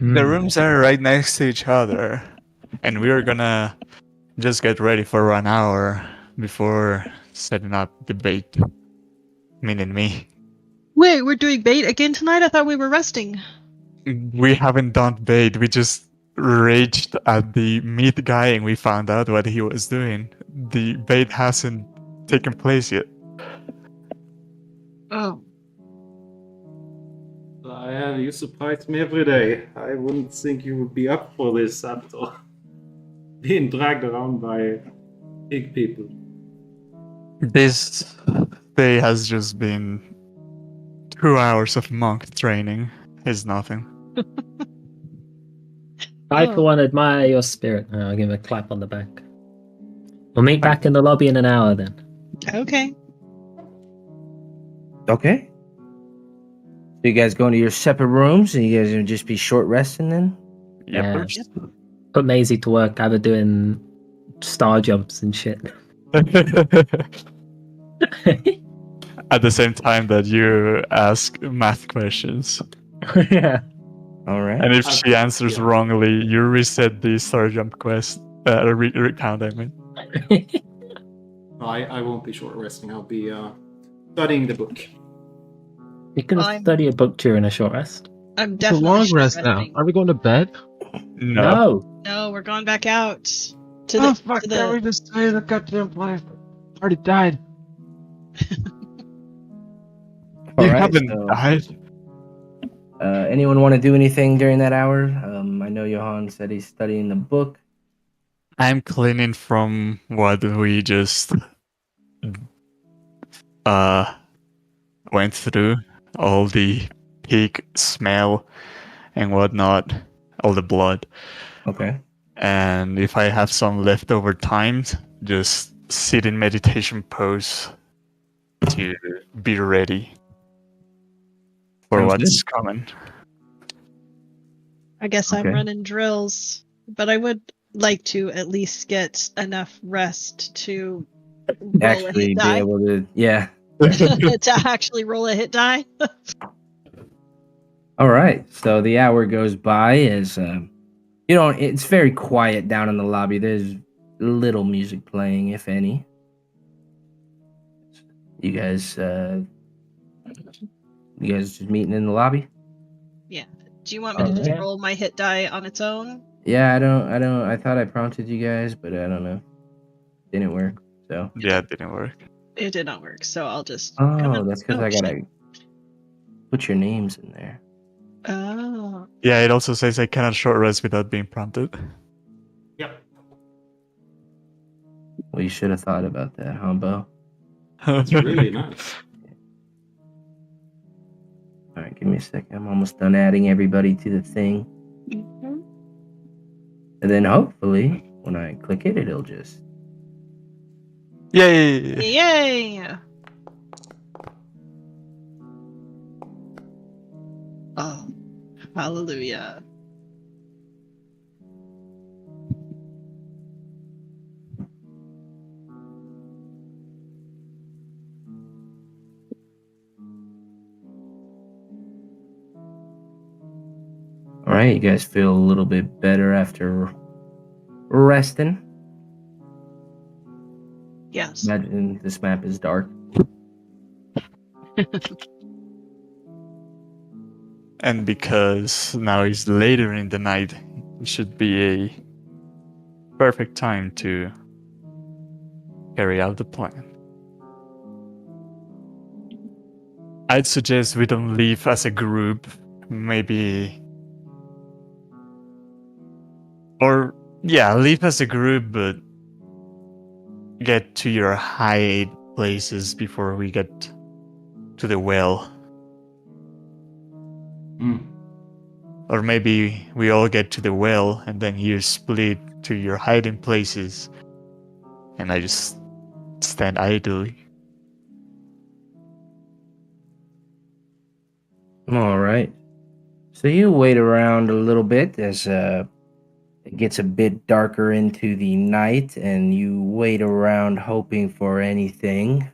The rooms are right next to each other, and we are gonna just get ready for 1 hour before setting up the bait. Meaning me. Wait, we're doing bait again tonight? I thought we were resting. We haven't done bait. We just raged at the meat guy, and we found out what he was doing. The bait hasn't taken place yet. Oh. You surprise me every day. I wouldn't think you would be up for this after being dragged around by pig people. This day has just been 2 hours of monk training. It's nothing. I, for one, admire your spirit. I'll give him a clap on the back. We'll meet back in the lobby in an hour then. Okay. Okay. So you guys going to your separate rooms, and you guys gonna just be short resting then? Yeah. Put Maisie to work, have her doing star jumps and shit. At the same time that you ask math questions. Yeah. All right. And if she answers yeah. wrongly, you reset the star jump quest. Recount, I mean. No, I won't be short resting. I'll be studying the book. You can I'm- study a book during a short rest. I'm It's a definitely long short rest now. resting. Are we going to bed? No. No, we're going back out to Oh, the. fuck, to can't we the... just stay in the goddamn place? Already died. All You right, haven't so, died. anyone want to do anything during that hour? I know Johan said he's studying the book. I'm cleaning from what we just went through. All the pig smell and whatnot. All the blood. Okay. And if I have some leftover time, just sit in meditation pose to be ready for Sounds what's coming. I guess I'm Okay. running drills, but I would like to at least get enough rest to roll a Actually, hit be die. able to. Yeah. To actually roll a hit die. All right. So the hour goes by as it's very quiet down in the lobby. There's little music playing, if any. You guys just meeting in the lobby? Do you want me to just Yeah. roll my hit die on its own? Yeah, I don't I thought I prompted you guys, but I don't know. Didn't work. So Yeah, it didn't work. It did not work, so I'll just. come oh, in- that's because oh, I shit. gotta put your names in there. Oh. Yeah, it also says I cannot short rest without being prompted. Yep. Well, you should have thought about that, huh, Bo? It's really nice. All right, give me a second. I'm almost done adding everybody to the thing, Mhm. and then hopefully when I click it, it'll just. Yay! Yay! Oh, hallelujah. All right. right, you guys feel a little bit better after resting. Yes. Imagine this map is dark. And because now is later in the night, it should be a perfect time to carry out the plan. I'd suggest we don't leave as a group, maybe. Or, yeah, leave as a group, but get to your hide places before we get to the well. Or maybe we all get to the well and then you split to your hiding places and I just stand idly. All right. So you wait around a little bit as it gets a bit darker into the night, and you wait around hoping for anything.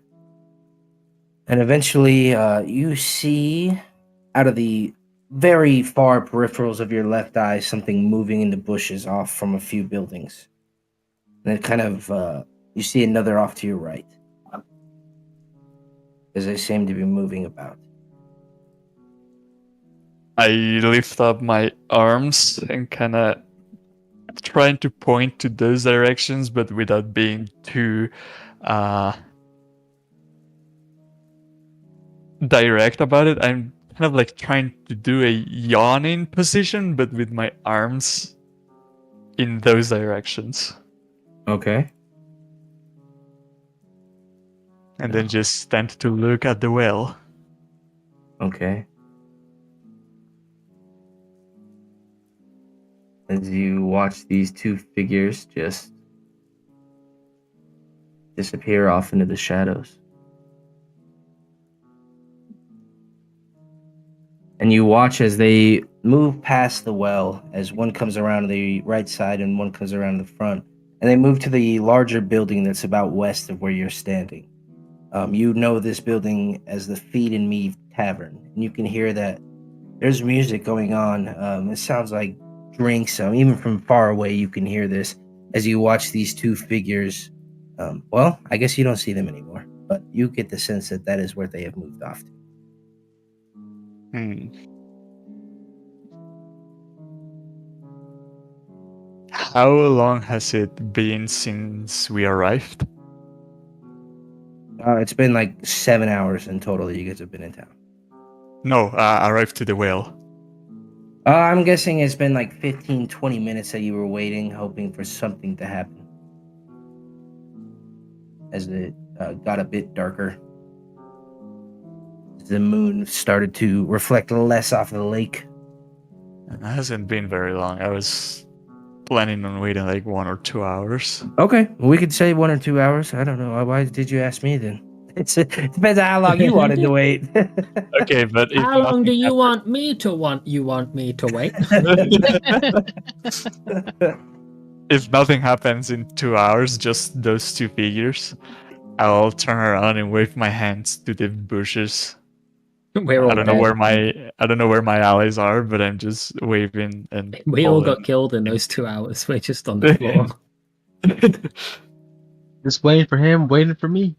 And eventually you see out of the very far peripherals of your left eye something moving in the bushes off from a few buildings. And it kind of, you see another off to your right, as they seem to be moving about. I lift up my arms and kind of trying to point to those directions, but without being too direct about it. I'm kind of like trying to do a yawning position, but with my arms in those directions. Okay. And then just stand to look at the well. Okay. As you watch these two figures just disappear off into the shadows. And you watch as they move past the well, as one comes around the right side and one comes around the front. And they move to the larger building that's about west of where you're standing. You know this building as the Feed and Me Tavern. And you can hear that there's music going on. It sounds like drinks. Even from far away, you can hear this as you watch these two figures. Well, I guess you don't see them anymore, but you get the sense that that is where they have moved off to. How long has it been since we arrived? It's been like 7 hours in total that you guys have been in town. No, arrived to the well. I'm guessing it's been like 15, 20 minutes that you were waiting, hoping for something to happen. As it got a bit darker. The moon started to reflect less off of the lake. It hasn't been very long. I was planning on waiting like 1 or 2 hours. Okay, we could say 1 or 2 hours. I don't know. Why did you ask me then? It depends on how long you wanted to wait. Okay, but if How long do you nothing want me to wait? if nothing happens in 2 hours, just those two figures, I'll turn around and wave my hands to the bushes. We're all I don't know dead. where my allies are, but I'm just waving and We all calling. got killed in those 2 hours. We're just on the floor. Just waiting for him, waiting for me.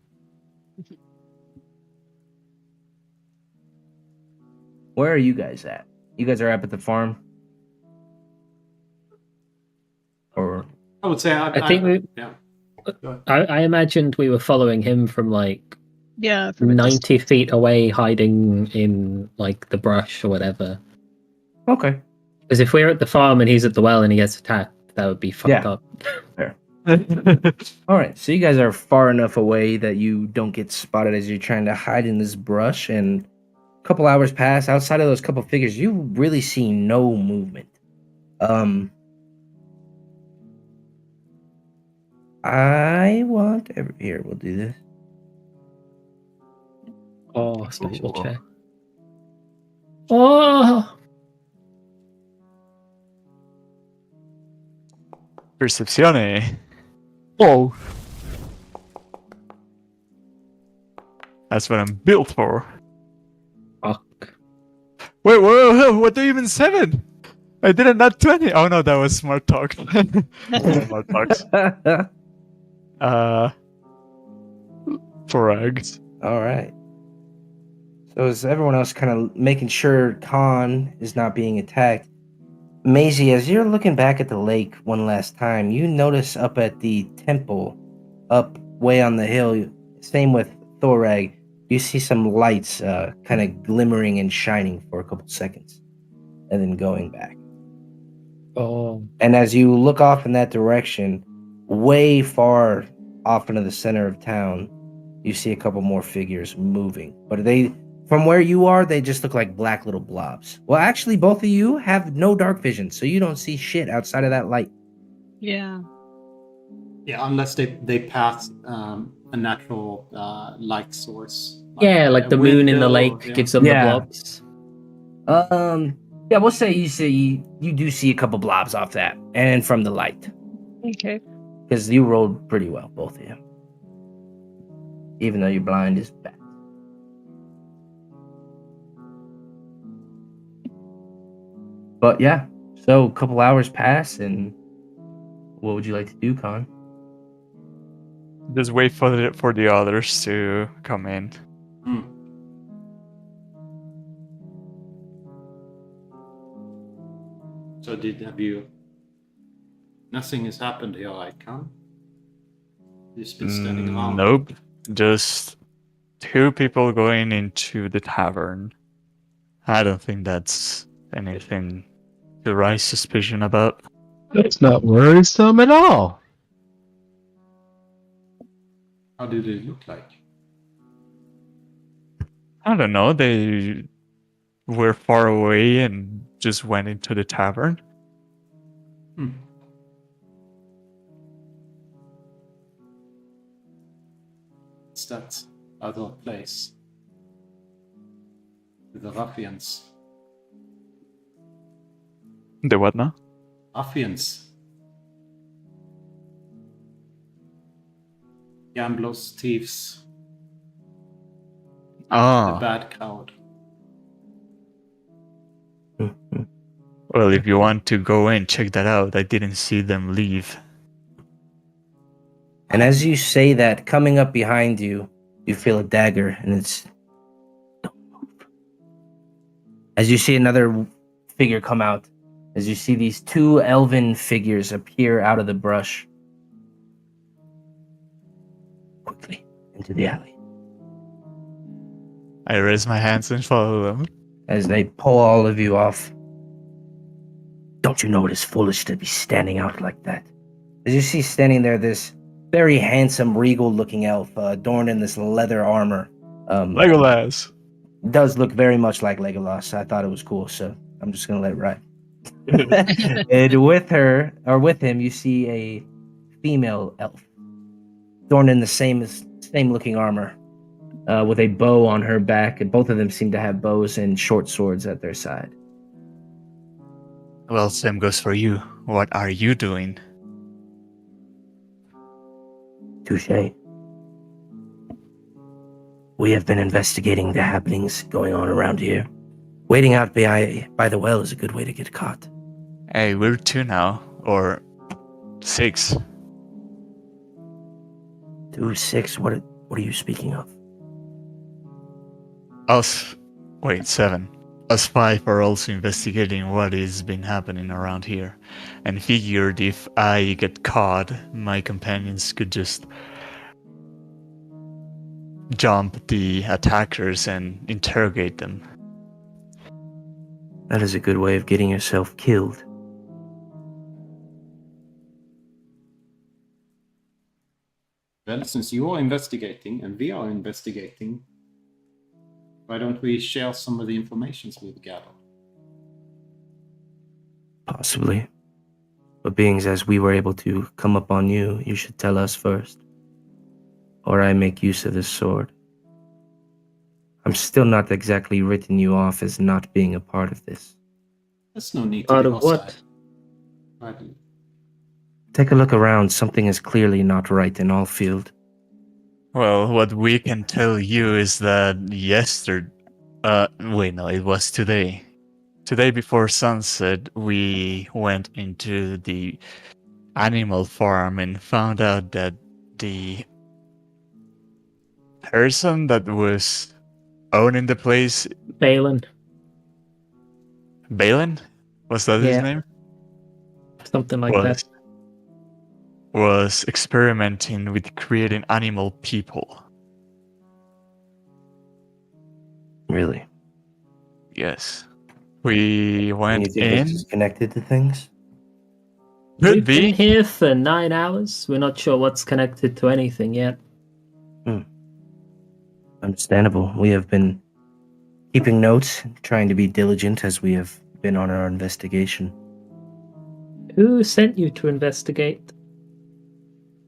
Where are you guys at? You guys are up at the farm? Or I would say I think we. yeah. I imagined we were following him from like Yeah, from a 90 feet away, hiding in like the brush or whatever. okay. Because if we're at the farm and he's at the well and he gets attacked, that would be fucked Yeah. up. All right, so you guys are far enough away that you don't get spotted as you're trying to hide in this brush, and a couple hours pass. Outside of those couple figures, you really see no movement. I want here. We'll do this. Oh, special check. Oh, Percepzione. Oh. That's what I'm built for. fuck. Wait, whoa, what do you even 7? I did a nat 20. Oh no, that was smart talk. Smart talks. Thorag. All right. So is everyone else kind of making sure Khan is not being attacked? Maizie, as you're looking back at the lake one last time, you notice up at the temple, up way on the hill, same with Thorag, you see some lights kind of glimmering and shining for a couple seconds, and then going back. Oh, And as you look off in that direction, way far off into the center of town, you see a couple more figures moving. But from where you are, they just look like black little blobs. Well, actually, both of you have no dark vision, so you don't see shit outside of that light. Yeah. Yeah, unless they pass a natural light source. yeah, like the moon in the window, lake yeah. gives them Yeah. the blobs. Yeah, we'll say you do see a couple blobs off that, and from the light, Okay. because you rolled pretty well, both of you. Even though your blind is bad. But yeah, so a couple hours pass, and what would you like to do, Khan? Just wait for the others to come in. Hmm. So have you? Nothing has happened here, I can. You've just been standing around. Nope. Just 2 people going into the tavern. I don't think that's anything to raise suspicion about. That's not worrisome at all. How do they look like? I don't know. They were far away and just went into the tavern. Hmm. It's that other place. With the ruffians. The what now? Ruffians. Gamblers, thieves, the Ah, bad crowd. well, if you want to go in, check that out. I didn't see them leave. And as you say that, coming up behind you, you feel a dagger, and it's... Don't move. As you see another figure come out, as you see these 2 elven figures appear out of the brush. Quickly, into the alley. I raise my hands and follow them. As they pull all of you off. Don't you know it is foolish to be standing out like that? As you see standing there this very handsome, regal-looking elf, adorned in this leather armor. Legolas. Does look very much like Legolas. I thought it was cool, so I'm just gonna let it ride. And with him, you see a female elf, adorned in the same looking armor, with a bow on her back, and both of them seem to have bows and short swords at their side. Well, same goes for you. What are you doing? Touché. We have been investigating the happenings going on around here. Waiting out by the well is a good way to get caught. Hey, we're 2 now. Or 6. 2, 6, what are you speaking of? Us. Wait, 7. Us 5 are also investigating what has been happening around here. And figured if I get caught, my companions could just jump the attackers and interrogate them. That is a good way of getting yourself killed. Well, since you are investigating and we are investigating, why don't we share some of the information we've gathered? Possibly. But being as we were able to come up on you, you should tell us first. Or I make use of this sword. I'm still not exactly written you off as not being a part of this. There's no need to Out be of what? hostile. Right. Take a look around. Something is clearly not right in Alfield. Well, what we can tell you is that it was today. today before sunset, we went into the animal farm and found out that the person that was owning the place, Balin, Balin, was that his Yeah. name? something like was that. was experimenting with creating animal people. Really? Yes. We And went you think in. this is connected to things? Could We've been be. here for 9 hours. We're not sure what's connected to anything yet. Understandable. We have been keeping notes, trying to be diligent as we have been on our investigation. Who sent you to investigate?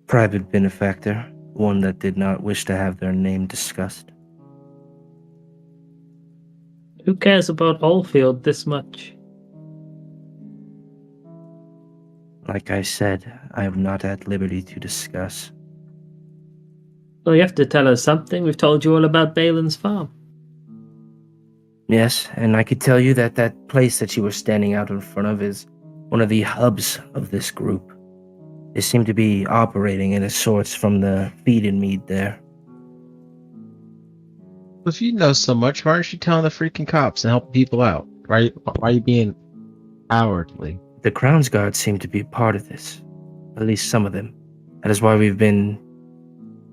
Private benefactor, one that did not wish to have their name discussed. Who cares about Alfield this much? Like I said, I am not at liberty to discuss. Well, you have to tell us something. We've told you all about Balin's farm. Yes, and I could tell you that that place that you were standing out in front of is one of the hubs of this group. They seem to be operating in a sorts from the feed and mead there. If you know so much, why aren't you telling the freaking cops and helping people out? Why are you being cowardly? The Crown's Guards seem to be a part of this. At least some of them. That is why we've been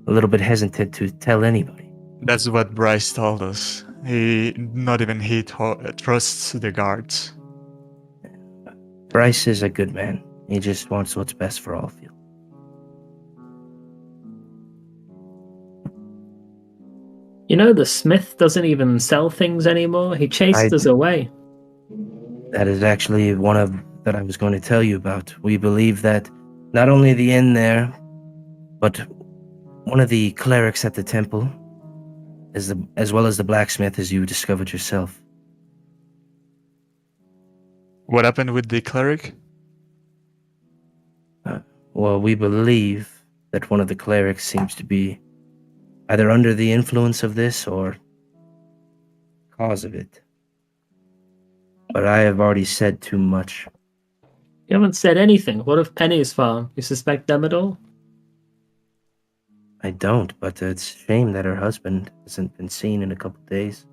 a little bit hesitant to tell anybody. That's what Bryce told us. Not even he trusts the guards. Bryce is a good man. He just wants what's best for Alfield. You know, the smith doesn't even sell things anymore. He chased us away. That is actually one of that I was going to tell you about. We believe that not only the inn there, but one of the clerics at the temple, as well as the blacksmith, as you discovered yourself. What happened with the cleric? Well, we believe that one of the clerics seems to be either under the influence of this or cause of it. But I have already said too much. You haven't said anything. What of Penny's farm? You suspect them at all? I don't, but it's a shame that her husband hasn't been seen in a couple days.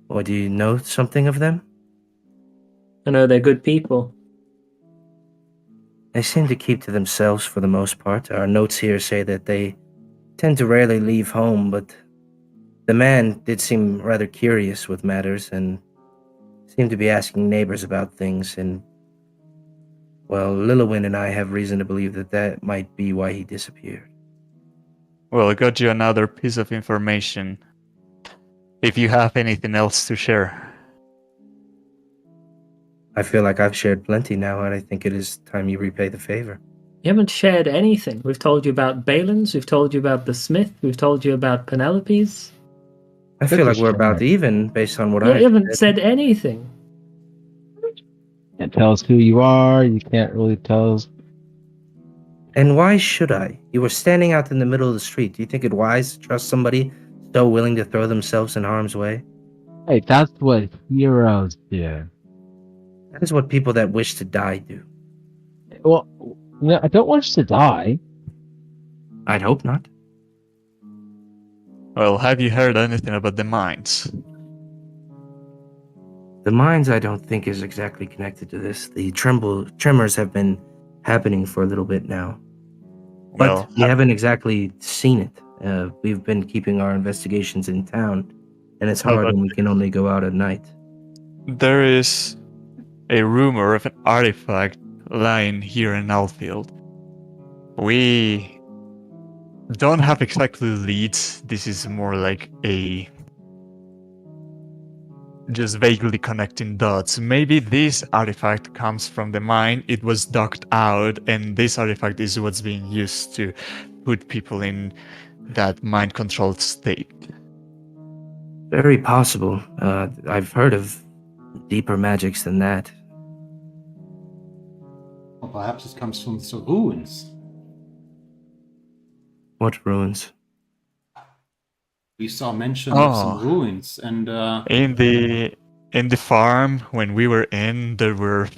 Or do you know something of them? I know they're good people. They seem to keep to themselves for the most part. Our notes here say that they tend to rarely leave home, but the man did seem rather curious with matters and seemed to be asking neighbors about things, and, well, Lilowin and I have reason to believe that that might be why he disappeared. Well, I got you another piece of information. If you have anything else to share. I feel like I've shared plenty now, and I think it is time you repay the favor. You haven't shared anything. We've told you about Balin's, we've told you about the smith, we've told you about Penelope's. I feel like we're about even based on what Yeah, I you haven't said anything. Can't tell us who you are. You can't really tell us. And why should I? You were standing out in the middle of the street. Do you think it wise to trust somebody so willing to throw themselves in harm's way? Hey, that's what heroes do. That is what people that wish to die do. Well, no, I don't want you to die. I'd hope not. Well, have you heard anything about the mines? The mines, I don't think, is exactly connected to this. The tremors have been happening for a little bit now. But Well, we haven't exactly seen it. We've been keeping our investigations in town, and it's How hard about when we can only go out at night. there is a rumor of an artifact lying here in Alfield. We don't have exactly leads. This is more like a just vaguely connecting dots. Maybe this artifact comes from the mine, it was docked out, and this artifact is what's being used to put people in that mind-controlled state. Very possible. I've heard of deeper magics than that. Or perhaps it comes from the ruins. What ruins? We saw mention of some Oh. ruins, and In the farm when we were in, there were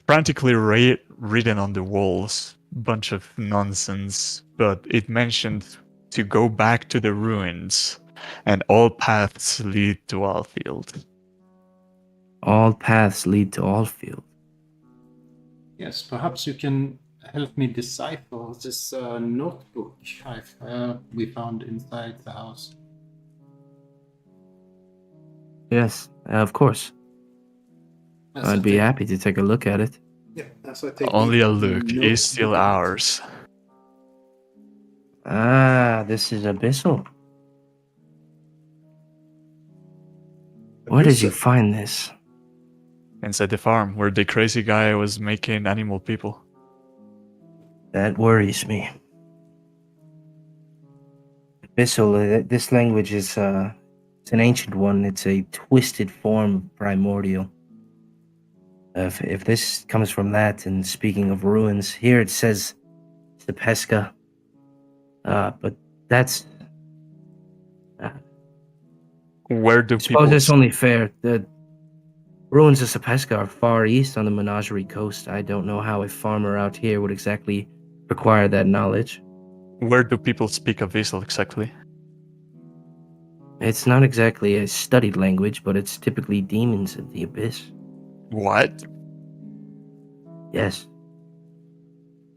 frantically written on the walls, bunch of nonsense. But it mentioned to go back to the ruins, and all paths lead to Alfield. All paths lead to Alfield. yes, perhaps you can help me decipher this notebook we found inside the house. Yes, of course. As I I'd be take- happy to take a look at it. Yeah, as I take Only the a look is notebook still out. ours. Ah, this is Abyssal. Where did you Abyssal. find this? Inside the farm, where the crazy guy was making animal people. That worries me. Abyssal, this language is it's an ancient one. It's a twisted form of primordial. If this comes from that, and speaking of ruins, here it says Sepesca. But that's... Where do I suppose people it's only fair. The ruins of Sepesca are far east on the Menagerie coast. I don't know how a farmer out here would exactly require that knowledge. where do people speak Abyssal exactly? It's not exactly a studied language, but it's typically demons of the abyss. What? Yes.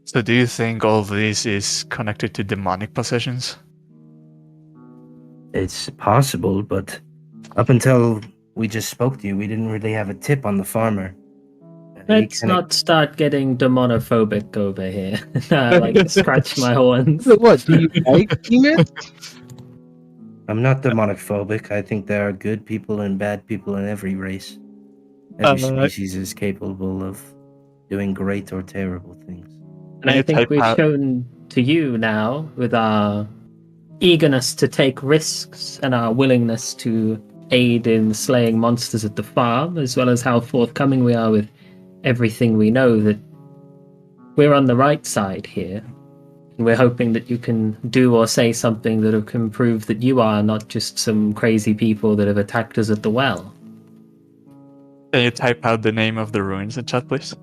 So do you think all this is connected to demonic possessions? It's possible, but up until we just spoke to you, we didn't really have a tip on the farmer. He Let's kinda- not start getting demonophobic over here. I like to scratch my horns. So what? Do you like demons? I'm not demonic phobic. I think there are good people and bad people in every race. Every species is capable of doing great or terrible things. And I you think type we've out- shown to you now, with our eagerness to take risks and our willingness to aid in slaying monsters at the farm, as well as how forthcoming we are with everything we know, that we're on the right side here. And we're hoping that you can do or say something that can prove that you are not just some crazy people that have attacked us at the well. Can you type out the name of the ruins in chat, please?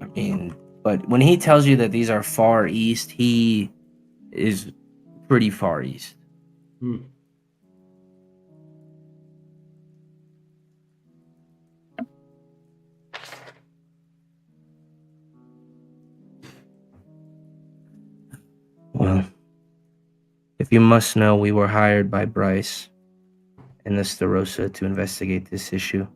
I mean, but when he tells you that these are far east, he is pretty far east. Hmm. Well, if you must know, we were hired by Bryce and the Starossa to investigate this issue.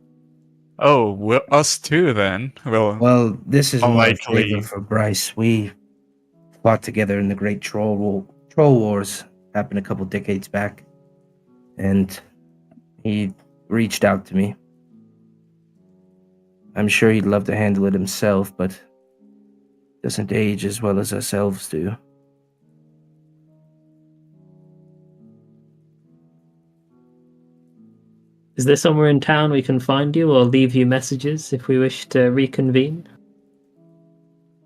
Oh, well, us too then. Well, this is more Unlikely. favor for Bryce. We fought together in the Great Troll Wars, happened a couple decades back, and he reached out to me. I'm sure he'd love to handle it himself, but doesn't age as well as us elves do. Is there somewhere in town we can find you or leave you messages if we wish to reconvene?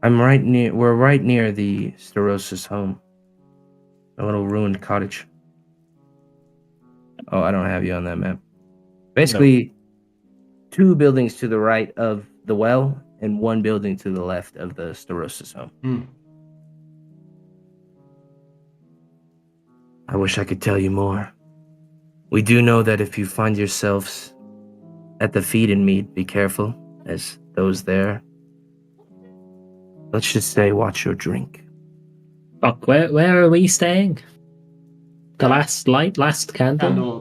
We're right near the Starossa's home. A little ruined cottage. Oh, I don't have you on that map. Basically, 2 buildings to the right of the well and 1 building to the left of the Starossa's home. Hmm. I wish I could tell you more. We do know that if you find yourselves at the feed and meat, be careful, as those there. Let's just say, watch your drink. Fuck, where are we staying? The last light, last candle? Candle,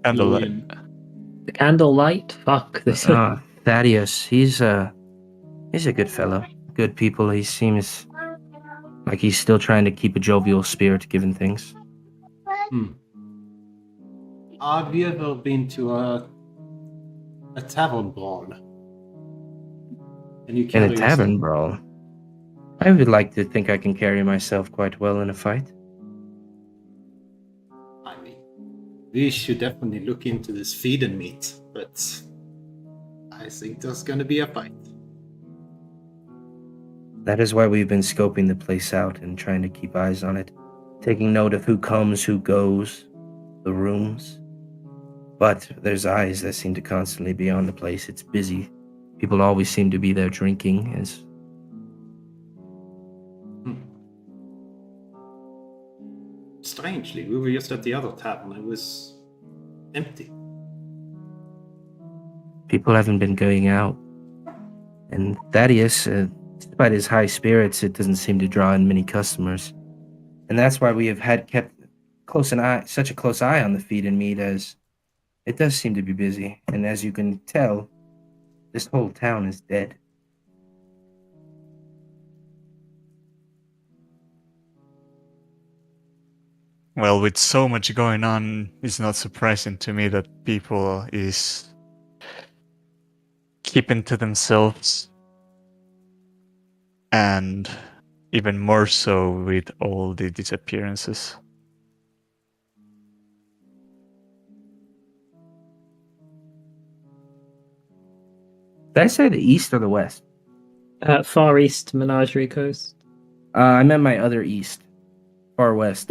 candlelight. glowing. The candle light? Fuck this. Thaddeus, he's a good fellow. Good people. He seems like he's still trying to keep a jovial spirit given things. Hmm. Have you ever been to a tavern brawl? And you In carry a tavern yourself- brawl, I would like to think I can carry myself quite well in a fight. I mean, we should definitely look into this feed and meat, but I think there's gonna be a fight. That is why we've been scoping the place out and trying to keep eyes on it, taking note of who comes, who goes, the rooms. But there's eyes that seem to constantly be on the place. It's busy. People always seem to be there drinking. Strangely, we were just at the other tavern. It was empty. People haven't been going out. And Thaddeus, despite his high spirits, it doesn't seem to draw in many customers. And that's why we have kept such a close eye on the feed and meat, as it does seem to be busy. And as you can tell, this whole town is dead. Well, with so much going on, it's not surprising to me that people is keeping to themselves, and even more so with all the disappearances. Did I say the east or the west? Far East Menagerie Coast. I meant my other east. Far west.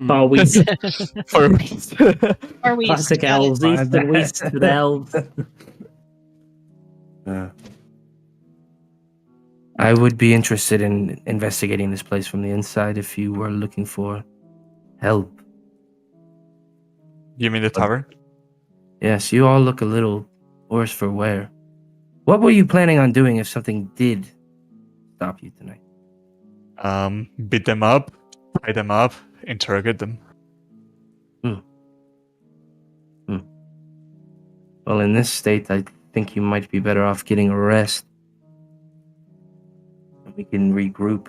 Far West. For Are we Classic elves, east and west with elves. I would be interested in investigating this place from the inside if you were looking for help. You mean the tavern? Yes, you all look a little worse for wear. What were you planning on doing if something did stop you tonight? Beat them up, tie them up, interrogate them. Well, in this state, I think you might be better off getting a rest. We can regroup.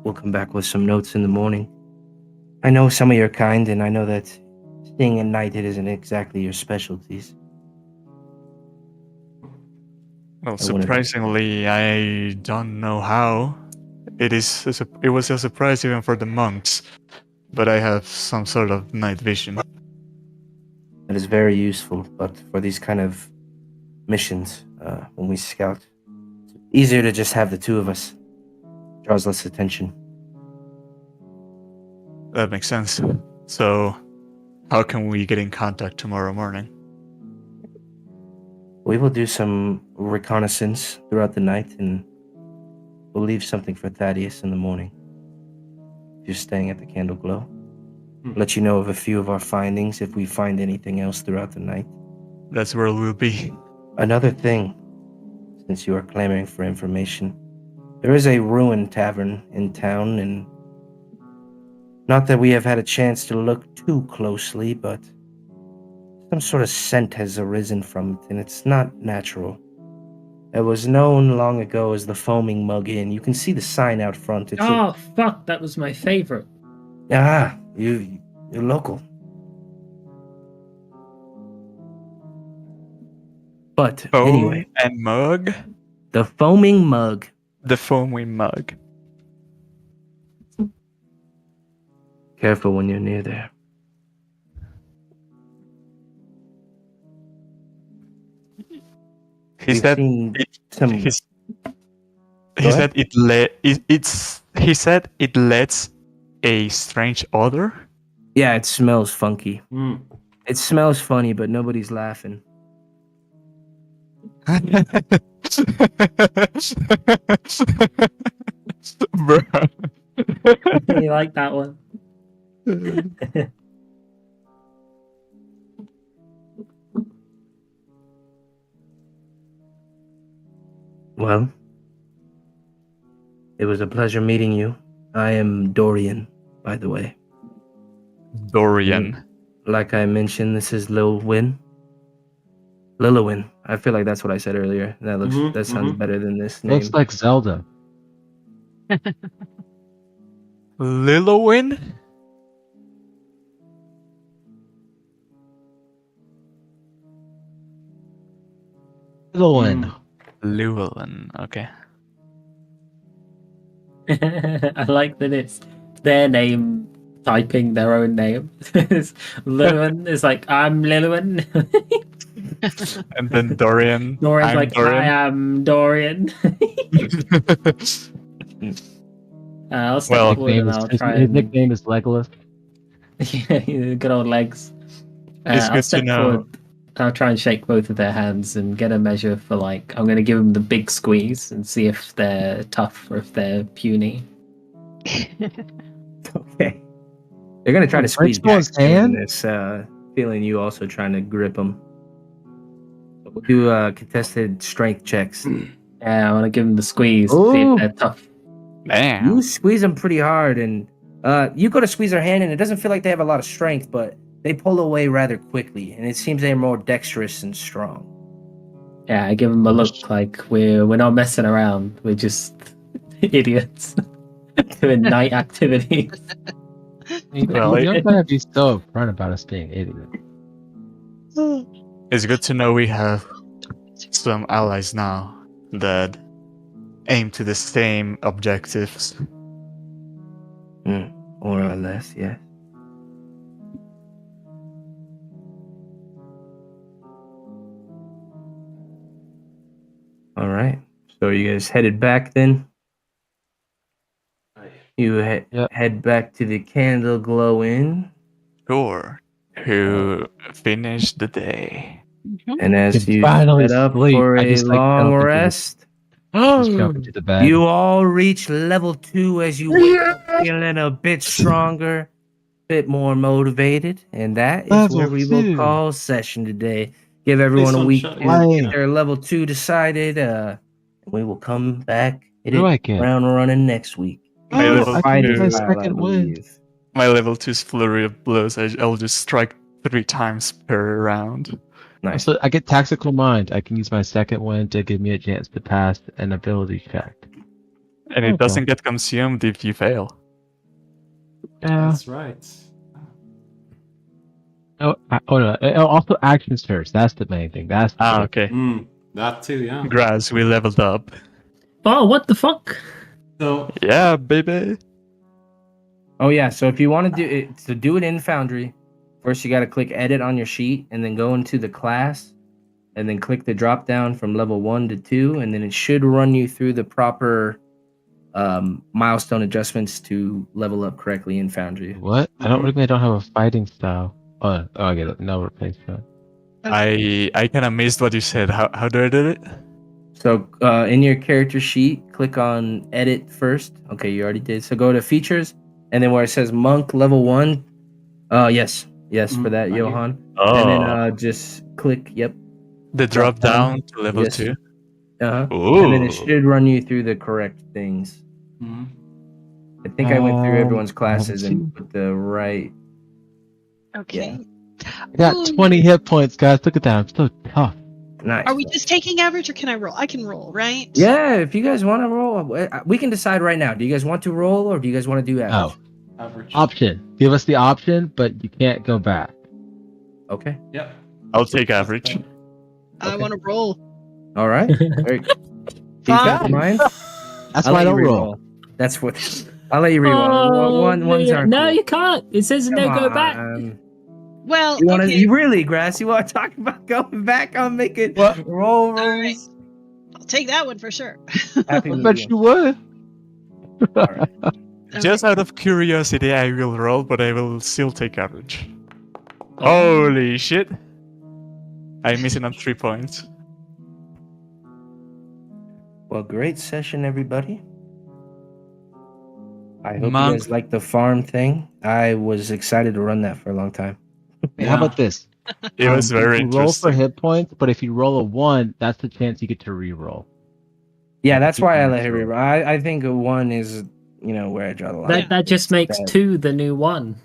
We'll come back with some notes in the morning. I know some of your kind, and I know that staying at night, it isn't exactly your specialties. Well, surprisingly, I don't know how. It was a surprise even for the monks, but I have some sort of night vision. That is very useful, but for these kind of missions, when we scout, it's easier to just have the two of us. Draws less attention. That makes sense. So, how can we get in contact tomorrow morning? We will do some reconnaissance throughout the night, and we'll leave something for Thaddeus in the morning. If you're staying at the Candle Glow. Let you know of a few of our findings if we find anything else throughout the night. That's where we'll be. Another thing, since you are clamoring for information, there is a ruined tavern in town, and not that we have had a chance to look too closely, but some sort of scent has arisen from it, and it's not natural. It was known long ago as the Foaming Mug Inn. You can see the sign out front. Fuck, that was my favorite. You're local. But anyway, and mug? the Foaming Mug. The foaming mug. Careful when you're near there. He said it lets a strange odor. Yeah, it smells funky. It smells funny, but nobody's laughing. Bro. You like that one? Well, it was a pleasure meeting you. I am Dorian, by the way. Dorian. Like I mentioned, this is Lilwyn. Lilowyn. I feel like that's what I said earlier. That sounds better than this name. Looks like Zelda. Lilowyn? Llewellyn. Llewellyn, okay. I like that it's their name typing their own name. Llewellyn is like, I'm Llewellyn. And then Dorian. Dorian's I'm like, Dorian. I am Dorian. I'll step Well, forward and I'll try his and... nickname is Legolas. Yeah, good old legs. It's I'll good to step know. forward. I'll try and shake both of their hands and get a measure for like. I'm going to give them the big squeeze and see if they're tough or if they're puny. Okay. They're gonna try to squeeze back Someone's feeling hand? this, feeling you also trying to grip them. We'll do contested strength checks. Yeah, I want to give them the squeeze, see Ooh. if they're tough. Damn. You squeeze them pretty hard, and you go to squeeze their hand, and it doesn't feel like they have a lot of strength, but they pull away rather quickly, and it seems they're more dexterous and strong. Yeah, I give them a look like we're not messing around. We're just idiots doing night activities. Well, You're gonna be so upfront about us being idiots. It's good to know we have some allies now that aim to the same objectives. More or less, yeah. All right. So you guys headed back then? You Yep. head back to the Candle Glow Inn, Sure. To finish the day. and as Can you finally set up sleep. for I a just, like, long jump into the- rest, Just jump into the bed. you all reach level 2 as you wake up feeling a bit stronger, bit more motivated, and that is Level where we will 2. call session today. Give everyone a don't week shut to it. get their level 2 decided. We will come back, hit What do I it get? ground running next week. My Oh, level I can Fighting use my style, I second wind. believe. My level 2's flurry of blows. I'll just strike 3 times per round. Nice. So I get tactical mind. I can use my second wind to give me a chance to pass an ability check. And it Okay. doesn't get consumed if you fail. Yeah. That's right. No. Also action surge. That's the main thing. That's the Ah, okay. That too, yeah. Grass, we leveled up. Oh, what the fuck? So Yeah, baby. Oh yeah, so if you want to do it in Foundry, first you got to click edit on your sheet and then go into the class and then click the drop down from level 1 to 2, and then it should run you through the proper milestone adjustments to level up correctly in Foundry. What? I don't have a fighting style. Oh, I get it. No replacement. I kind of missed what you said. How do I do it? So in your character sheet, click on edit first. Okay, you already did. So go to features, and then where it says monk level 1, yes for that, right here. Johan. Oh, And then just click, yep. the drop down to level Yes. 2. Uh-huh. Ooh. And then it should run you through the correct things. mhm. I think I went through everyone's let's classes see. and put the right. Okay. I got 20 hit points, guys. Look at that. I'm so tough. Nice. Are we just taking average or can I roll? I can roll, right? Yeah, if you guys want to roll, we can decide right now. Do you guys want to roll or do you guys want to do average? Oh, Average. option. Give us the option, but you can't go back. Okay. Yep. I'll take average. I Okay. want to roll. All right. Very good. Fine. Mind? That's I'll why I let don't you roll. reroll. That's what. I'll let you reroll. Ones are no, cool. you can't. It says no, go back. Well, You want to? okay. You really, Grass? You want to talk about going back? I'll make it roll rolls. All right. I'll take that one for sure. Happy I bet medium. you would. All right. Just out of curiosity, I will roll, but I will still take average. Holy shit! I'm missing on 3 points. Well, great session, everybody. I hope Monk. you guys like the farm thing. I was excited to run that for a long time. Hey, how about this? It was very you roll for interesting. hit points, but if you roll a 1, that's the chance you get to re-roll. Yeah, that's why I Keep let her neutral. reroll. I think a 1 is, where I draw the line. That just makes That- 2 the new 1.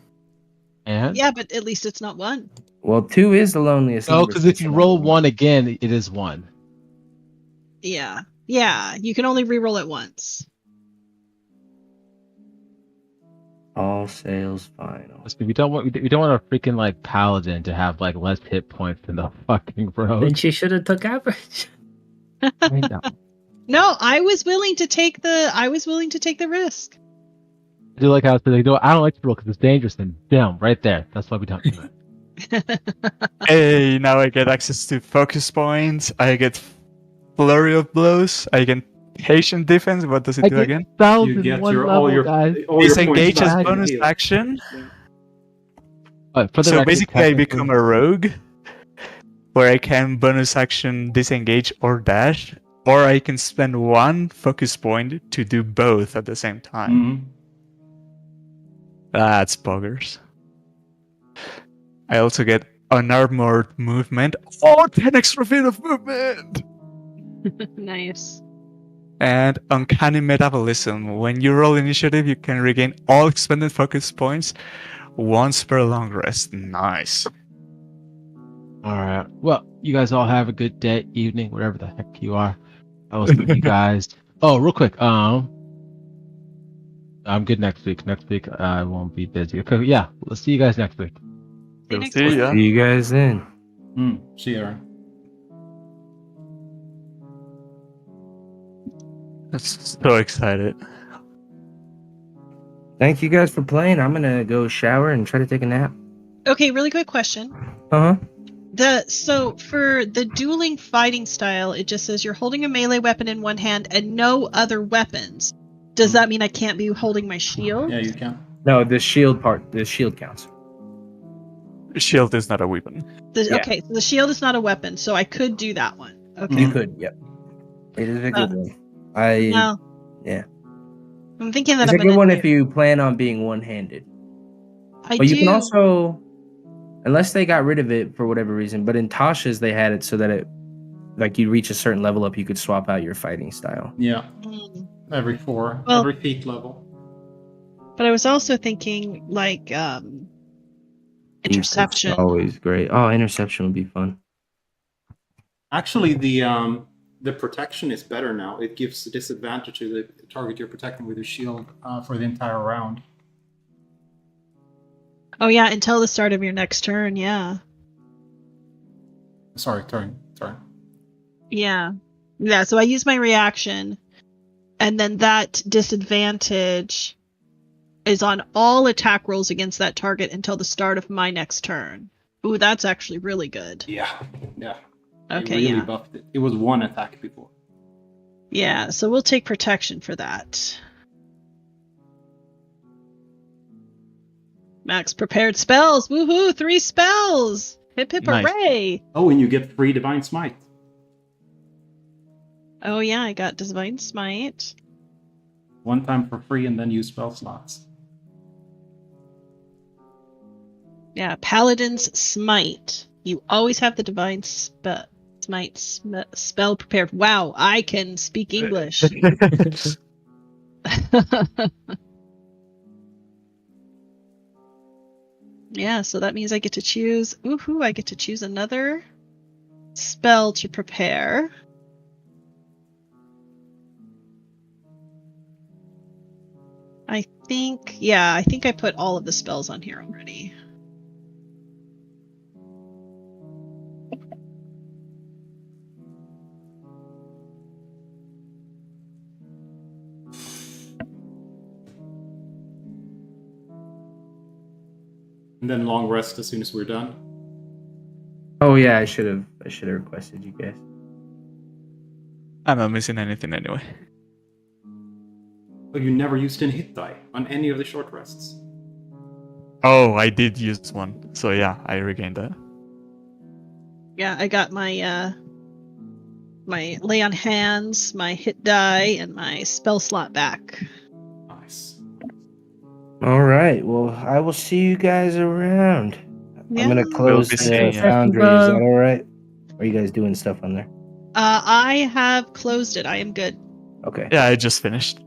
And Yeah, but at least it's not one. Well, 2 is the loneliest. no, number because if since you the roll number 1 again, it is 1. Yeah. Yeah. You can only re-roll it once. All sales final. We don't want a freaking like paladin to have like less hit points than the fucking Then rogue. she should have took average. I know. No, I was willing to take the risk. I do like how it's like, no, I don't like to roll because it's dangerous. And damn, right there. That's why we don't do it. Hey, now I get access to focus points. I get flurry of blows. I can Patient defense. What does it do again? You 1,000 get one your level, guys. all your points Disengage as back. bonus Heal. action. For the So record, basically, I technically- become a rogue, where I can bonus action disengage or dash, or I can spend one focus point to do both at the same time. Mhm. That's buggers. I also get unarmored movement. Oh, 10 extra feet of movement! Nice. And uncanny metabolism. When you roll initiative, you can regain all expended focus points once per long rest. Nice. All right. Well, you guys all have a good day, evening, whatever the heck you are. I will see you guys. Oh, real quick. I'm good next week. Next week I won't be busy. Okay. Yeah. Let's see you guys next week. See you next See week. ya. See you guys then. See you, Aaron. I'm so excited. Thank you guys for playing. I'm gonna go shower and try to take a nap. Okay, really quick question. Uh huh. So for the dueling fighting style, it just says you're holding a melee weapon in one hand and no other weapons. Does that mean I can't be holding my shield? Yeah, you can. No, the shield counts. Shield is not a weapon. Yeah. Okay, so the shield is not a weapon, so I could do that one. Okay. You could. Yep. It is a good one. No. Yeah. I'm thinking that It's I'm a good gonna one do- if you plan on being one-handed. I But you do. can also, unless they got rid of it for whatever reason, but in Tasha's they had it so that it, like you reach a certain level up, you could swap out your fighting style. Yeah, Mm. every feet level. But I was also thinking like interception. Defense is always great. Oh, interception would be fun. Actually, the protection is better now. It gives a disadvantage to the target you're protecting with your shield for the entire round. Oh yeah, until the start of your next turn. Yeah. Sorry. Yeah. Yeah. So I use my reaction, and then that disadvantage is on all attack rolls against that target until the start of my next turn. Ooh, that's actually really good. Yeah. Okay, It really yeah. buffed it. It was one attack before. Yeah, so we'll take protection for that. Max prepared spells. Woohoo! 3 spells. Hip hip Nice. hooray! Oh, and you get free divine smite. Oh yeah, I got divine smite. One time for free, and then use spell slots. Yeah, Paladin's smite. You always have the divine smite spell prepared. Wow, I can speak English. Yeah, so that means I get to choose. Woohoo! I get to choose another spell to prepare. I think I put all of the spells on here already. And then long rest as soon as we're done. Oh yeah, I should have requested you guys. I'm not missing anything anyway. But you never used any hit die on any of the short rests. Oh, I did use one. So yeah, I regained that. Yeah, I got my my lay on hands, my hit die, and my spell slot back. Nice. All right. Well, I will see you guys around. Yeah. I'm gonna close be the seeing you. foundry. Is that all right? Or are you guys doing stuff on there? I have closed it. I am good. Okay. Yeah, I just finished.